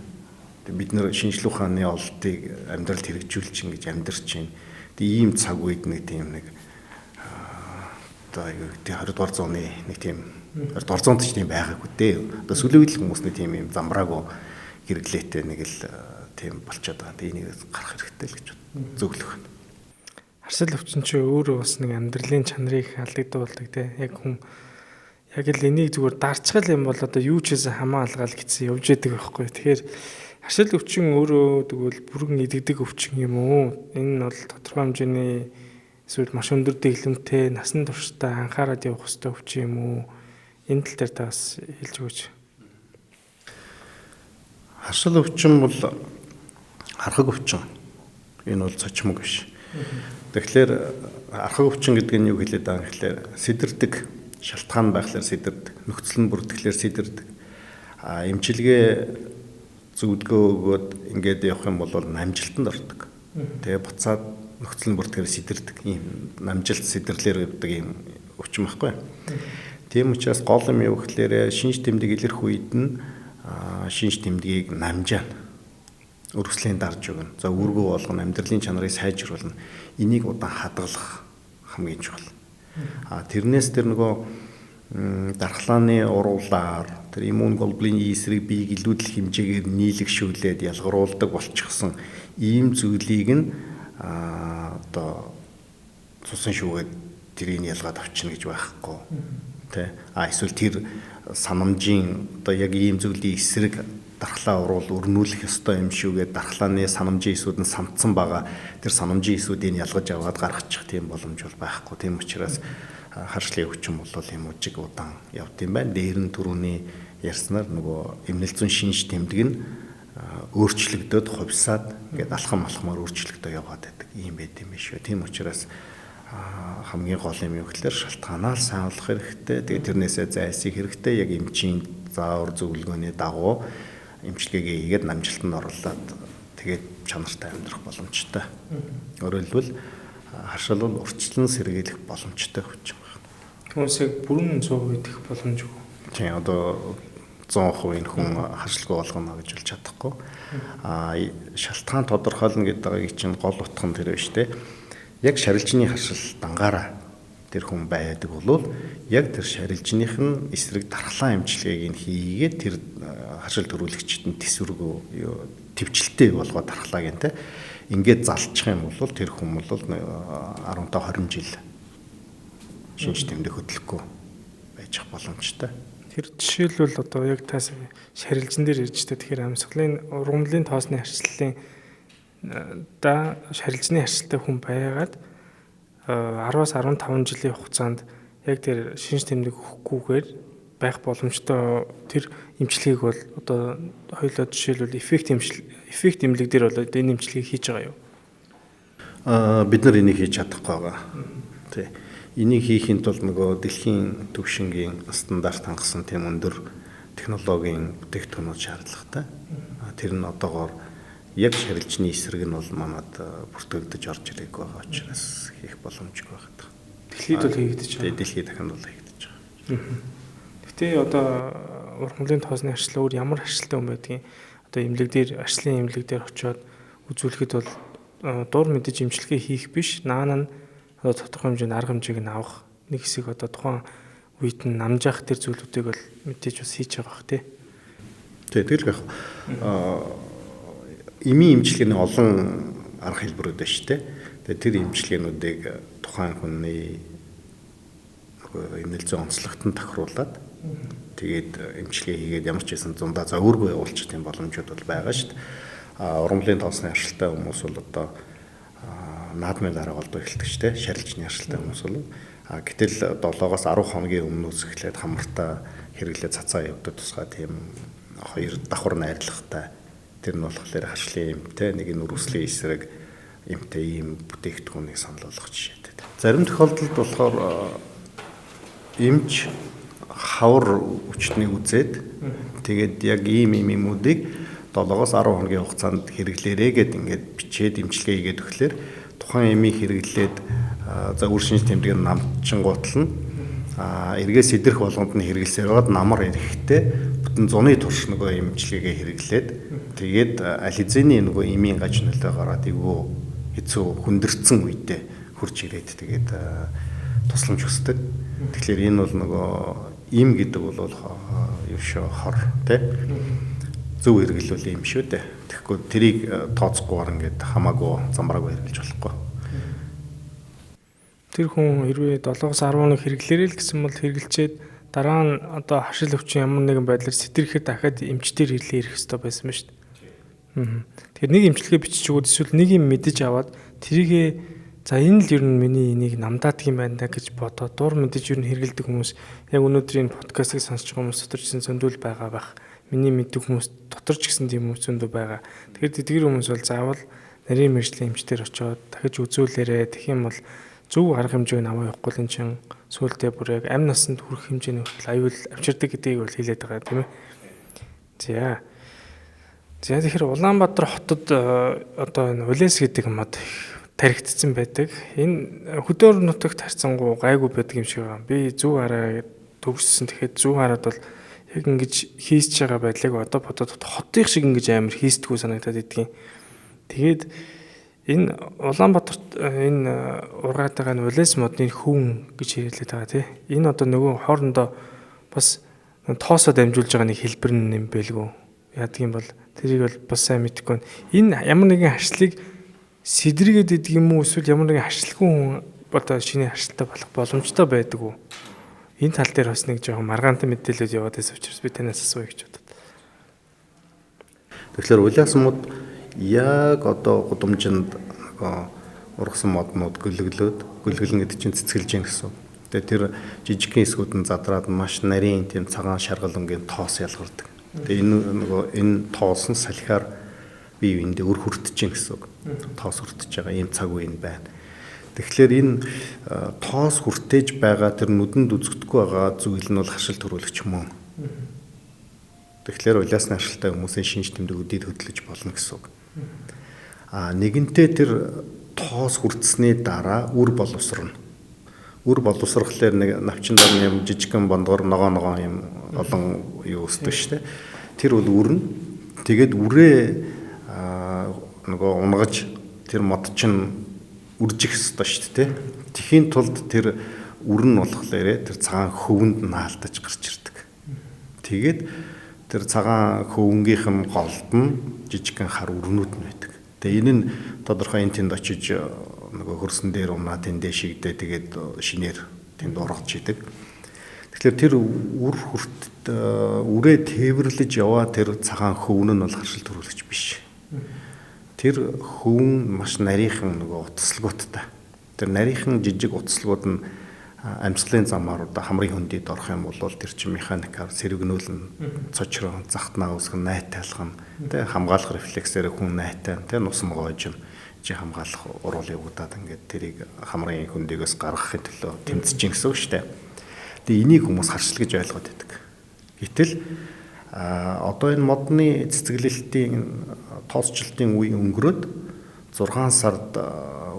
Бид нэр шинжлэх ухааны олдыг амьдралд хэрэгжүүлж чинь гэж амьдарч байна. Тэгээ ийм цаг үед нэг тийм нэг одоо юу гэдэг 20-р зууны нэг тийм 20-р зуунд ч тийм байгаагүй дээ. Одоо сүүлийн үед л хүмүүс нэг тийм юм замбраагүй хэрэглээтэй нэг л тийм болчиход байгаа. Тэгээ энийг гарах хэрэгтэй л гэж зөвлөх байна. Харшил өвчин чи өөрөө бас нэг амьдралын чанарыг алдагдуулдаг те. Яг хүн яг л энийг зүгээр дарчгал юм бол одоо юу ч хийсэн хамаалгаал гэсэн явж яадаг байхгүй. Тэгэхээр харшил өвчин өөрөө тэгвэл бүрэн идэгдэг өвчин юм уу? Энэ бол тодорхой хэмжээний эсвэл маш өндөр дэглэмтэй насан туршдаа анхаарал явах хэрэгтэй өвчин юм уу? Энэ тал дээр та бас хэлж өгөөч. Харшил өвчин бол архаг өвчин. Энэ бол цочмог биш. Тэгэхээр архаг өвчин гэдэг нь юу хэлээд байгаа юм гэхээр сидэрдэг шалтгаан байхлаар сидэрдэг, нөхцөл нь бүрдгэлээр сидэрдэг. Эмчилгээ зүудгөө өгөөд ингээд явах юм бол намжилтанд ордог. Тэгээ буцаад нөхцөл нь бүрдгээр сидэрдэг. Ийм намжилт сэдэрлэр явдаг ийм өвчин байхгүй. Тийм учраас гол юм юу гэхээр шинж тэмдэг илэрх үед нь шинж тэмдгийг намжаана. Өргөслийн дарж өгнө. За үүргөө болгоно, амьдралын чанарыг сайжруулна. Энийг удаан хадгалах хамгийн чухал. Тэрнээс тэр нөгөө дархлааны уруулаар тэр иммуноглобулины эсрэг биеийг илүүдэл хэмжээгээр нийлэгшүүлээд ялгаруулдаг болчихсон ийм зүйлийг нь одоо цусан шүүгээд тэрийг ялгаад авчна гэж байхгүй. Тэ эсвэл тэр санамжийн одоо яг ийм зүйлийн эсрэг дархлаа уруул өрнүүлэх ёстой юм шүүгээд дархлааны санамжийн эсүүд нь самтсан байгаа тэр санамжийн эсүүдийг ялгаж аваад гаргачих тийм боломж бол байхгүй. Тийм учраас харшлын өвчин бол юм үжиг удаан явд юм байна. Дээр нь түрүүний ярьснаар нөгөө эмнэлзэн шинж тэмдэг нь өөрчлөгдөд хувьсаад ингээд алхам алхмаар өөрчлөгдөд яваад байдаг. Ийм байд юм биш үү. Тийм учраас хамгийн гол юм юу гэхээр шалтгаанаа сайн олох хэрэгтэй. Тэгээ тэрнээсээ зайлсхийх хэрэгтэй. Яг эмчийн заавар зөвлөгөөний дагуу эмчилгээгээ хийгээд намжилтанд оруулаад тэгээд чанартай амьдрах боломжтой. Өөрөөр хэлбэл харшил бол урьдчилан сэргийлэх боломжтой өвчин байна. Хүмүүсийг бүрэн 100% идэх боломжгүй. Тийм одоо 100% энэ хүн харшилгүй болгоно гэж хэлж чадахгүй. Шалтгаан тодорхойлно гэдэг чинь гол утга нь тэр биш те. Яг шарилжны харшил дангаараа тэр хүн байдаг бол яг тэр шарилжных нь эсрэг дархлаа эмчилгээг нь хийгээд тэр харшил төрүүлэгчд нь тэсвэргүй төвчлөлтэй болгоод дархлааг нь те ингээд залчих юм бол тэр хүн бол 15-20 жил шинж тэмдэг хөдлөхгүй байж боломжтой. Тэгэхээр жишээлбэл одоо яг та шарилжин дээр ирж та тэгэхээр амьсгалын ургамлын тоосны арчлалын шарилжны арчлалтай хүн байгаад 10-аас 15 жилийн хугацаанд яг тэр шинж тэмдэг өгөхгүйгээр байх боломжтой тэр эмчилгээг бол одоо хоёулаа жишээлбэл эффект эмнэлэг дээр бол энэ эмчилгээг хийж байгаа юу? Бид нар энийг хийж чадахгүй байгаа. Тий. Энийг хийхэд бол нөгөө дэлхийн түвшингийн стандарт хангасан тийм өндөр технологийн бүтээгдэхүүнүүд шаардлагатай. Тэр нь одоогоор яг шарилжны эсрэг нь бол манад бүртгүүлдэж орж ирэх байгаа учраас хийх боломжгүй байна. Дэлхийд бол хийгдэж байгаа. Дэлхийд дахин бол хийгдэж байгаа. Гэтэ одоо ургамлын тоосны арчлал өөр ямар арчлалтай юм байдгийг одоо эмнэлэг дээр арчлалын эмнэлэг дээр очиод үзүүлэхэд бол дур мэдэж эмчилгээ хийх биш наана нь тодорхой хэмжээний арга хэмжээг нь авах нэг хэсэг одоо тухайн үед нь намжаах тэр зүйлүүдийг бол мэдээж бас хийж байгаа бах тий. Тэгэл яг эмийн эмчилгээний олон арга хэлбэрүүд байна шүү дээ. Тэгээ тэр эмчилгээнүүдийг тухайн хүний эмнэлэг зүйн онцлогтод тохируулаад тэгээд эмчилгээ хийгээд ямар ч байсан зундаа зөвөргүй явуулчих тийм боломжууд бол байгаа шүү дээ. Ургамлын тоосны арчлалтай хүмүүс бол одоо наадмын дараа голдуу эхэлдэг шүү дээ. Шарилжны арчлалтай хүмүүс бол гэтэл 7-оос 10 хоногийн өмнөөс эхлээд хамартаа хэрэглээ цацаа явдаг тусгай тийм хоёр давхар найрлагатай тэр нь болохоор хашлын эмтэй нэг нь үргэлжлэлийн эсрэг эмтэй ийм бүтээгдэхүүнийг санал болгох жишээтэй. Зарим тохиолдолд болохоор эмч хавар өвчтнийг үзээд тэгээд яг ийм юмуудыг 7-оос 10 хоногийн хугацаанд хэрэглээрэй гэд ингээд бичээд эмчилгээ хийгээд өглөөр тухайн эмийг хэрэглээд үр шинж тэмдэг нь намчингуутал нь эргээс идэрх болгонд нь хэрэглэсээр байгаад намар эрэхтэй бүтэн зуны турш нөгөө эмчилгээгээ хэрэглээд тэгээд аль хэзээний нөгөө эмийн гажнолтой гараад эвгүй хэцүү хүндэрсэн үедээ хурж ирээд тэгээд тусламж хүсдэг. Тэгэхээр энэ бол нөгөө эм гэдэг бол юу шүү хор тий зөв хэрэглүүл юм шүү дээ. Тэгэхгүй тэрийг тооцохгүйгээр ингээд хамаагүй замбраагүй хэрэглэж болохгүй. Тэр хүн хэрвээ 7-оос 10 хоног хэрэглээрэй л гэсэн бол хэрэглчээд дараа нь одоо хашил өвчин ямар нэгэн байдлаар сэтэрхэд дахиад эмчтэр ирлээ ирэх хэрэгтэй байсан ба шүү дээ. Тэгэхээр нэг эмчилгээ бичиж өгөөд эсвэл нэг юм мэдэж аваад тэрийгээ за энэ л ер нь миний энийг намдаадаг юм байна гэж бодоод дур мэдэж ер нь хэрэгэлдэг хүмүүс яг өнөөдрийн подкастыг сонсч байгаа хүмүүс дотор чинь зөндөл байгаа байх. Миний мэддэг хүмүүс дотор ч гэсэн тийм хүмүүс зөндөө байгаа. Тэгэхээр тэдгэр хүмүүс бол заавал нарийн мэржлийн эмчтэр очиод дахиж үзүүлээрэ тэгэх юм бол зөв арга хэмжээг аваа явахгүй л чин сүултээ бүр яг амь насанд хүрэх хэмжээний хүртэл аюул авчирдаг гэдгийг бол хэлээд байгаа тийм ээ. За тэгэхээр Улаанбаатар хотод одоо энэ Улэс гэдэг мод таригдсан байдаг. Энэ хөдөөр нутагт харьцангуй гайгүй байдаг юм шиг байна. Би зөв араа төгссөн. Тэгэхэд зөв хараад бол яг ингэж хийсч байгаа байдлыг одоо бодоод хотын шиг ингэж амар хийстгүү санагдаад идэгин. Тэгээд энэ Улаанбаатарт энэ ургаад байгаа нь Улэс модны хүн гэж хэлээд байгаа тий. Энэ одоо нөгөө хоорондоо бас тоосоо дамжуулж байгаа нэг хэлбэр юм байлгүй. Яадаг юм бол тэрийг бол бас сайн мэдэхгүй байна. Энэ ямар нэгэн харшлыг сэдрэгээд идэг юм уу эсвэл ямар нэгэн харшлгүй хүн одоо шинэ харшилтай болох боломжтой байдаг уу? Энэ тал дээр бас нэг жоохон маргаантай мэдээлэл яваад байсан учраас би танаас асууя гэж бодод. Тэгэхээр Улэс мод яг одоо гудамжинд ургасан моднууд гөлөглөн гэдэг чинь цэцгэлж гэсэн. Тэгээ тэр жижигхэн хэсгүүд нь задраад маш нарийн тийм цагаан шаргал өнгийн тоос ялгардаг. Тэгээ энэ тоос нь салхиар бие биендээ өр хүртэж гэсэн. Тоос хүртэж байгаа ийм цаг үе нь байна. Тэгэхээр энэ тоос хүртээж байгаа тэр нүдэнд үзэгдэхгүй байгаа зүйл нь бол хашил төрүүлэгч мөн. Тэгэхээр улаасны хашилтай хүмүүсийн шинж тэмдгүүдийг хөдөлж болно гэсэн. Нэгэнтээ тэр тоос хүртсэний дараа үр боловсрно. Үр боловсрохлоор нэг навчин дарны юм жижигхэн бондгор ногоо юм олон юу өсдөг шүү дээ. Тэр бол үрнэ. Тэгээд үрээ нөгөө унгаж тэр мод чинь үржих ёстой шүү дээ. Тэхийн тулд тэр үрн болохоор тэр цагаан хөвөнд наалтаж гарч ирдэг. Тэгээд тэр цагаан хөвөнгийнхэн голд нь жижигхэн хар үрнүүд нь байдаг. Тэгээ энэ нь тодорхой энэ тэнд очиж нөгөө хөрсөн дээр унаа тэндээ шигдээ тэгээд шинээр тэнд ургаж идэг. Тэгэхээр тэр үр хүрт үрээ тээвэрлэж яваа тэр цагаан хөвн нь бол харшил төрүүлэгч биш. Тэр хөвн маш нарийнхан нөгөө утаслагуудтай. Тэр нарийнхан жижиг утаслагууд нь амьсгалын замаар одоо хамрын хөндөд орох юм бол тэр чинь механикаар сэргэнүүлэн цочроо захтнаа үүсгэн найтайлах нь тэ хамгаалах рефлексээр хүн найтай тэ нус нь гоож чи хамгаалах уруулыг удаад ингээд тэрийг хамрын хөндөгөөс гаргахын төлөө тэмцэж гин гэсэн үг шүү дээ. Тэгээ энийг хүмүүс харшил гэж ойлгоод байдаг. Гэтэл одоо энэ модны цэцэглэлтийн тоосчлтын үе өнгөрөөд 6 сард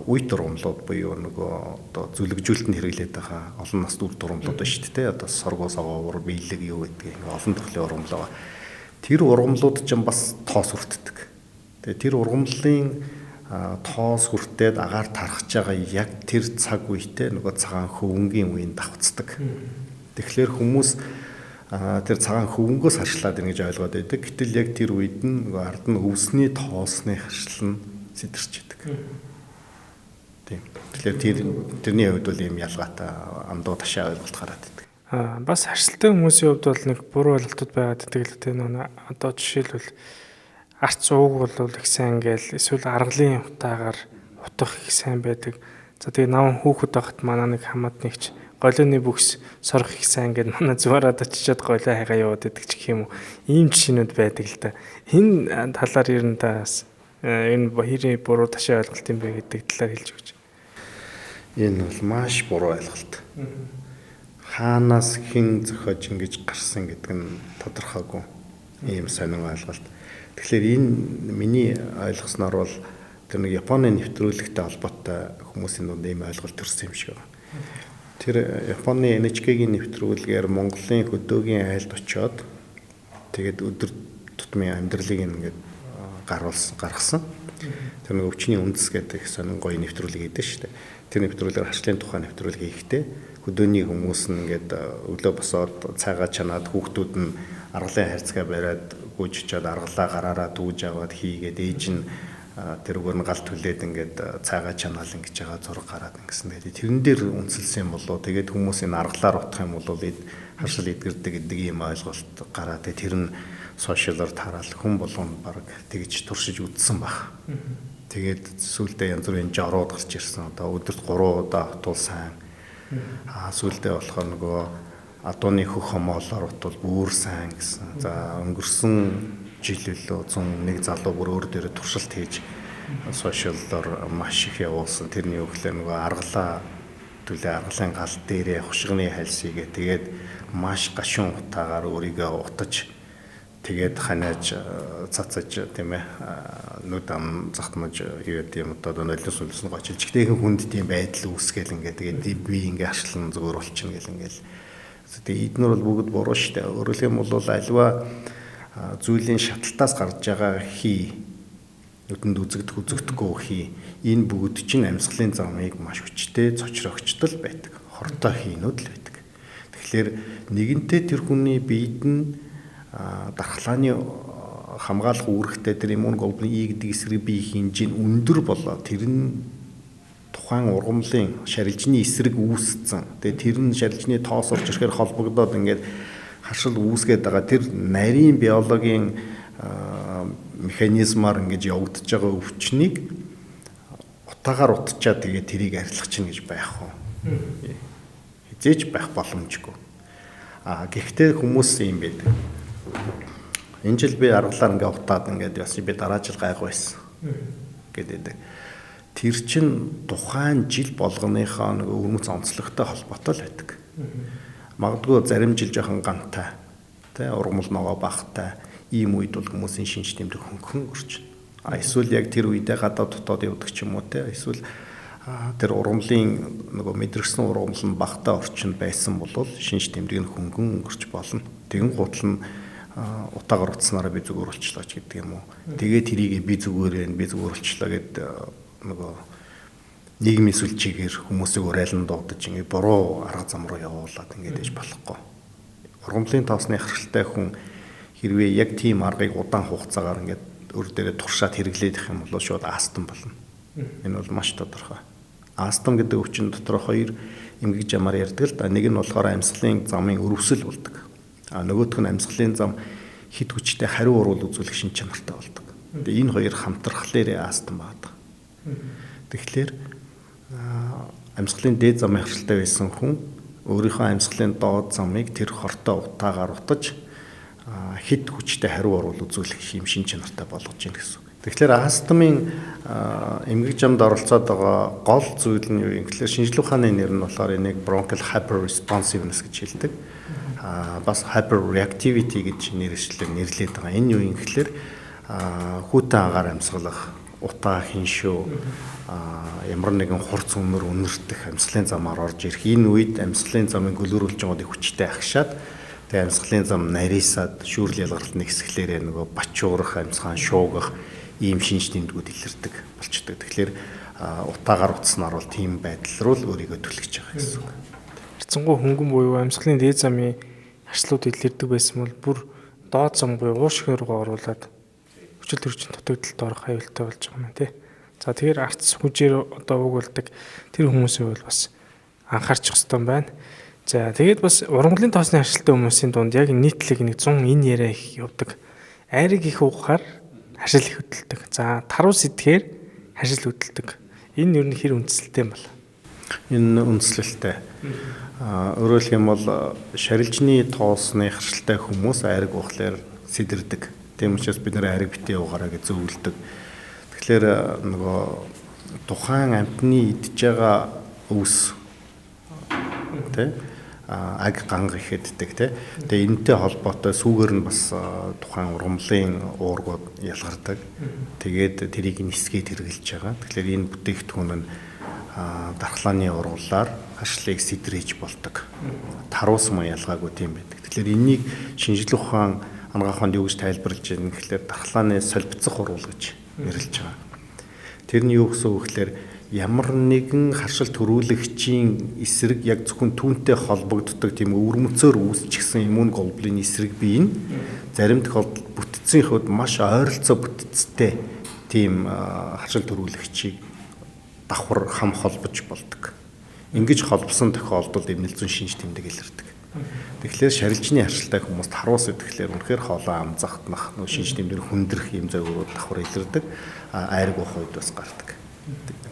үе дурамлууд буюу нөгөө одоо зүлэгжүүлэлтэнд хэрэглээд байгаа олон насны үр дурамлууд байна шүү дээ. Одоо соргоо согоовор биелэг юу гэдгийг олон төрлийн ургамлаа. Тэр ургамлууд ч бас тоос хүртдэг. Тэгээ тэр ургамлын тоос хүртээд агаар тархаж байгаа яг тэр цаг үедээ нөгөө цагаан хөвөнгийн үеийн давцдаг. Тэгэхээр хүмүүс тэр цагаан хөвөнгөөс харшлаад ирнэ гэж ойлгоод байдаг. Гэтэл яг тэр үед нь нөгөө ард нь өвсний тоосны харшил нь сэтэрч идэг. Тийм. Тэгэхээр тэрний хувьд бол ийм ялгаатай андуу ташаа ойлголт гараад идэг. Бас харшилтай хүмүүсийн хувьд бол нэг буруу ойлголтууд байгаад идэг л тийм нөө одоо жишээлбэл арц ууг бол их сайн гээл эсвэл аргалын утаагаар утах их сайн байдаг. За тэгээ наван хүүхэд байхад манай нэг хамаатнийгч голооны бүхс сорох их сайн гэд манай зүвараад очичоод голоо хайгаа яваад байдаг ч гэх юм уу. Ийм жишээнүүд байдаг л да. Энэ талаар ер нь таас энэ хэрэг буруу ташаа ойлголт юм бэ гэдэг талаар хэлж өгч. Энэ бол маш буруу ойлголт. Хаанаас хэн зохиож ингэж гарсан гэдэг нь тодорхойгүй. Ийм сонин ойлголт. Тэгэхээр энэ миний ойлгосноор бол тэр нэг Японы нэвтрүүлэгтэй холбоотой хүмүүсийн дунд ийм ойлголт төрсөн юм шиг байна. Тэр Японы NHK-гийн нэвтрүүлгээр Монголын хөдөөгийн айлд очиод тэгээд өдөр тутмын амьдралыг ингээд гаргасан. Тэр нэг өвчний үндэс гэдэг сонин гоё нэвтрүүлэг хийдэж шүү дээ. Тэр нэвтрүүлгээр харшлын тухай нэвтрүүлэг хийхдээ хөдөөний хүмүүс нь ингээд өглөө босоод цайгаа чанаад хүүхдүүд нь аргалын хайрцгаа бариад гүйжчихэд аргалаа гараараа дүүж аваад хийгээд ээж нь тэр үгээр нь гал түлээд ингээд цайгаа чанаал ингэж байгаа зураг гараад ингэсэн. Тэгээд тэрэн дээр үнсэлсэн болоо тэгээд хүмүүсийн аргалаар утах юм бол харшил эдгэрдэг гэдэг ийм ойлголт гараад тэр нь сошиалар тараал хүн болгонд баг тэгж туршиж үдсэн баг. Тэгээд сүүлдээ янз бүрийн жорууд гарч ирсэн. Одоо өдөрт 3 удаа утвал сайн. Сүүлдээ болохоор нөгөө адууны хөх хомоолоор утвал бүр сайн гэсэн. За өнгөрсөн жил лөө 101 залуу бүр өөр дээрээ туршилт хийж сошиаллоор маш их явуулсан. Тэрний өглөө нөгөө аргалаа түлээ аргалын гал дээрээ хушигны хальсыгээ тэгээд маш гашуун утаагаар өөрийгөө утаж тэгээд ханиаж цацаж тийм ээ нүд ам захтмаж хийгээд юм одоо нойлон сүлс нь гочилж ихтэйхэн хүнд тийм байдал үүсгээл ингээд тэгээд би ингээд аршлан зүгээр болчихно гэл ингээд тэгээд эднэр бол бүгд буруу штэ. Өөрөлдөх юм бол альва зүйлийн шаталтаас гарч байгаа хий нүдэнд үзэгдэхгүй хий энэ бүгд чинь амьсгалын замыг маш хүчтэй цочрогчтол байдаг. Хортой хийнүүд л байдаг. Тэгэхээр нэгэнтээ тэр хүний биед нь дархлааны хамгаалах үүрэгтэй тэр иммуноглобулин И гэдэг эсрэг бие хэмжээ нь өндөр болоо тэр нь тухайн ургамлын шарилжны эсрэг үүсцэн. Тэгээ тэр нь шарилжны тоос орж ирэхээр холбогдоод ингээд харшил үүсгээд байгаа тэр нарийн биологийн механизмаар ингэж явагдаж байгаа өвчнийг утаагаар утчаад тэгээ тэрийг арилгах чинь гэж байх уу? Хизээч байх боломжгүй. Гэхдээ хүмүүс юм байдаг. Энэ жил би аргалаар ингээ утаад ингээд яасан би дараа жил гайгүй байсан гэдэг. Тэр чин тухайн жил болгоныхоо нэг өвмөц онцлогтой холбоотой л байдаг. Магадгүй зарим жил жоохон гантай, тэ ургамал ногоо багтай ийм үед бол хүмүүсийн шинж тэмдэг хөнгөн өрчнө. Эсвэл яг тэр үедээ гадаад дотоод явдаг ч юм уу те. Эсвэл тэр ургамлын нөгөө мэдрэгсэн ургамал нь багтаа орчинд байсан бол шинж тэмдэг нь хөнгөн өнгөрч болно. Тэгэн гутал нь утаагаар утснараа би зүгээр болчлоо ч гэдэг юм уу. Тэгээ тэрийг би зүгээр болчлоо гэд нөгөө нийгмийн сүлжээгээр хүмүүсийг урайлан дуудаж ингэ буруу арга зам руу явуулаад ингэж ээж болохгүй. Ургамлын тоосны харшилтай хүн хэрвээ яг тийм аргыг удаан хугацаагаар ингэж өөр дээрээ туршаад хэрэглээд их юм бол шууд аастан болно. Энэ бол маш тодорхой. Астам гэдэг өвчин дотор хоёр эмгэг замаар ярьдаг л да. Нэг нь болохоор амьсгалын замын өрөвсөл болдог. Нөгөөх нь амьсгалын зам хит хүчтэй хариу урвал үзүүлэх шин чанартай болдог. Тэгээ энэ хоёр хамтрахлаар астам байдаг. Тэгэхээр амьсгалын дээд замын харшилтай байсан хүн өөрийнхөө амьсгалын доод замыг тэр хортой утаагаар утаж хит хүчтэй хариу урвал үзүүлэх юм шин чанартай болгож ийн гэсэн үг. Тэгэхээр астмын эмгэг замд оролцоод байгаа гол зүйл нь юу юм гэхээр шинжлэх ухааны нэр нь болохоор энийг bronchial hyperresponsiveness гэж хэлдэг. Бас hyperreactivity гэж нэршлэр нэрлэдэг байгаа. Энэ юу юм гэхээр хүүтэн агаар амьсгалах, утаа хиншүү, ямар нэгэн хурц үнэр үнэртэх амьсгалын замаар орж ирэх. Энэ үед амьсгалын замын гөлөөрүүлж байгааг хүчтэй ахшаад тэгээ амьсгалын зам нарийсаад шүүрэл ялгаралт нэгсгэлээрээ нөгөө бачуурах, амьсгаан шуугах ийм шинж тэмдгүүд илэрдэг болчдөг. Тэгэхээр утаагаар утснаар бол тийм байдал руу л өөрийгөө түлхэж байгаа гэсэн үг. Харцангуй хөнгөн буюу амьсгалын дээд замын харслууд илэрдэг байсан бол бүр доод зам буюу уушгир руу оруулаад хүчил төрчин дутагдалд орох аюултай болж байгаа юм тий. За тэгэхээр арц хүчээр одоо угуулдаг тэр хүмүүсийн бол бас анхаарчих хэвээр байна. За тэгээд бас ургамлын тоосны харшилтай хүмүүсийн дунд яг нийтлэг нэг 100 энэ яриа их явдаг. Айрыг их уухаар харшил их хөдөлдөг. За тарус идэхээр харшил хөдөлдөг. Энэ юу н хэр үндэслэлтэй юм бол? Энэ үндэслэлтэй. Өөрөөр хэлэх юм бол шарилжны тоосны харшилтай хүмүүс айрыг уухлаар сэтэрдэг. Тийм учраас бид нэр айрыг битээ уугаараа гэж зөвлөдөг. Тэгэхээр нөгөө тухайн амтны идж байгаа өвс тэ аг ганга ихэддэг тэ. Тэгээ энэтэй холбоотой сүүгээр нь бас тухайн ургамлын уургууд ялгардаг. Тэгээд тэрийг нисгээд хэрглэж байгаа. Тэгэхээр энэ бүтээгдэхүүн нь дархлааны ургуулаар харшлыг сэтрэж болдог. Тарус мөн ялгаагүй тийм байдаг. Тэгэхээр энийг шинжлэх ухаан ангааханд юу гэж тайлбарлаж байна гэхээр дархлааны солилцох урвал гэж нэрлэж байгаа. Тэр нь юу гэсэн үг гэхээр ямар нэгэн харшил төрүүлэгчийн эсрэг яг зөвхөн түүнтэй холбогддог тийм өвөрмөцөөр үүсчихсэн иммун глобулины эсрэг бие нь зарим тохиолдолд бүтцийн хувьд маш ойролцоо бүтцтэй тийм харшил төрүүлэгчийг давхар хам холбож болдог. Ингэж холбосон тохиолдолд эмнэлзэн шинж тэмдэг илэрдэг. Тэгэхээр шарилжны харшилтай хүмүүст харуус идэхлээр үнэхээр хоолоо амзахтнах нөө шинж тэмдэг хүндрэх юм зөвгөрүүд давхар илэрдэг. Айраг уух үед бас гардаг.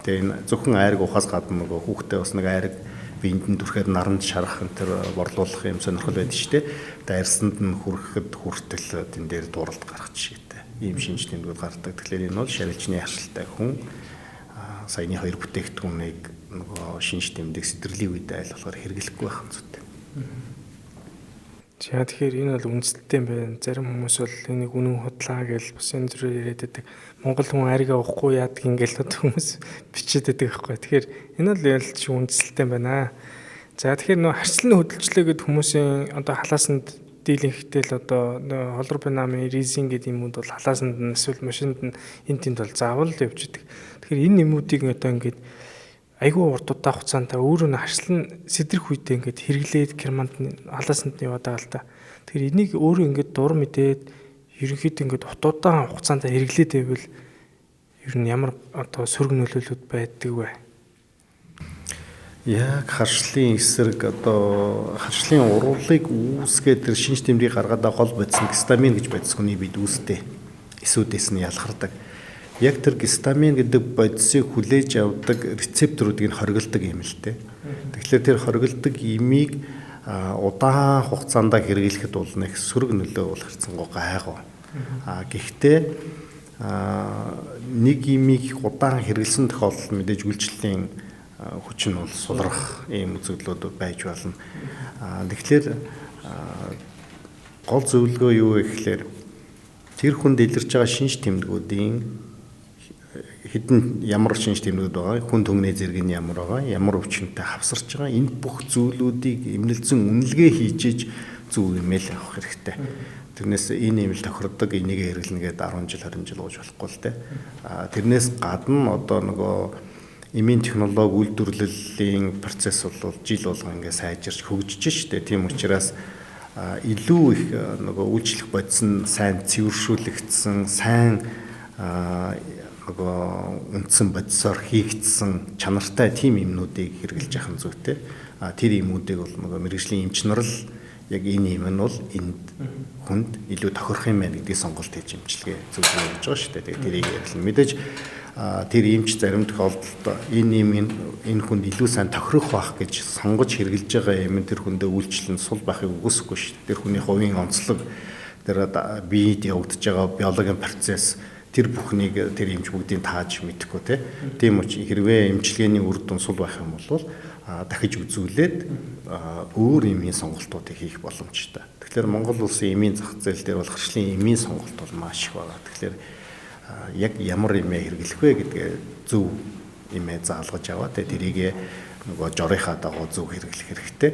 Тэгээ энэ зөвхөн айраг уухаас гадна нөгөө хүүхдээ бас нэг айраг биенд нь түрхээр наранд шарах энэ төр борлуулах юм сонирхол байдаг шүү дээ. Тэгээ арьсанд нь хүрэхэд хүртэл тэн дээр дуралд гарах жишээтэй. Ийм шинж тэмдгүүд гардаг. Тэгэхээр энэ бол шарилжны харшилтай хүн саяны хоёр бүтээгдэхүүнийг нөгөө шинж тэмдэг сэдрэлийн үед айл болохоор хэрэглэхгүй байх зүйтэй. За тэгэхээр энэ бол үндэслэлтэй юм байна. Зарим хүмүүс бол энийг үнэн худлаа гэж бас энэ зүрээр яриад байдаг. Монгол хүн аригаа уухгүй яадаг ингээл хүмүүс бичээд байдаг байхгүй. Тэгэхээр энэ бол ялч үндэслэлтэй юм байна. За тэгэхээр нөө харьцлын хөдөлгчлөө гэд хүмүүсийн одоо халаасанд дийлэнхтэй л одоо холропинамын ризинг гэдэг юмуд бол халаасанд нь эсвэл машинд нь энэ тэнд бол заавал л явж идэг. Тэгэхээр энэ юмуудыг одоо ингээд айгүй урт удаа хугацаанд өөрөө нь харьцлан сэдрэх үедээ ингээд хэрэглээд керманд халаасанд нь яваад байгаа л та. Тэгэхээр энийг өөрөө ингээд дур мэдээд ерөнхийдөө ингээд утуудаан хугацаанд хэрэглээд байвал ер нь ямар одоо сөрөг нөлөөлөлүүд байдаг вэ? Яг харшлын эсрэг одоо харшлын урвалыг үүсгээд тэр шинж тэмдгийг гаргаад байгаа гол бодис нь гистамин гэж бодис хүний бид үүсдэг. Эсүүдээс нь ялгардаг. Яг тэр гистамин гэдэг бодисыг хүлээж авдаг рецепторуудыг нь хориглодог юм л дээ. Тэгэхээр тэр хориглодог имийг удаан хугацаанд хэрэглэхэд бол нэг сөрөг нөлөө бол харьцангуй гайгүй. Гэхдээ нэг имийг удаан хэрэглэсэн тохиолдолд мэдээж үйлчлэлийн хүч нь бол сулрах ийм үзэгдлүүд байж болно. Тэгэхээр гол зөвлөгөө юу вэ гэхээр тэр хүнд илэрч байгаа шинж тэмдгүүдийн хэдэн ямар шинж тэмдгүүд байгаа, хүн түмний зэрэг нь ямар байгаа, ямар өвчнөд хавсарч байгаа энэ бүх зүйлүүдийг эмнэлзэн үнэлгээ хийж зөв имэйл авах хэрэгтэй. Тэрнээс энэ имэйл тохирдог энийг хэрэглэнэ гээд 10 жил 20 жил ууж болохгүй л дээ. Тэрнээс гадна одоо нөгөө эмийн технологи үйлдвэрлэлийн процесс бол жил болгон ингээ сайжирч хөгжиж штэ. Тийм учраас илүү их нөгөө үйлчлэх бодис нь сайн цэвэршүүлэгдсэн, сайн нөгөө үндсэн бодисоор хийгдсэн чанартай тим юмнуудыг хэрэгжилж яхах нь зүйтэй. Тэр юмнуудыг бол нөгөө мэргэжлийн эмч нар л яг энэ юм нь бол энд хүнд илүү тохирох юм байна гэдгийг сонголт хийж эмчилгээ зөвлөж байгаа шүү дээ. Тэгээд тэрийг ярилна. Мэдээж тэр эмч зарим тохиолдолд энэ хүнд илүү сайн тохирох байх гэж сонгож хэрэгжилж байгаа юм тэр хүндээ үйлчлэн сул байхыг үгүйсэхгүй шүү дээ. Тэр хүний хувийн онцлог тэр биед явагдаж байгаа биологийн процесс тэр бүхнийг тэр эмч бүгдийг тааж мэдэхгүй тийм учраас хэрвээ эмчилгээний үр дүн сул байх юм бол дахиж үзүүлээд өөр эмийн сонголтуудыг хийх боломжтой. Тэгэхээр Монгол улсын эмийн зах зээл дээр бол харшлын эмийн сонголт бол маш их байна. Тэгэхээр яг ямар эмээ хэрэглэх вэ гэдгээ зөв эмээ заалгаж аваад тэрийг нөгөө жорынхаа дагуу зөв хэрэглэх хэрэгтэй.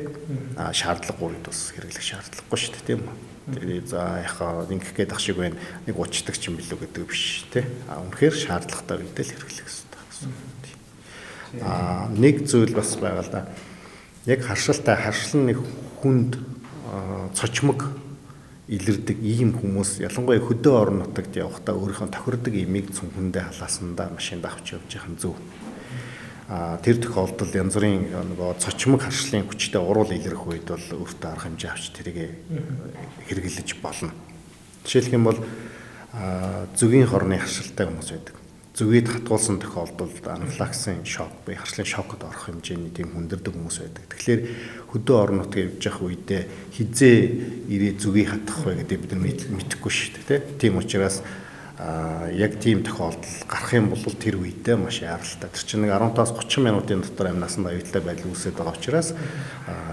Шаардлагагүй үед бас хэрэглэх шаардлагагүй шүү дээ тийм үү. Тэгээд за яхаа ингэх гээд ах шиг байна. Нэг учдаг ч юм билүү гэдэг биш тий. Үнэхээр шаардлагатай үедээ л хэрэглэх хэрэгтэй гэсэн. Нэг зүйл бас байгаа л да. Яг харшилн нэг хүнд цочмог илэрдэг ийм хүмүүс ялангуяа хөдөө орон нутагт явахдаа өөрийнхөө тохирдог имийг цүнхэндээ халаасандаа машинд авч явж явах нь зөв. Тэр тохиолдолд янз бүрийн нөгөө цочмог харшлын хүчтэй урал илэрх үед бол өөртөө арга хэмжээ авч тэрийг хэрэглэж болно. Жишээлх юм бол зүгийн хорны харшилтай хүмүүс байдаг. Зүгийг хатгуулсан тохиолдолд анафилаксын шок буюу харшлын шокод орох хэмжээний тийм хүндэрдэг хүмүүс байдаг. Тэгэхээр хөдөө орон нутгийн явж явах үедээ хизээ ирээ зүгийг хатгах вэ гэдэг бид мэдэхгүй шүү дээ. Тийм учраас яг тийм тохиолдол гарах юм бол тэр үедээ маш яралтай. Тэр чинь нэг 15-аас 30 минутын дотор амнасанд аюултай байдал үүсэж байгаа учраас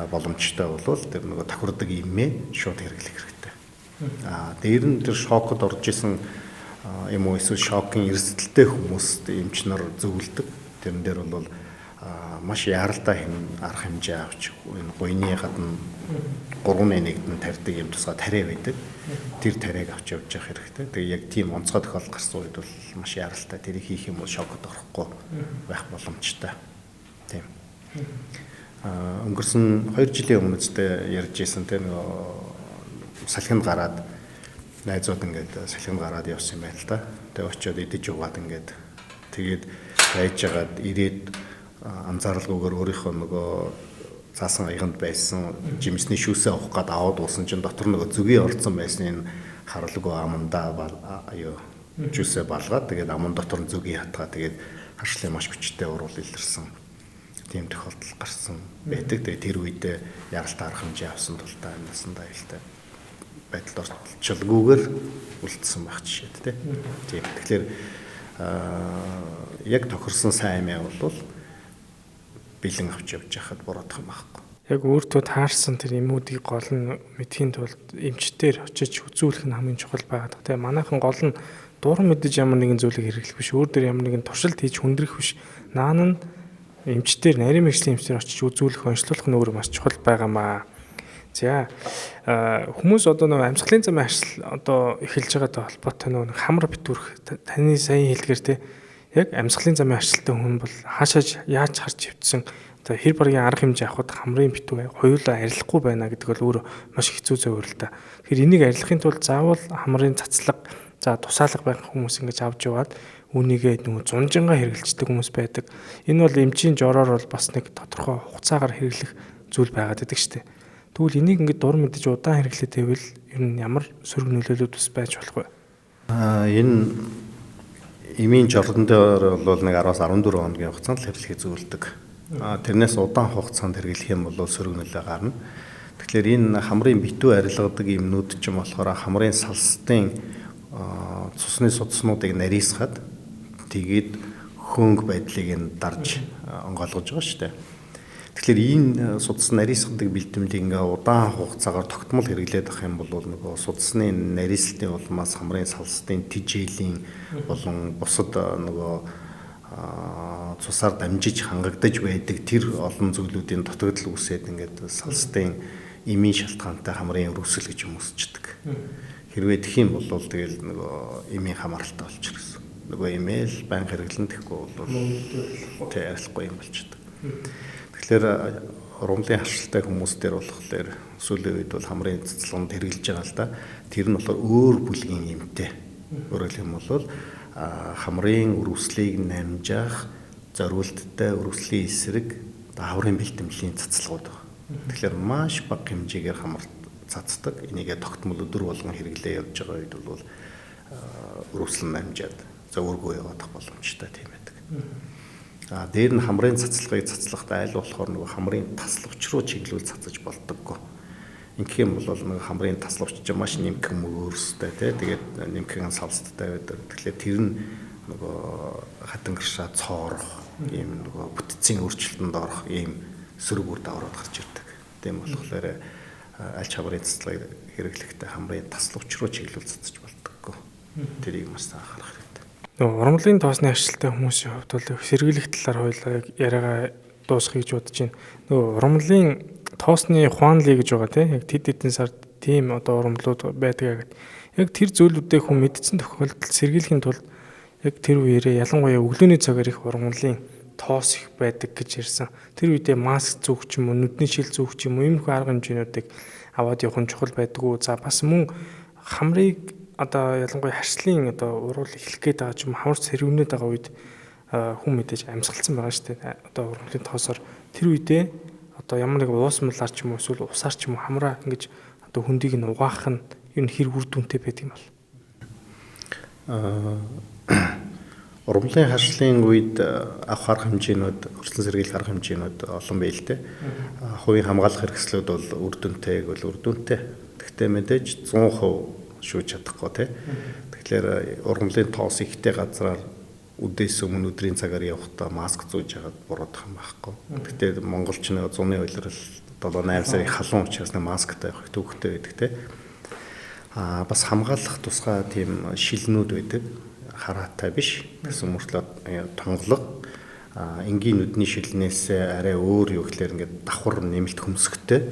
боломжтой бол тэр нөгөө тохирдог имээ шууд хэрэглэх хэрэгтэй. Дээр нь тэр шокод орж исэн юм уу эсвэл шокын эрсдэлтэй хүмүүст эмч нар зөвлөдөг. Тэрэн дээр бол маш яралтай арга хэмжээ авч энэ гойны гадна 3-1-д тарьдаг юм тусгай тариа байдаг. Тэр тариаг авч явж явах хэрэгтэй. Тэгээ яг тийм онцгой тохиолдол гарсан үед бол маш яралтай. Тэрийг хийх юм бол шокод орохгүй байх боломжтой. Тийм. Өнгөрсөн 2 жилийн өмнө зүйтэй ярьж ирсэн тэр нөгөө салхинд гараад найзууд ингээд салхинд гараад явсан юм байна л да. Тэгээ очиод идэж угаад ингээд тэгээд байж жагаад ирээд анзааралгүйгээр өөрийнхөө нөгөө цаасан аяганд байсан жимсний шүүсээ авах гээд аваад уусан чинь дотор нөгөө зүгийн орцсон байсныг харалгүй амандаа жүүсээ балгаад тэгээд аман дотор нь зүгийн хатгаа тэгээд харшлын маш хүчтэй урал илэрсэн тийм тохиолдол гарсан байдаг. Тэгээд тэр үедээ яралтай арга хэмжээ авсан тул та амнасандаа аюултай байдалд орчилгүйгээр үлдсэн байх жишээ тийм. Тэгэхээр яг тохирсон сайн амиа бол бэлэн авч явж байхад буруудах юм байхгүй. Яг өөртөө таарсан тэр эмүүдийг гол нь мэдхийн тулд эмчтэр очиж үзүүлэх нь хамгийн чухал байгаад. Тэгээ манайхан гол нь дуран мэдэж ямар нэгэн зүйлийг хэрэглэх биш, өөр дөр ямар нэгэн туршилт хийж хүндрэх биш. Наан нь эмчтэр нарийн мэргэжлийн эмчтэр очиж үзүүлэх, онцлуулах нь өөрөө маш чухал байгаамаа. За хүмүүс одоо нэг амьсгалын замын ажил одоо эхэлж байгаатай холбоотой нэг хамар битүүрх таны саяын хэлдгээр те яг амьсгалын замын ажилтны хүн бол хаашаа яаж харж хөвдсөн одоо хэр баргийн арга хэмжээ авахд хамрын битүү хоёулаа арилахгүй байна гэдэг бол өөрөө маш хэцүү зөвөр л да. Тэгэхээр энийг арилгахын тулд заавал хамрын цацлага за тусаалга байх хүмүүс ингэж авч яваад үнийгээ нөгөө зунжингаа хэрэгэлцдэг хүмүүс байдаг. Энэ бол эмчийн жороор бол бас нэг тодорхой хугацаагаар хэрэглэх зүйл байгаад байдаг шүү дээ. Тэгвэл энийг ингээд дур мэдэж удаан хэрэглээд байвал ер нь ямар сөрөг нөлөөлөлд бас байж болох вэ? Энэ эмийн жордон дээр бол нэг 10-аас 14 хоногийн хугацаанд хэрэглэхийг зөвлөдөг. Тэрнээс удаан хугацаанд хэрэглэх юм бол сөрөг нөлөө гарна. Тэгэхээр энэ хамрын битүү арилгадаг юмнууд ч юм болохоор хамрын салстын цусны судснуудыг нарийсгаад тэгээд хөнгө байдлыг нь дарж онгойлгож байгаа шүү дээ. Тэгэхээр энэ судас нарийсгадаг бэлтгэлийг ингээ удаан хугацаагаар тогтмол хэрэглээд авах юм бол нөгөө судасны нарийслтын улмаас хамрын салстын тижээлийн болон бусад нөгөө цусаар дамжиж хангагдаж байдаг тэр олон зүйлүүдийн дутагдал үүсээд ингээд салстын эмийн шалтгаантай хамрын өрөвсөл гэж өмсчдөг. Хэрвээ тэх юм бол тэгэл нөгөө эмийн хамааралтай болчихсон. Нөгөө эмээл байн хэрэглэн тэхгүй бол тэ арилахгүй юм болчихдог. Тэгэхээр ургамлын харшилтай хүмүүс дээр болохоор сүүлийн үед бол хамрын цэцлэгонд хэрэгжилж байгаа л да. Тэр нь болохоор өөр бүлгийн эмтэй. Өөрөөр хэлбэл хамрын үрвслийг намжаах зориулттай үрвслийн эсрэг хаврын бэлтгэмжийн цацлагууд байна. Тэгэхээр маш бага хэмжээгээр хамар цацдаг. Энийгээ тогтмол өдөр болгон хэрэглээ явж байгаа үед бол үрвслэн намжаад зөвөргөө явах боломжтой тийм байдаг. Дээр нь хамрын цацлагыг цацлахад айл болохоор нөгөө хамрын таславч руу чиглүүл цацаж болдоггүй. Ингэх юм бол нэг хамрын таславч ч маш нэмэх мөрөстэй тий. Тэгээд нэмхэн салсттай байдаг. Тэгэхээр тэр нь нөгөө хатангашаа цоорох ийм нөгөө бүтцийн өөрчлөлтөнд орох ийм сөрөг үр дагаврууд гарч ирдэг. Тийм болохоор аль хамрын цацлагыг хэрэглэхдээ хамрын таславч руу чиглүүл цацаж болдоггүй. Тэрийг маш сайн анхаарах хэрэгтэй. Нөгөө ургамлын тоосны ажилттай хүмүүсийн хувьд бол сэргийлэх талаар хоёулаа яриагаа дуусгах гэж бодож байна. Нөгөө ургамлын тоосны хуанлий гэж байгаа тийм яг тэд хэдэн сард тийм одоо ургамлууд байдаг гэдэг. Яг тэр зүйлүүдээ хүн мэдсэн тохиолдолд сэргийлэхийн тулд яг тэр үеэрээ ялангуяа өглөөний цагаар их ургамлын тоос их байдаг гэж ярьсан. Тэр үедээ маск зүүх ч юм уу, нүдний шил зүүх ч юм уу, иймэрхүү арга хэмжээнүүдийг аваад явах нь чухал байдгүй. За бас мөн хамрыг одоо ялангуяа харслын одоо уруул эхлэх гээд байгаа ч юм хамар сэрвнээд байгаа үед хүн мэдээж амьсгалсан байгаа шүү дээ. Одоо ургамлын тоосоор тэр үедээ одоо ямар нэг уус мулаар ч юм уу эсвэл усаар ч юм уу хамраа ингэж одоо хөндийг нь угаах нь ер нь хэр үр дүнтэй байдаг юм бол. Ургамлын харшлын үед авах арга хэмжээнүүд, өрсөлдөн сэргийлэх арга хэмжээнүүд олон бай л дээ. Хувийн хамгаалах хэрэгслүүд бол үр дүнтэй гэвэл үр дүнтэй. Гэхдээ мэдээж 100% шүүж чадахгүй тий. Тэгэхээр ургамлын тоос ихтэй газраар үдээс өмнө өдрийн цагаар явахдаа маск зүүж хагаад буруудах юм байхгүй. Гэхдээ монголч нэг зуны үйлрэл 7-8 сарын халуун учраас нэг масктай явах төвхтэй байдаг тий. Бас хамгаалах тусгай тийм шилнүүд байдаг. Хараатай биш. Гэсэн мөртлөө тонголго энгийн нүдний шилнээс арай өөр юу гэхээр ингээд давхар нэмэлт хөмсгтэй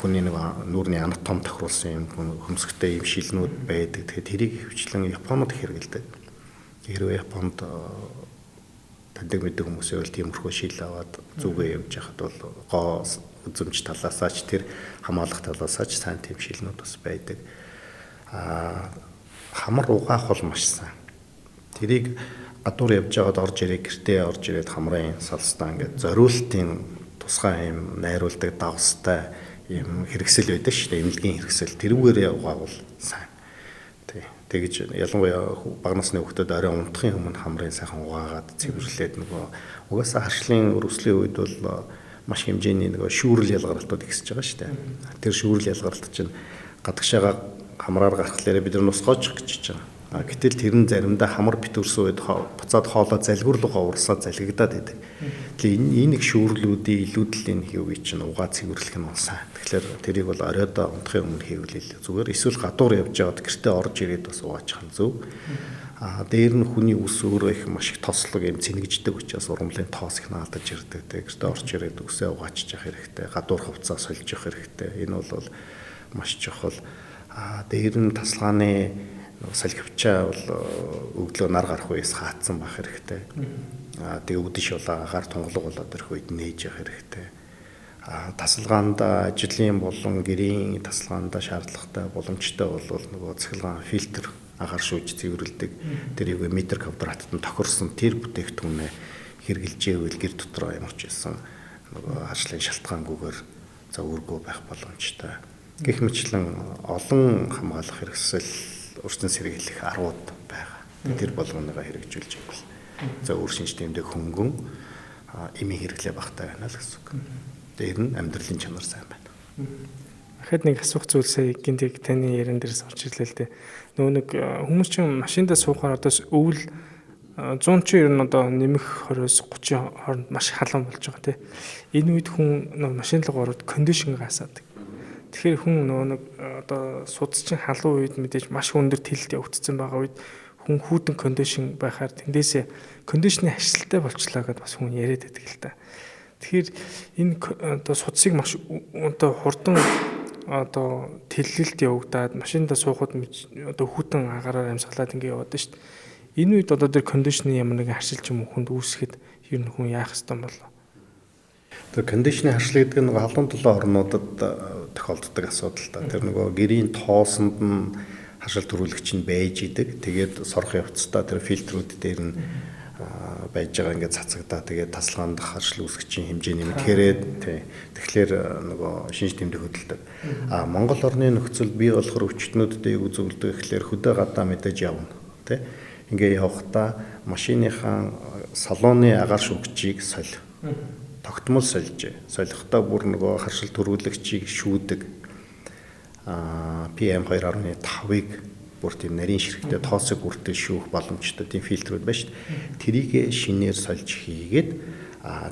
хүний нэг нүүрний анатом тохируулсан юм хөмсгтэй юм шилнүүд байдаг. Тэгэхээр тэрийг хөвчлэн Японод хэрэгэлдэг. Хэрвээ Японд таньдаг мэддэг хүмүүсээ бол тиймэрхүү шил аваад зүгээ явж яхад бол гоо үзэмж талаасаа ч тэр хамгаалах талаасаа ч сайн тийм шилнүүд бас байдаг. Хамар угаах бол маш сайн. Тэрийг гадуур явж байгаад орж ирээ гэртээ орж ирээд хамрын салстаа ингээд зориултын тусгай юм найруулдаг давстай юм хэрэгсэл байдаг шүү дээ. Эмнэлгийн хэрэгсэл тэрүүгээрээ угаавал сайн. Тэгэж ялангуяа бага насны хүүхдүүд орой унтахын өмнө хамрын сайхан угаагаад цэвэрлээд нөгөө угаасаа харшлын өрөвслийн үед бол маш хэмжээний нөгөө шүүрэл ялгарлтууд ихсэж байгаа шүү дээ. Тэр шүүрэл ялгарлт чинь гадагшаага хамраар гарахлаараа бид нар нусгоочих гэж байгаа. Гэтэл тэр нь заримдаа хамар битүүрсэн үед буцаад хоолоо залгуурлуугаа урсаад залгигдаад байдаг. Тэгэхээр энэ их шүүрлүүдийн илүүдэлийн хийвээ чинь угаа цэвэрлэх нь сайн. Тэгэхээр тэрийг бол оройдоо унтахын өмнө хийвэл зүгээр. Эсвэл гадуур явж байгаад гэртээ орж ирээд бас угаачих нь зөв. Дээр нь хүний үс өөрөө их маш их тослог юм цэнэгждэг учраас ургамлын тоос их наалдаж ирдэг. Гэртээ орж ирээд үсээ угаачих хэрэгтэй. Гадуур хувцас сольж явах хэрэгтэй. Энэ бол маш чухал. Дээр нь тасалгааны салхивчаа бол өглөө нар гарах үеэс хаацсан байх хэрэгтэй. Тэгээ үдэш болоо агаар тунгалаг болоод ирэх үед нээж явах хэрэгтэй. Тасалгаанд ажлын болон гэрийн тасалгаанд шаардлагатай боломжтой бол нөгөө цахилгаан фильтр агаар шүүж цэвэрлэдэг. Тэрийг метр квадратт нь тохирсон тэр бүтээгдэхүүнээ хэрглэж ивэл гэр дотроо ямар ч байсан нөгөө ажлын шалтгаангүйгээр зөвөргөө байх боломжтой. Гэх мэтлэн олон хамгаалах хэрэгсэл өрсөлдөн сэргийлэх аргууд байгаа. Тэр болгоныгоо хэрэгжүүлж ивэл за үр шинж тэмдэг хөнгөн эмийн хэрэглээ багтаа байна л гэсэн үг. Дээр нь амьдралын чанар сайн байна. Дахиад нэг асуух зүйлсээ гинтийг таны яран дээрээс орж ирлээ л дээ. Нөгөө нэг хүмүүс чинь машиндаа суухаар одоо өвөл 100 ч ер нь одоо нэмэх 20-30 хооронд маш халуун болж байгаа тийм. Энэ үед хүн нөгөө машин руу ороод кондишн гасаад. Тэгэхээр хүн нөгөө нэг одоо судасчин халуун үед мэдээж маш өндөр тэлэлт явагдсан байгаа үед хүн хүүтэн кондишн байхаар тэндээсээ кондишны ажилттай болчлаа гэдээ бас хүн яриад байдаг л та. Тэгэхээр энэ одоо судсыг маш одоо хурдан одоо тэлэлт явагдаад машиндаа суухад одоо хүүтэн агаараар амьсгалаад ингэ яваад шүү дээ. Энэ үед одоо тэр кондишны ямар нэгэн харшилч юм хүнд үүсгэхэд ер нь хүн яах ёстой юм бол тэр кондишны харшил гэдэг нь халуун толгой орнуудад тохиолддог асуудал та. Тэр нөгөө гэрийн тоосонд нь харшил төрүүлэгч нь байж идэг. Тэгээд сорох явцдаа тэр фильтрүүд дээр нь байж байгаа ингээд цацагдаа тэгээд тасалгаандах харшил үүсгэгчийн хэмжээ нэмэхээр тэгэхээр нөгөө шинж тэмдэг хөдөлдөг. Монгол орны нөхцөл бий болохоор өвчтнүүдтэй юу зөвлөдөг гэхээр хөдөө гадаа мэдээж явна. Тэ ингээ явахдаа машиныхаа салууны агаар шүүгчийг соль. Тогтмол сольж. Солихдоо бүр нөгөө харшил төрүүлэгчийг шүүдэг. PM2.5-ыг бүр тийм нарийн ширхтээ тоосыг бүртээ шүүх боломжтой тийм фильтрүүд байна шүү дээ. Тэрийг шинээр сольж хийгээд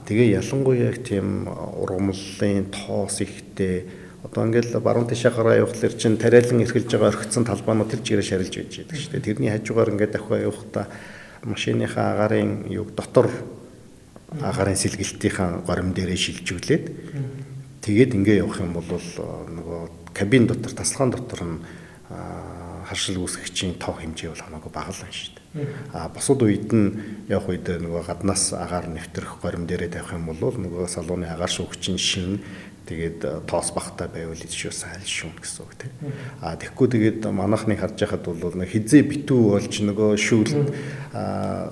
тэгээ ялангуяа тийм ургамлын тоос ихтэй одоо ингээл баруун тишaaгараа явахлаар чинь тариалан эрхэлж байгаа орхицсан талбаанууд тэр чигээрээ шарилж байж байдаг шүү дээ. Тэрний хажуугаар ингээд давхаа явахдаа машиныхаа агаарын юг дотор агаарын сэлгэлтийнхаа горим дээрээ шилжүүлээд тэгээд ингээ явах юм бол нөгөө кабин дотор тасалгаан дотор нь харшил үүсгэгчийн тоо хэмжээ бол хамаагүй бага л шүү дээ. Бусад үед нь явах үед нөгөө гаднаас агаар нэвтрэх горим дээрээ тавих юм бол нөгөө салууны агаар шүүгчийн шин тэгээд тоос багтай байвал ишүүс айл шүүн гэсэн үг тийм. Тэгэхгүй тэгээд манайхныг харж байхад бол нэг хизээ битүү болж нөгөө шүүлд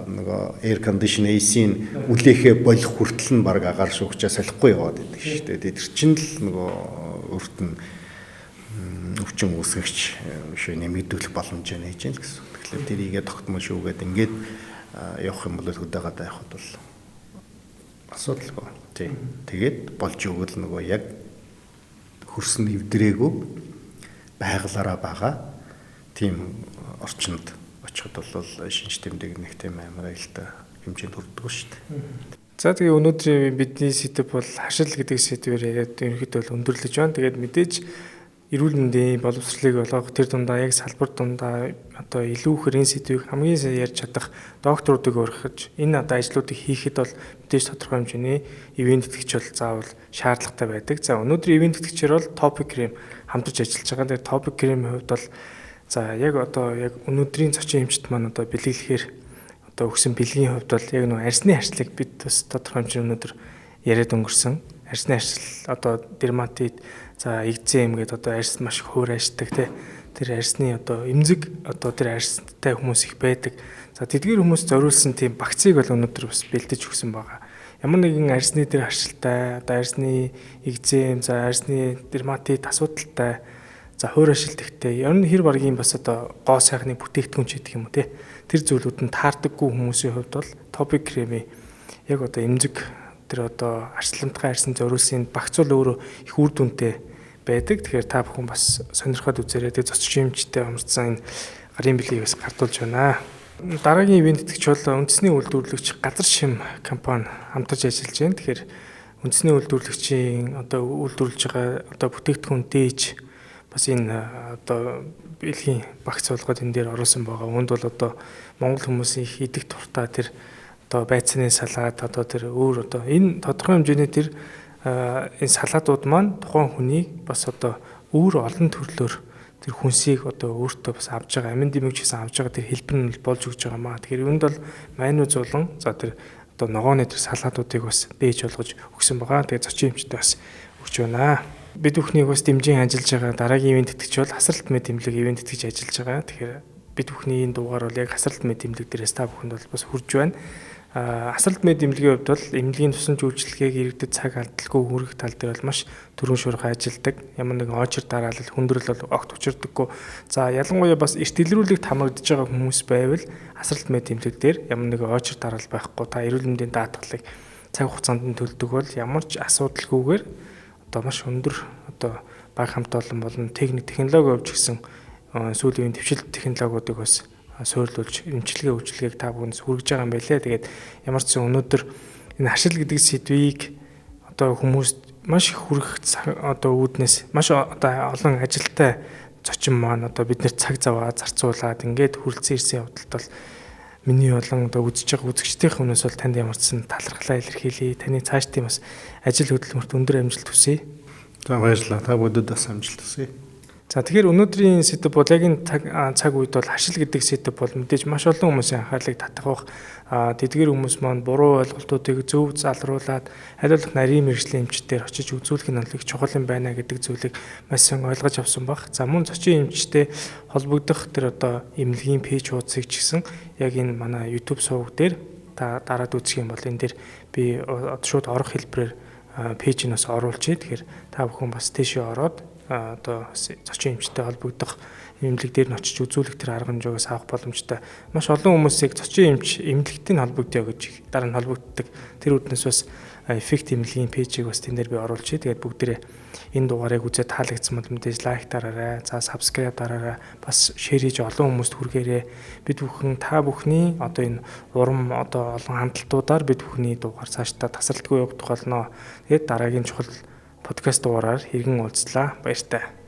нөгөө air condition AC-ийн үлээхээ болох хүртэл нь баг агаар шүүгчээ салахгүй яваад байдаг шүү дээ. Тэр чинь л нөгөө өөрт нь өвчин үүсгэгч шүү нэмэгдүүлэх боломж нээж гэнэ гэсэн. Тэгэхээр тэрийгээ тогтмол шүүгээд ингээд явах юм бол хөдөө гадаа явахд бол асуудалгүй. Тийм. Тэгээд болж өгвөл нөгөө яг хөрсөн эвдрээгүй байгалаараа байгаа тийм орчинд очиход бол шинж тэмдэг нэг тийм амар аюултай хэмжээнд хүрдэг шүү дээ. За тэгээ өнөөдрийн бидний сэдэв бол хашил гэдэг сэдвээр яриад ерөнхийдөө бол өндөрлөж байна. Тэгээд мэдээж эрүүл мэндийн боловсролыг олгох тэр дундаа яг салбар дундаа одоо илүү их энэ сэдвийг хамгийн сайн ярьж чадах докторуудыг өргөж энэ одоо ажлуудыг хийхэд бол мэдээж тодорхой хэмжээний ивент тэтгэгч бол заавал шаардлагатай байдаг. За өнөөдөр ивент тэтгэгчээр бол Topic Cream хамтарч ажиллаж байгаа. Тэр Topic Cream-ийн хувьд бол за яг одоо яг өнөөдрийн зочин эмчт маань одоо бэлгэлэхээр одоо өгсөн бэлгийн хувьд бол яг нэг арсны харслыг бид бас тодорхой хэмжээний өнөөдөр яриад өнгөрсөн. Арсны харсл одоо дерматит за экзем гэдэг одоо арс маш их хуур ашдаг тий. Тэр арсны одоо эмзэг одоо тэр арстай хүмүүс их байдаг. За тэдгээр хүмүүс зориулсан тийм вакциныг бол өнөөдөр бас бэлдэж өгсөн байгаа. Ямар нэгэн арсны тэр харшилтай одоо арсны экзем за арсны дерматит асуудалтай за хуур ашилтгтэй ер нь хэр баргийн бас одоо гоо сайхны бүтээгдэхүүн ч гэдэг юм уу тий. Тэр зүйлүүд нь таардаггүй хүмүүсийн хувьд бол Topic Cream яг одоо эмзэг тэр одоо арсламтгай арсын зориулсан багц бол өөрөө их үр дүнтэй байдаг. Тэгэхээр та бүхэн бас сонирхоод үзээрэй. Тэгээ зочин эмчтэй хамтсан энэ гарын бэлгийг бас гардуулж байна. Дараагийн ивент тэтгэгч бол үндэсний үйлдвэрлэгч Газар Шим компани хамтарч ажиллаж байна. Тэгэхээр үндэсний үйлдвэрлэгчийн одоо үйлдвэрлэж байгаа одоо бүтээгдэхүүн дээж бас энэ одоо бэлгийн багц болгоод энэ дээр оруулсан байгаа. Үүнд бол одоо монгол хүмүүсийн их идэх туртаа тэр одоо байцааны салаад одоо тэр өөр одоо энэ тодорхой хэмжээний тэр энэ салаадууд маань тухайн хүнийг бас одоо өөр олон төрлөөр тэр хүнсийг одоо өөртөө бас авж байгаа амин дэмэгч гэсэн авж байгаа тэр хэлбэр нь болж өгч байгаа маа. Тэгэхээр үүнд бол майнуу зулан за тэр одоо ногооны тэр салаадуудыг бас дээж болгож өгсөн байгаа. Тэгээ зочин эмчтэй бас өгч байна. Бид бүхнийг бас дэмжин ажиллаж байгаа дараагийн ивент тэтгэгч бол хасралт мэд тэмдэг ивент тэтгэж ажиллаж байгаа. Тэгэхээр бид бүхний энэ дугаар бол яг хасралт мэд тэмдэг дээрээс та бүхэнд бол бас хүрж байна. Хасралт мэд эмнэлгийн хувьд бол эмнэлгийн тусламж үйлчилгээг иргэдэд цаг алдалгүй хүргэх тал дээр бол маш түрүүн шуурхай ажилдаг. Ямар нэгэн очир дараалал хүндрэл бол огт учирдаггүй. За ялангуяа бас эрт илрүүлэгт хамрагдж байгаа хүмүүс байвал хасралт мэд эмнэлэг дээр ямар нэгэн очир дараалал байхгүй та эрүүл мэндийн даатгалыг цаг хугацаанд нь төлдөг бол ямар ч асуудалгүйгээр одоо маш өндөр одоо баг хамт олон болон техник технологи өвч гэсэн сүүлийн төвшилт технологиудыг бас суйрлуулж эмчилгээ үйлчилгээг та бүхэнд хүргэж байгаа юм байлээ. Тэгээд ямар ч зэн өнөөдөр энэ хашил гэдэг сэдвийг одоо хүмүүст маш их хүргэх одоо үүднээс маш одоо олон ажилтай зочин маань одоо бид нэр цаг заваа зарцуулаад ингээд хүрэлцэн ирсэн явдалд бол миний болон одоо үзэж байгаа үзэгчдийн хүмүүс бол танд ямар ч сан талархлаа илэрхийлье. Таны цаашдын бас ажил хөдөлмөрт өндөр амжилт хүсье. За баярлалаа. Та бүдэд бас амжилт хүсье. За тэгэхээр өнөөдрийн сэдэв бол яг энэ цаг үед бол ашил гэдэг сэдэв бол мэдээж маш олон хүмүүсийн анхаарлыг татах бах. Тэдгээр хүмүүс маань буруу ойлголтуудыг зөв залруулад хариулах нарийн мэргэжлийн эмчтээр очиж үзүүлэх нь их чухал юм байна гэдэг зүйлийг маш сайн ойлгож авсан бах. За мөн зочин эмчтэй холбогдох тэр одоо эмнэлгийн пэйж хуудсыг ч гэсэн яг энэ манай YouTube суваг дээр та дараад үзэх юм бол энэ дээр би шууд орох хэлбэрээр пэйж нь бас оруулчих. Тэгэхээр та бүхэн бас тийшээ ороод одоо зочин эмчтэй холбогдох эмнэлэг дээр нь очиж үзүүлэх тэр арга хэмжээгээс авах боломжтой. Маш олон хүмүүсийг зочин эмч эмнэлэгтэй холбогдъё гэж дараа нь холбогддог. Тэр үднээс бас эффект эмнэлгийн пэйжийг бас тэн дээр би оруулчих. Тэгээд бүгдээрээ энэ дугаарыг үзээд таалагдсан бол мэдээж лайк дараарай. За subscribe дараарай. Бас share хийж олон хүмүүст хүргээрэй. Бид бүхэн та бүхний одоо энэ урам одоо олон хандлтуудаар бид бүхний дугаар цаашдаа тасралтгүй явагдах болно. Тэгээд дараагийн чухал подкаст дугаараар иргэн уулзлаа. Баяртай.